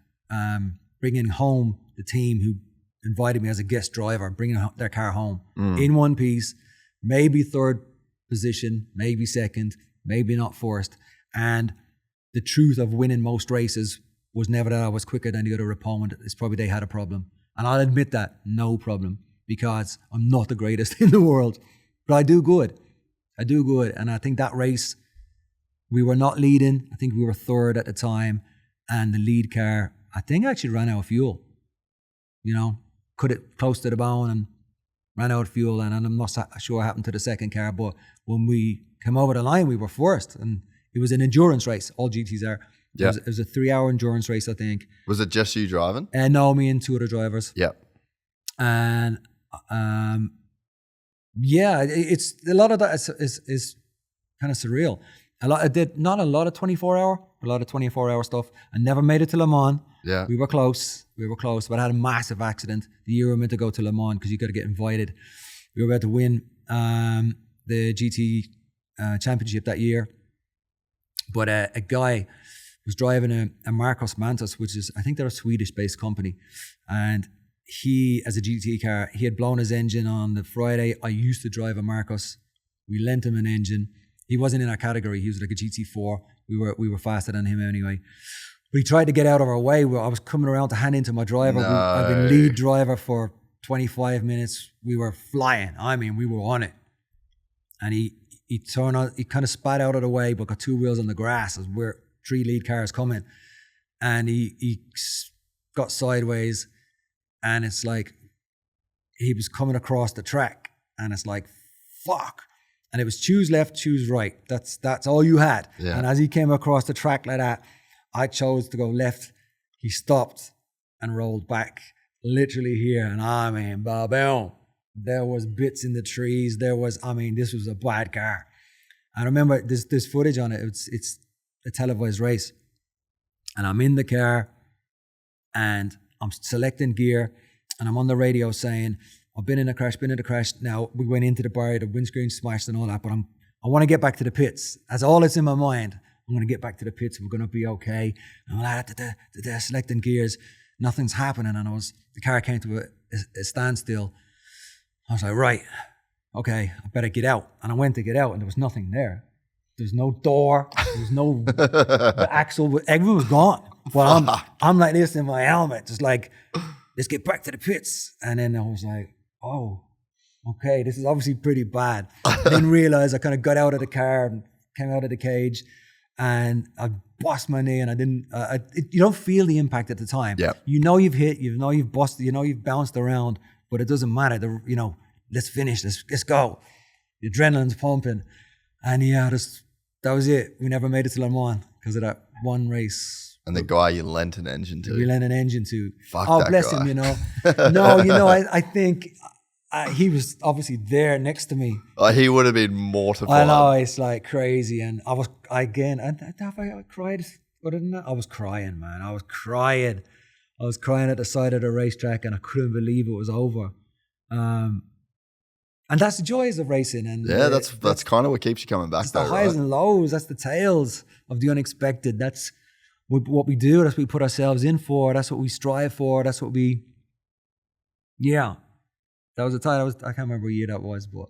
Bringing home the team who invited me as a guest driver, bringing their car home in one piece, maybe third position, maybe second, maybe not first. And the truth of winning most races was never that I was quicker than the other opponent. It's probably they had a problem. And I'll admit that, no problem, because I'm not the greatest in the world. But I do good. And I think that race, we were not leading. I think we were third at the time. And the lead car, I think, actually ran out of fuel. You know, cut it close to the bone and ran out of fuel. And I'm not sure what happened to the second car. But when we came over the line, we were first. And it was an endurance race. All GTs are. Yeah. It was a 3-hour endurance race, I think. Was it just you driving? No, me and two other drivers. Yeah. And it's a lot of that is kind of surreal. I did not a lot of 24-hour, a lot of 24-hour stuff. I never made it to Le Mans. Yeah. We were close, but I had a massive accident the year we were meant to go to Le Mans because you got to get invited. We were about to win the GT championship that year. But a guy was driving a Marcos Mantis, which is, I think they're a Swedish-based company. And he, as a GT car, he had blown his engine on the Friday. I used to drive a Marcos. We lent him an engine. He wasn't in our category. He was like a GT4. We were faster than him anyway. But he tried to get out of our way. I was coming around to hand into my driver. No. I've been lead driver for 25 minutes. We were flying. I mean, we were on it. And he turned out, he kind of spat out of the way, but got two wheels on the grass as we're 3 lead cars coming. And he got sideways, and it's like he was coming across the track, and it's like, fuck. And it was choose left, choose right. That's all you had. Yeah. And as he came across the track like that, I chose to go left. He stopped and rolled back, literally here. And I mean, boom. There was bits in the trees. This was a bad car. I remember this footage on it. It's a televised race. And I'm in the car and I'm selecting gear and I'm on the radio saying, I've been in a crash. Now we went into the bar, the windscreen smashed and all that, but I want to get back to the pits. That's all that's in my mind. I'm going to get back to the pits. We're going to be okay. And I'm like, selecting gears. Nothing's happening. And the car came to a standstill. I was like, right, okay, I better get out. And I went to get out and there was nothing there. There was no door. There was no the axle. Everything was gone. But I'm like this in my helmet, just like, let's get back to the pits. And then I was like, oh, okay, this is obviously pretty bad. I didn't realize I kind of got out of the car and came out of the cage and I bust my knee and I didn't, you don't feel the impact at the time. Yep. You know you've hit, you know you've busted, you know you've bounced around, but it doesn't matter. Let's finish, let's go. The adrenaline's pumping. And that was it. We never made it to Le Mans because of that one race. And the guy you lent an engine to. We lent an engine to. Fuck oh, that bless guy. him, No, I think he was obviously there next to me. He would have been mortified. I know, it's like crazy. And I cried. Other than that, I was crying, man. I was crying at the side of the racetrack and I couldn't believe it was over. And that's the joys of racing. And yeah, that's kind of what keeps you coming back. That's the highs and lows. That's the tales of the unexpected. That's what we do. That's what we put ourselves in for. That's what we strive for. That's what we. Yeah, that was a time. I can't remember what year that was, but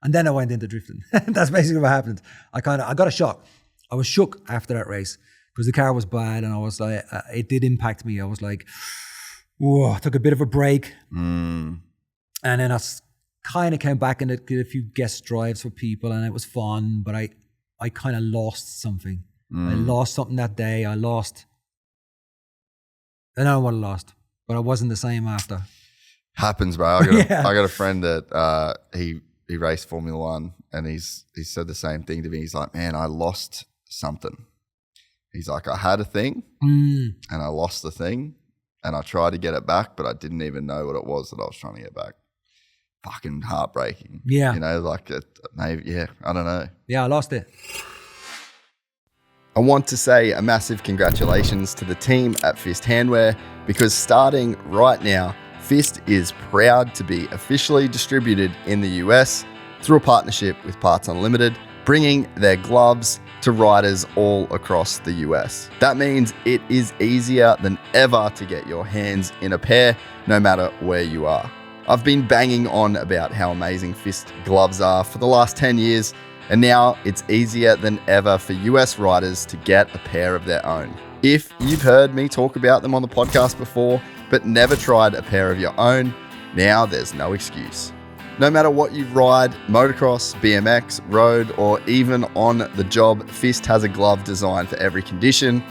and then I went into drifting. That's basically what happened. I got a shock. I was shook after that race because the car was bad, and I was like, it did impact me. I was like, whoa, I took a bit of a break. And then I kind of came back and did a few guest drives for people, and it was fun, but I kind of lost something. I lost something that day. I don't know what I lost, but I wasn't the same after. Happens, bro. I got a friend that he raced Formula One, and he said the same thing to me. He's like, man, I lost something. He's like, I had a thing and I lost the thing, and I tried to get it back, but I didn't even know what it was that I was trying to get back. Fucking heartbreaking. Yeah. You know, like maybe, I don't know. Yeah, I lost it. I want to say a massive congratulations to the team at Fist Handwear, because starting right now, Fist is proud to be officially distributed in the US through a partnership with Parts Unlimited, bringing their gloves to riders all across the US. That means it is easier than ever to get your hands in a pair, no matter where you are. I've been banging on about how amazing Fist gloves are for the last 10 years, and now it's easier than ever for US riders to get a pair of their own. If you've heard me talk about them on the podcast before, but never tried a pair of your own, now there's no excuse. No matter what you ride, motocross, BMX, road, or even on the job, Fist has a glove designed for every condition,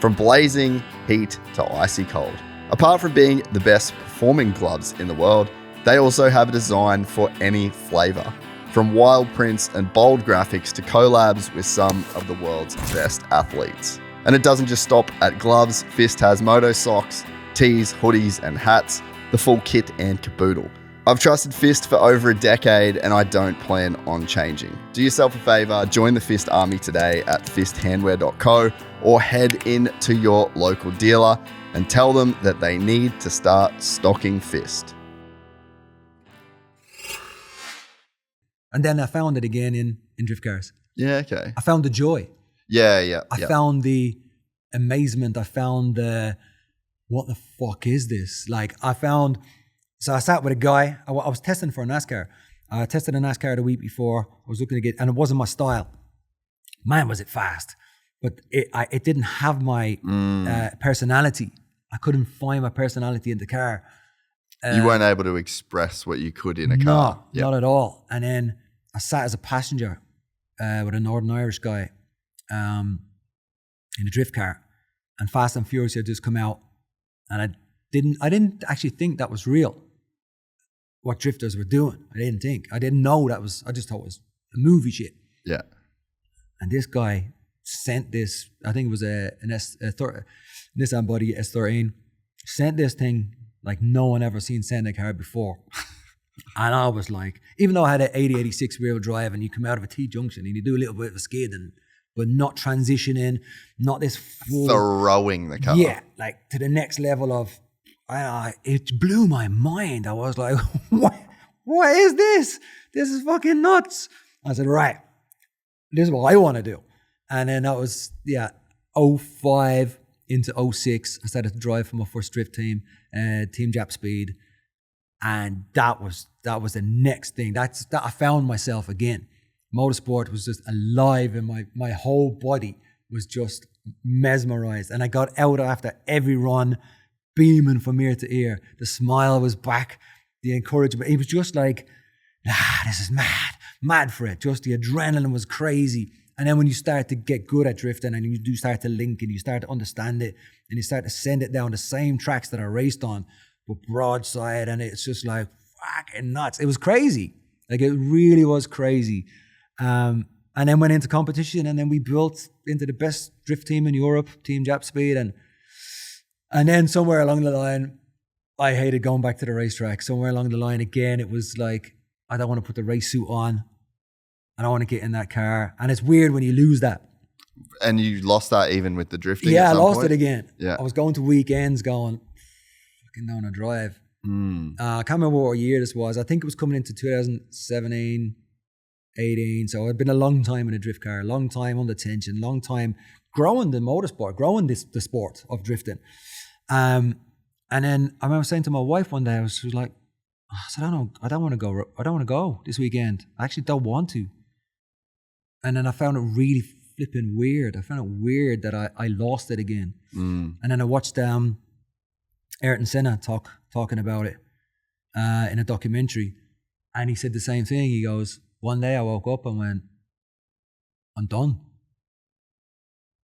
from blazing heat to icy cold. Apart from being the best performing gloves in the world, they also have a design for any flavor, from wild prints and bold graphics to collabs with some of the world's best athletes. And it doesn't just stop at gloves. Fist has moto socks, tees, hoodies, and hats, the full kit and caboodle. I've trusted Fist for over a decade, and I don't plan on changing. Do yourself a favor, join the Fist army today at fisthandwear.co, or head in to your local dealer and tell them that they need to start stocking Fist. And then I found it again in drift cars. Yeah, okay. I found the joy. Yeah. I found the amazement. I found the, what the fuck is this? So I sat with a guy. I was testing for a NASCAR. I tested a NASCAR the week before. I was looking to get, and it wasn't my style. Man, was it fast. But it didn't have my personality. I couldn't find my personality in the car. You weren't able to express what you could in a car. No, not at all. And then I sat as a passenger with a Northern Irish guy in a drift car, and Fast and Furious had just come out, and I didn't actually think that was real, what drifters were doing. I didn't know that was, I just thought it was a movie shit. Yeah. And this guy sent this, I think it was a Nissan Body S13, sent this thing like no one ever seen send a car before. And I was like, even though I had an 80-86 rear wheel and you come out of a T-junction and you do a little bit of a skid, but not transitioning, not this full... Throwing the car. Yeah, like to the next level of... it blew my mind. I was like, what is this? This is fucking nuts. I said, right, this is what I want to do. And then that was, 05 into 06. I started to drive for my first drift team, Team Jap Speed. And that was the next thing. That I found myself again. Motorsport was just alive, and my whole body was just mesmerized. And I got out after every run, beaming from ear to ear. The smile was back, the encouragement. It was just like, this is mad for it. Just the adrenaline was crazy. And then when you start to get good at drifting and you do start to link and you start to understand it and you start to send it down the same tracks that I raced on, but broadside, and it's just like fucking nuts. It was crazy. Like it really was crazy. And then went into competition, and then we built into the best drift team in Europe, Team Jap Speed. And then somewhere along the line, I hated going back to the racetrack. Somewhere along the line again, it was like, I don't want to put the race suit on. I don't want to get in that car. And it's weird when you lose that. And you lost that even with the drifting? Yeah, I lost it again. Yeah. I was going to weekends going, fucking down a drive. I can't remember what year this was. I think it was coming into 2017, 18. So I'd been a long time in a drift car, a long time under tension, long time growing the motorsport, growing the sport of drifting. And then I remember saying to my wife one day, she was like, I said, I don't want to go this weekend. I actually don't want to. And then I found it really flipping weird. I found it weird that I lost it again. And then I watched Ayrton Senna talking about it. in a documentary. And he said the same thing. He goes, one day I woke up and went, I'm done.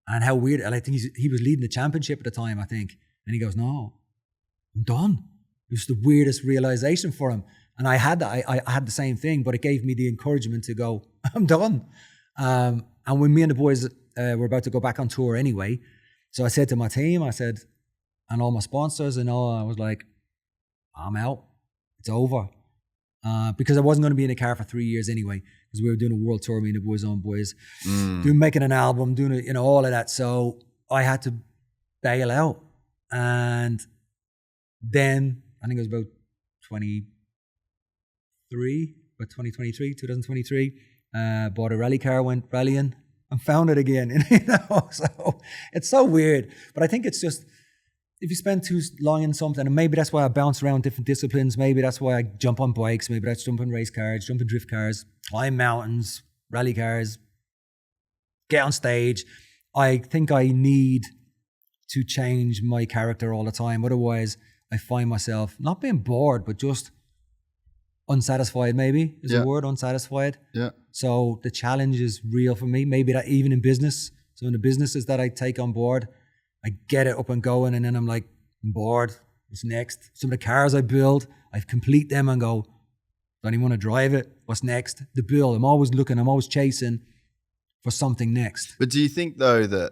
And how weird. And I think he was leading the championship at the time, I think. And he goes, no, I'm done. It was the weirdest realization for him. And I had that. I had the same thing, but it gave me the encouragement to go, I'm done. And when me and the boys were about to go back on tour anyway, so I said to my team, I said, and all my sponsors and all, I was like, I'm out. It's over. Because I wasn't going to be in a car for 3 years anyway, because we were doing a world tour, me and the Boyzone boys, making an album, doing it, all of that. So I had to bail out. And then I think it was about 2023, bought a rally car, went rallying and found it again. So it's so weird. But I think it's just, if you spend too long in something, and maybe that's why I bounce around different disciplines, maybe that's why I jump on bikes, maybe that's jump in race cars, jump in drift cars, climb mountains, rally cars, get on stage. I think I need to change my character all the time. Otherwise, I find myself not being bored, but just unsatisfied, maybe is a word, unsatisfied. Yeah. So the challenge is real for me. Maybe that even in business. So in the businesses that I take on board, I get it up and going, and then I'm like, I'm bored. What's next? Some of the cars I build, I complete them and go, don't even want to drive it. What's next? The build. I'm always looking, I'm always chasing for something next. But do you think though that,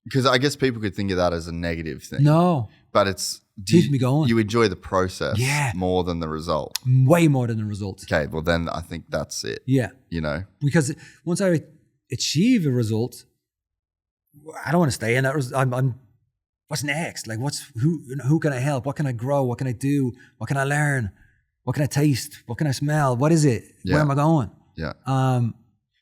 because I guess people could think of that as a negative thing. No. But it's, keeps me going. You enjoy the process more than the result. Way more than the result. Okay, well then I think that's it. Yeah. Because once I achieve a result, I don't want to stay in that. I'm what's next? Like who can I help? What can I grow? What can I do? What can I learn? What can I taste? What can I smell? What is it? Where am I going? Yeah.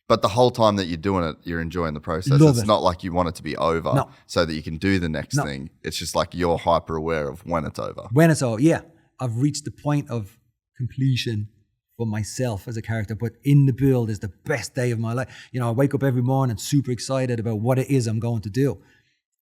But the whole time that you're doing it, you're enjoying the process. It's not like you want it to be over so that you can do the next thing. It's just like you're hyper aware of when it's over. When it's over, yeah. I've reached the point of completion for myself as a character, but in the build is the best day of my life. I wake up every morning super excited about what it is I'm going to do.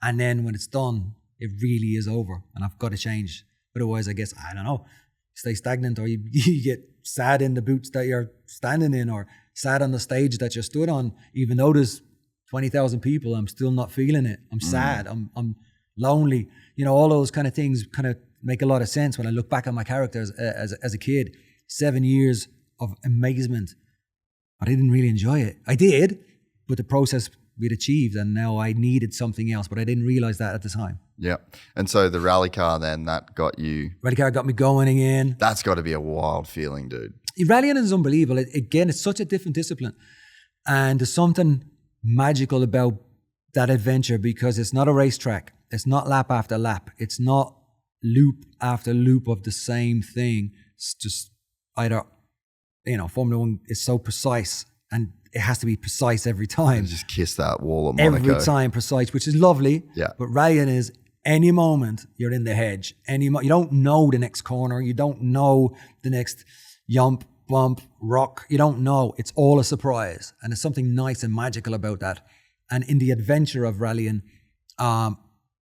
And then when it's done, it really is over and I've got to change. Otherwise, I guess, I don't know, stay stagnant, or you get sad in the boots that you're standing in, or sad on the stage that you stood on. Even though there's 20,000 people, I'm still not feeling it. I'm sad. I'm lonely. All those kind of things kind of make a lot of sense when I look back at my characters as a kid. 7 years of amazement, but I didn't really enjoy it. I did, but the process we'd achieved, and now I needed something else, but I didn't realize that at the time. Yeah. And so the rally car then, that got you... Rally car got me going again. That's got to be a wild feeling, dude. Rallying is unbelievable. Again, it's such a different discipline. And there's something magical about that adventure, because it's not a racetrack. It's not lap after lap. It's not loop after loop of the same thing. It's just either, Formula One is so precise, and it has to be precise every time. You just kiss that wall of Monaco. Every time precise, which is lovely. Yeah. But rallying is any moment you're in the hedge. You don't know the next corner. You don't know the next yump, bump, rock. You don't know. It's all a surprise. And there's something nice and magical about that. And in the adventure of rallying, I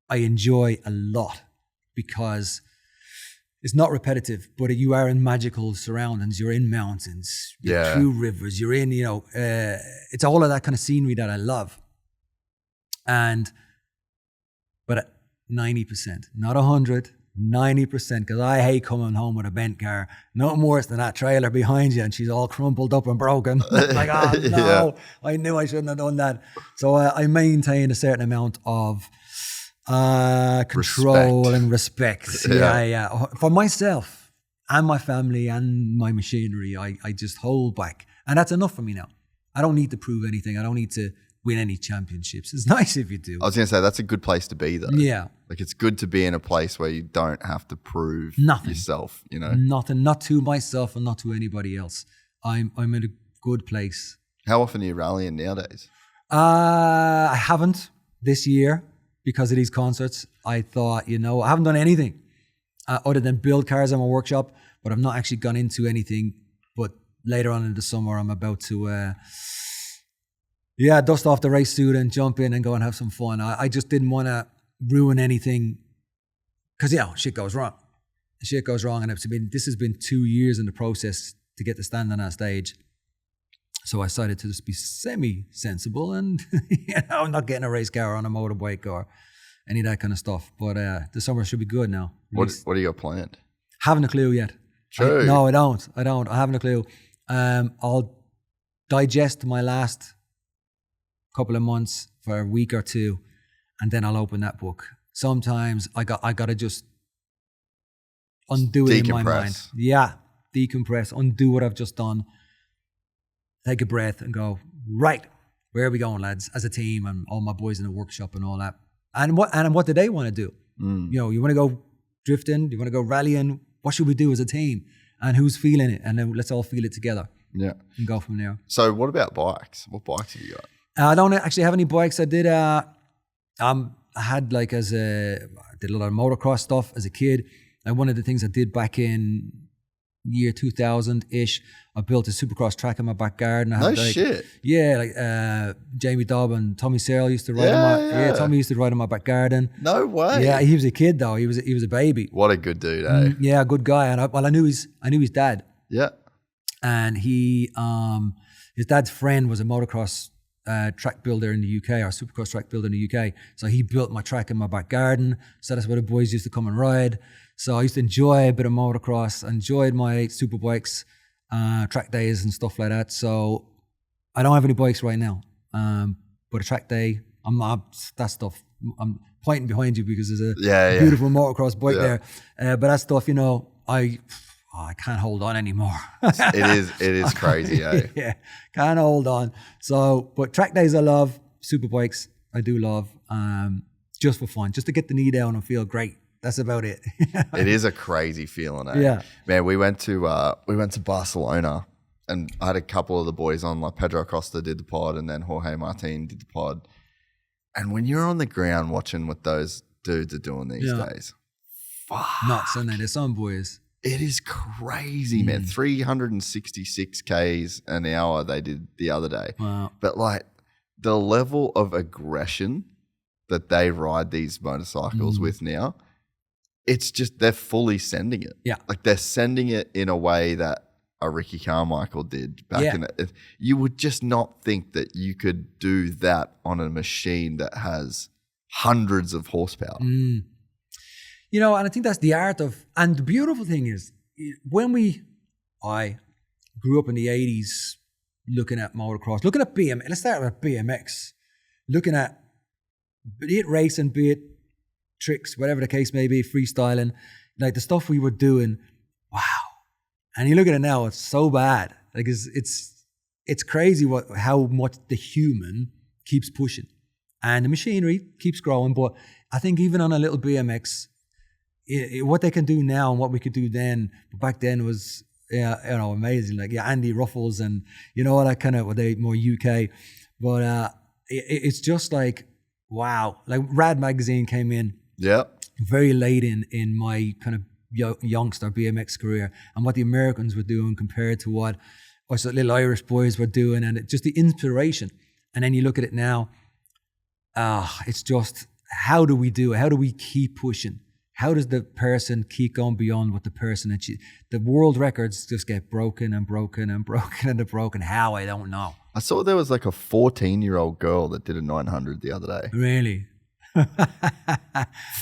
enjoy a lot, because it's not repetitive, but you are in magical surroundings. You're in mountains, you're through rivers, you're in, it's all of that kind of scenery that I love. But at 90%, not 100, 90%, because I hate coming home with a bent car. Nothing worse than that trailer behind you and she's all crumpled up and broken. Like, oh no, I knew I shouldn't have done that. So I maintain a certain amount of control and respect. Yeah. For myself and my family and my machinery, I just hold back. And that's enough for me now. I don't need to prove anything. I don't need to win any championships. It's nice if you do. I was going to say, that's a good place to be though. Yeah. Like, it's good to be in a place where you don't have to prove yourself, Nothing, not to myself and not to anybody else. I'm in a good place. How often are you rallying nowadays? I haven't this year. Because of these concerts, I thought, I haven't done anything other than build cars in my workshop, but I've not actually gone into anything. But later on in the summer, I'm about to, dust off the race suit and jump in and go and have some fun. I just didn't want to ruin anything, because, shit goes wrong. shit goes wrong, and this has been 2 years in the process to get to stand on that stage. So I decided to just be semi-sensible and not getting a race car on a motorbike or any of that kind of stuff. But the summer should be good now. What do you got planned? Haven't a clue yet. True. No, I don't. I haven't a clue. I'll digest my last couple of months for a week or two, and then I'll open that book. Sometimes I got to just undo it in my mind. Yeah, decompress, undo what I've just done, take a breath and go, right, where are we going, lads, as a team, and all my boys in the workshop and all that. And what do they want to do? You know, you want to go drifting, you want to go rallying, what should we do as a team? And who's feeling it? And then let's all feel it together. Yeah. And go from there. So what about bikes? What bikes have you got? I don't actually have any bikes. I did, I had I did a lot of motocross stuff as a kid. And one of the things I did back in year 2000-ish, I built a Supercross track in my back garden. I had shit. Yeah, Jamie Dobbin, Tommy Searle used to ride Tommy used to ride in my back garden. No way. Yeah, he was a kid though. He was a baby. What a good dude, eh? Yeah, good guy. And I knew his dad. Yeah. And his dad's friend was a motocross track builder in the UK, or Supercross track builder in the UK. So he built my track in my back garden. So that's where the boys used to come and ride. So I used to enjoy a bit of motocross, enjoyed my superbikes, track days and stuff like that. So I don't have any bikes right now. But a track day, that stuff, I'm pointing behind you because there's a beautiful motocross bike there. But that stuff, you know, I can't hold on anymore. It is crazy, eh? Yeah, can't hold on. So, but track days I love, superbikes I do love, just for fun, just to get the knee down and feel great. That's about it. It is a crazy feeling, eh? Yeah. Man, we went to Barcelona, and I had a couple of the boys on, like Pedro Costa did the pod, and then Jorge Martin did the pod. And when you're on the ground watching what those dudes are doing these days, fuck. Nuts, isn't it? There's some boys. It is crazy, man. 366 Ks an hour they did the other day. Wow. But like the level of aggression that they ride these motorcycles with now, it's just, they're fully sending it. Yeah. Like they're sending it in a way that a Ricky Carmichael did back in it. You would just not think that you could do that on a machine that has hundreds of horsepower. You know, and I think that's the art of, and the beautiful thing is, I grew up in the 80s looking at motocross, looking at let's start with BMX, looking at, be it racing, be it tricks, whatever the case may be, freestyling, like the stuff we were doing, wow. And you look at it now, it's so bad. Like it's crazy how much the human keeps pushing. And the machinery keeps growing, but I think even on a little BMX, what they can do now and what we could do then, back then was, amazing. Like, Andy Ruffles and, all that kind of, more UK. But it's just like, wow. Like Rad Magazine came in very late in my kind of youngster BMX career, and what the Americans were doing compared to what us little Irish boys were doing, and just the inspiration. And then you look at it now, it's just, how do we do it? How do we keep pushing? How does the person keep going beyond what the person achieved? The world records just get broken and broken and broken and broken. How? I don't know. I saw there was like a 14-year-old girl that did a 900 the other day. Really?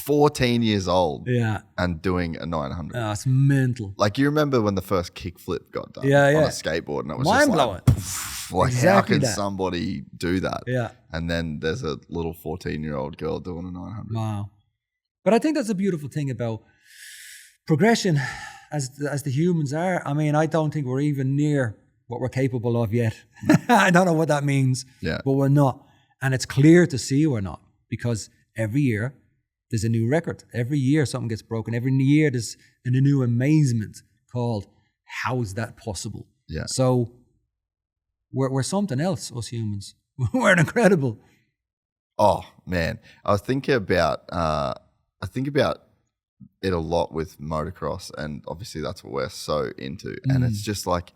14 years old. Yeah. And doing a 900. Oh, it's mental. Like, you remember when the first kickflip got done on a skateboard, and it was mind-blowing. Just like exactly how can somebody do that? Yeah. And then there's a little 14-year-old girl doing a 900. Wow. But I think that's a beautiful thing about progression as the humans are. I mean, I don't think we're even near what we're capable of yet. I don't know what that means, but we're not. And it's clear to see we're not, because every year there's a new record. Every year something gets broken. Every year there's a new amazement called, how is that possible? Yeah. So we're something else, us humans. We're incredible. Oh, man. I think about it a lot with motocross, and obviously that's what we're so into. And it's just like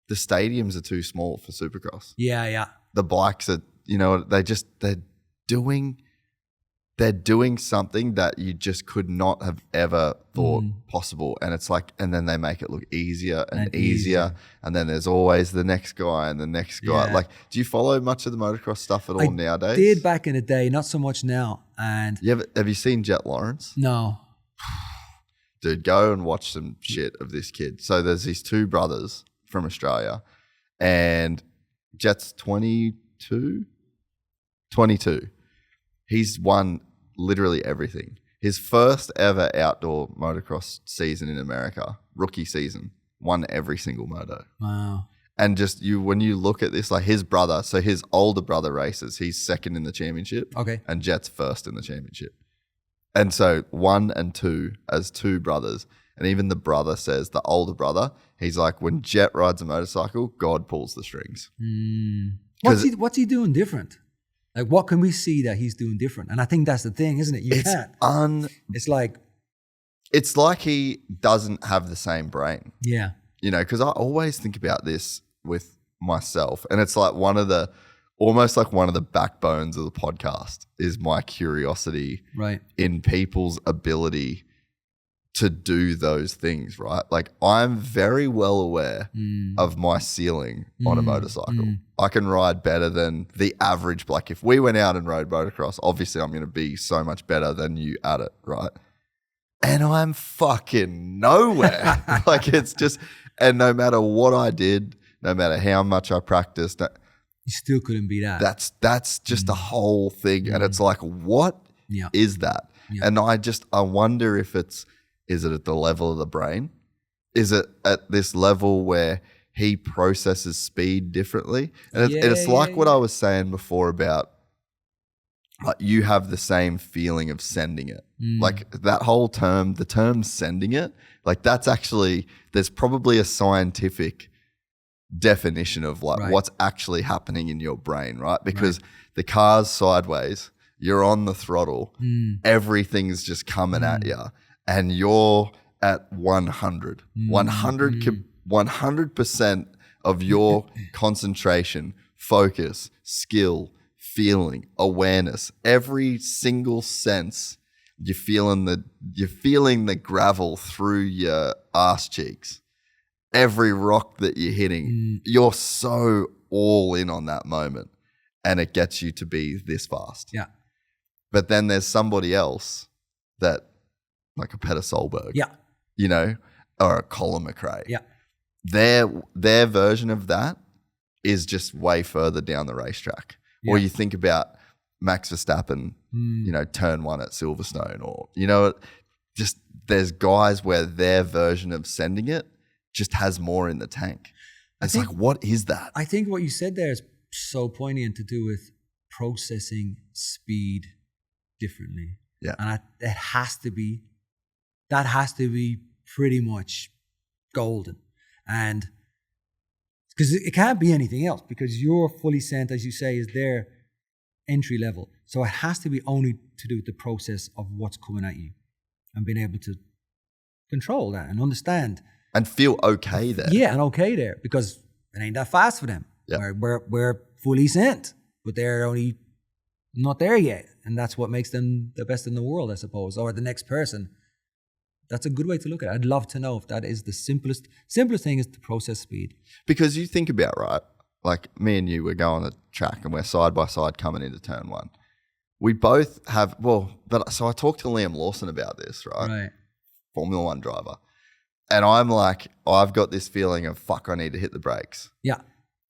the stadiums are too small for Supercross. Yeah. The bikes are, they're doing they're doing something that you just could not have ever thought possible. And it's like, and then they make it look easier and easier. And then there's always the next guy and the next guy. Like, do you follow much of the motocross stuff at all nowadays? I did back in the day, not so much now. And have you seen Jett Lawrence? No. Dude, go and watch some shit of this kid. So there's these two brothers from Australia, and Jett's 22. He's won literally everything. His first ever outdoor motocross season in America, rookie season, won every single moto. Wow. And just when you look at this, like his brother, so his older brother races, he's second in the championship. Okay. And Jett's first in the championship. And so 1 and 2 as two brothers. And even the brother says, the older brother, he's like, when Jett rides a motorcycle, God pulls the strings. What's he doing different? Like, what can we see that he's doing different? And I think that's the thing, isn't it? It's like he doesn't have the same brain. Yeah. You know, because I always think about this with myself, and it's like almost like one of the backbones of the podcast is my curiosity in people's ability to do those things, right? Like, I'm very well aware of my ceiling on a motorcycle. I can ride better than the average. Like, if we went out and rode motocross, obviously I'm going to be so much better than you at it, right? And I'm fucking nowhere. Like, it's just, and no matter what I did, no matter how much I practiced, you still couldn't be that. That's just the whole thing. And it's like, what is that? Yeah. And I wonder if is it at the level of the brain? Is it at this level where he processes speed differently? And it's like what I was saying before about, like, you have the same feeling of sending it. Like, that whole term, the term sending it, like, that's actually, there's probably a scientific definition of like what's actually happening in your brain, right? Because the car's sideways, you're on the throttle, everything's just coming at you. And you're at 100. 100% of your concentration, focus, skill, feeling, awareness, every single sense, you're feeling the gravel through your ass cheeks. Every rock that you're hitting, you're so all in on that moment, and it gets you to be this fast. Yeah. But then there's somebody else that, like a Peter Solberg, you know, or a Colin McRae. Yeah. Their version of that is just way further down the racetrack. Or you think about Max Verstappen, you know, turn 1 at Silverstone, or, you know, just there's guys where their version of sending it just has more in the tank. It's like, what is that? I think what you said there is so poignant to do with processing speed differently. Yeah. And that has to be pretty much golden. And because it can't be anything else, because your fully sent, as you say, is their entry level. So it has to be only to do with the process of what's coming at you and being able to control that and understand. And feel okay there. Yeah, and okay there, because it ain't that fast for them. Yeah. We're fully sent, but they're only not there yet. And that's what makes them the best in the world, I suppose, or the next person. That's a good way to look at it. I'd love to know if that is the simplest thing is to process speed. Because you think about, right, like me and you, we're going on the track and we're side by side coming into turn 1. We both have, so I talked to Liam Lawson about this, right? Formula 1 driver. And I'm like, I've got this feeling of, fuck, I need to hit the brakes. Yeah.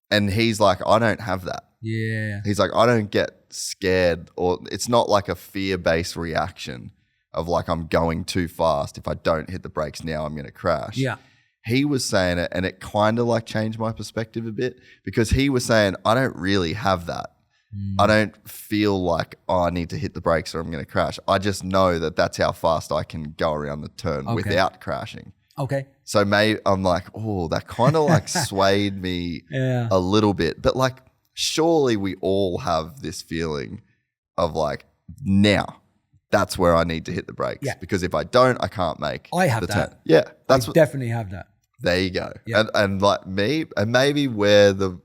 And he's like, I don't have that. Yeah. He's like, I don't get scared, or it's not like a fear-based reaction of like, I'm going too fast. If I don't hit the brakes now, I'm going to crash. Yeah. He was saying it, and it kind of like changed my perspective a bit, because he was saying, I don't really have that. I don't feel like, I need to hit the brakes or I'm going to crash. I just know that that's how fast I can go around the turn without crashing. Okay. So I'm like, oh, that kind of like swayed me a little bit. But like, surely we all have this feeling of like, now that's where I need to hit the brakes. Yeah. Because if I don't, I can't make I have the that. turn. Yeah. Definitely have that. There you go. Yeah. And like me, and maybe we're the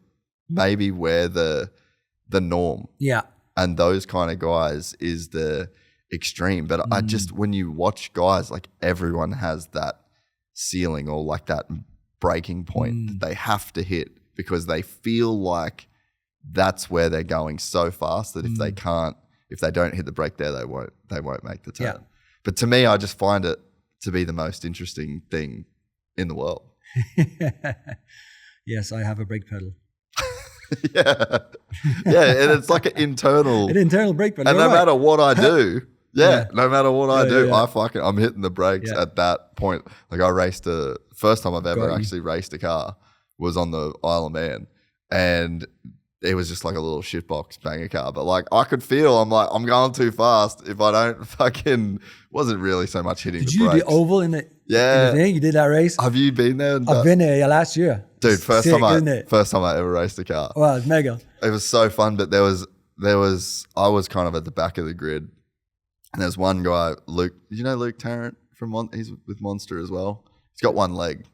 norm. Yeah. And those kind of guys is the extreme. But I just, when you watch guys, like everyone has that ceiling or like that breaking point that they have to hit because they feel like that's where they're going so fast that if they don't hit the brake there, they won't make the turn. Yeah. But to me, I just find it to be the most interesting thing in the world. Yes, I have a brake pedal. Yeah, and it's like an internal brake pedal. And no matter what I do, no matter what I do, yeah. I'm hitting the brakes at that point. Like I raced first time I've ever actually raced a car was on the Isle of Man, and it was just like a little shitbox banger car. But like I could feel, I'm like, I'm going too fast if I don't fucking, wasn't really so much hitting the brakes. Did you do the oval in the thing? You did that race? Have you been there? I've been there last year. Dude, first time I ever raced a car. Wow, it's mega. It was so fun, but I was kind of at the back of the grid, and there's one guy, Luke. You know Luke Tarrant from he's with Monster as well. He's got one leg,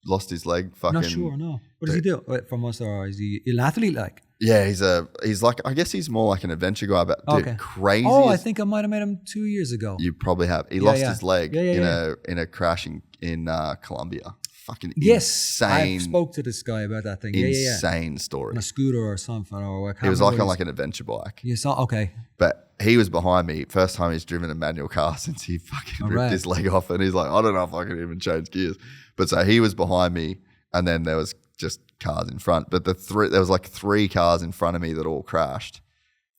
lost his leg. Fucking. Not sure, no. What does he do from Monster? Or is he an athlete like? Yeah, he's like, I guess he's more like an adventure guy, but dude, crazy. Oh, I think I might have met him 2 years ago. You probably have. He lost his leg in a crash in Colombia. Fucking insane. I spoke to this guy about that thing. Insane story. On a scooter or something, or he was like on like an adventure bike. You saw? Okay. But he was behind me. First time he's driven a manual car since he fucking ripped his leg off, and he's like, I don't know if I can even change gears. But so he was behind me, and then there was just cars in front. But there was like 3 cars in front of me that all crashed.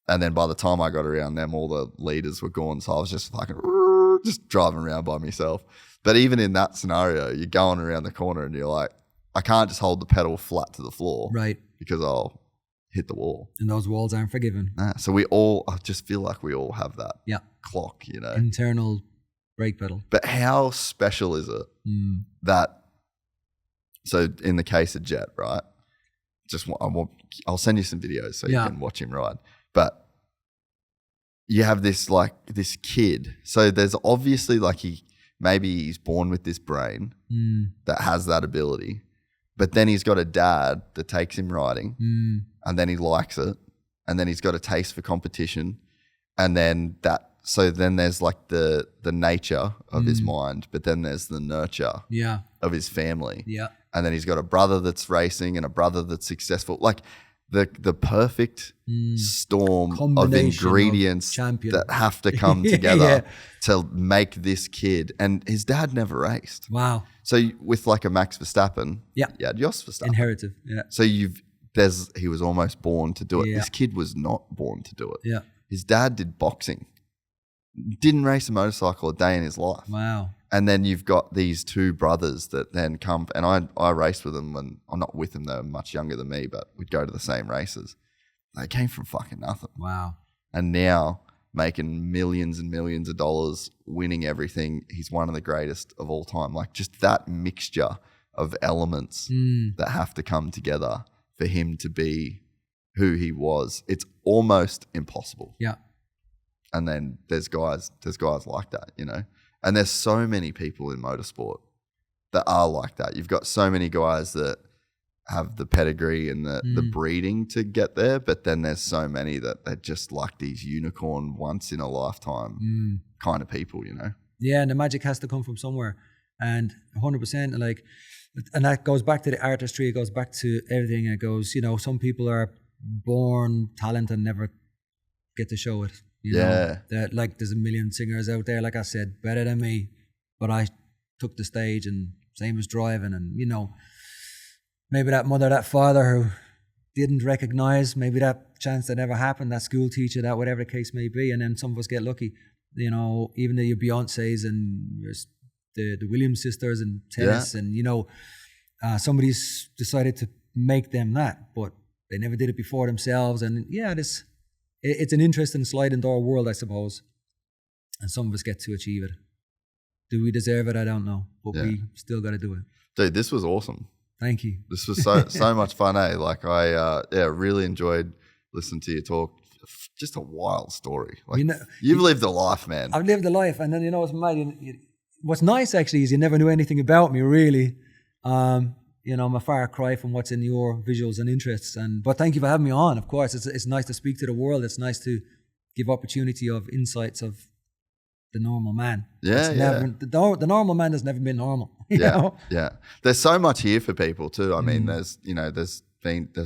And then by the time I got around them, all the leaders were gone. So I was just fucking just driving around by myself. But even in that scenario, you're going around the corner and you're like, I can't just hold the pedal flat to the floor. Right. Because I'll hit the wall. And those walls aren't forgiven. So I just feel like we all have that clock, you know. Internal brake pedal. But how special is it that, so in the case of Jett, right? I'll send you some videos so you can watch him ride. But you have this kid. So there's obviously like maybe he's born with this brain that has that ability, but then he's got a dad that takes him riding and then he likes it, and then he's got a taste for competition, and then then there's like the nature of his mind, but then there's the nurture of his family. Yeah. And then he's got a brother that's racing and a brother that's successful. Like the perfect storm of ingredients that have to come together to make this kid. And his dad never raced. Wow. So with like a Max Verstappen, you had Jos Verstappen. Inherited, yeah. So he was almost born to do it. Yeah. This kid was not born to do it. Yeah. His dad did boxing. Didn't race a motorcycle a day in his life. Wow. And then you've got these 2 brothers that then come, and I raced with them when I'm not with them, they're much younger than me, but we'd go to the same races. They came from fucking nothing. Wow. And now making millions and millions of dollars, winning everything. He's one of the greatest of all time. Like just that mixture of elements that have to come together for him to be who he was. It's almost impossible. Yeah. And then there's guys like that, you know. And there's so many people in motorsport that are like that. You've got so many guys that have the pedigree and the breeding to get there, but then there's so many that they're just like these unicorn once in a lifetime kind of people, you know? Yeah, and the magic has to come from somewhere. And 100%, like, and that goes back to the artistry, it goes back to everything. It goes, you know, some people are born talented and never get to show it. You know, that like there's a million singers out there, like I said, better than me, but I took the stage, and same as driving. And you know, maybe that mother, that father who didn't recognize, maybe that chance that never happened, that school teacher, that whatever the case may be. And then some of us get lucky, you know, even the Beyonces and there's the Williams sisters and tennis, and you know, somebody's decided to make them that, but they never did it before themselves. And it's an interesting sliding door world, I suppose. And some of us get to achieve it. Do we deserve it? I don't know. But we still got to do it. Dude, this was awesome. Thank you. This was so much fun, eh? Like I really enjoyed listening to you talk. Just a wild story. Like, you know, you've lived a life, man. I've lived a life. And then, you know, what's mad? What's nice, actually, is you never knew anything about me, really. You know, I'm a far cry from what's in your visuals and interests. But thank you for having me on. Of course, it's nice to speak to the world. It's nice to give opportunity of insights of the normal man. Yeah, It's never, the normal man has never been normal. You know? Yeah. There's so much here for people too. I mean, there's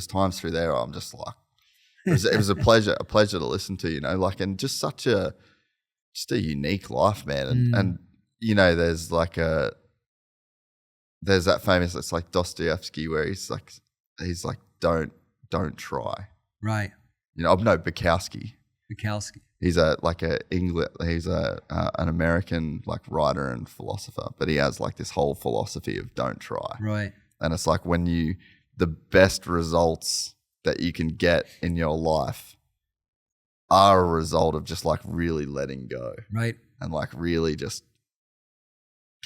times through there I'm just like, it was a pleasure to listen to, you know, like, and just a unique life, man. And you know, there's that famous, it's like Dostoevsky where he's like, don't try. Right. You know, no, Bukowski. He's an American like writer and philosopher, but he has like this whole philosophy of don't try. Right. And it's like the best results that you can get in your life are a result of just like really letting go. Right. And like really just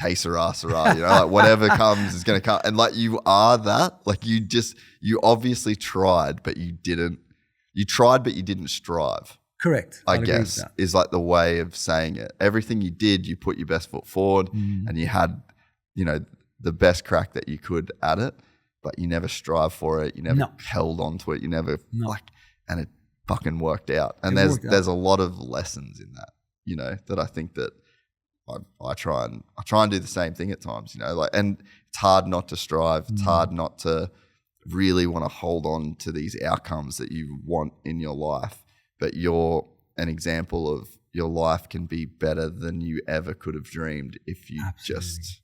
que sera, you know, like whatever comes is going to come. And like you are that, like you obviously tried, but you didn't strive. Correct. I guess is like the way of saying it. Everything you did, you put your best foot forward and you had, you know, the best crack that you could at it, but you never strive for it. You never held on to it. You never and it fucking worked out. And there's a lot of lessons in that, you know, that I think that I try and do the same thing at times, you know, like, and it's hard not to strive. It's hard not to really want to hold on to these outcomes that you want in your life. But you're an example of your life can be better than you ever could have dreamed if you just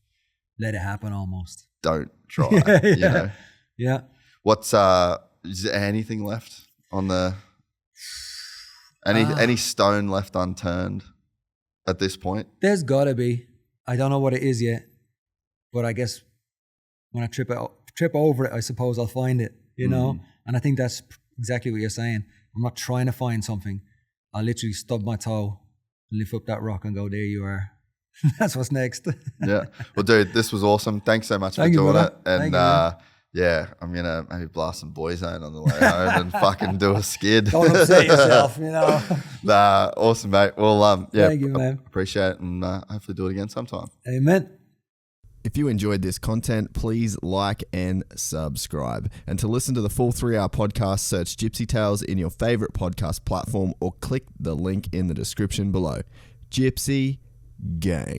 let it happen almost. Don't try. You know? Yeah. What's is there anything left on the any stone left unturned at this point? There's gotta be. I don't know what it is yet, but I guess when I trip over it, I suppose I'll find it, you know? And I think that's exactly what you're saying. I'm not trying to find something. I'll literally stub my toe, lift up that rock and go, there you are. That's what's next. Yeah. Well, dude, this was awesome. Thanks so much for doing it. And yeah, I'm going to maybe blast some Boyzone on the way home and fucking do a skid. Don't upset yourself, you know. Awesome, mate. Well, yeah, thank you, man. Appreciate it, and hopefully do it again sometime. Amen. If you enjoyed this content, please like and subscribe. And to listen to the full 3-hour podcast, search Gypsy Tales in your favorite podcast platform or click the link in the description below. Gypsy Gang.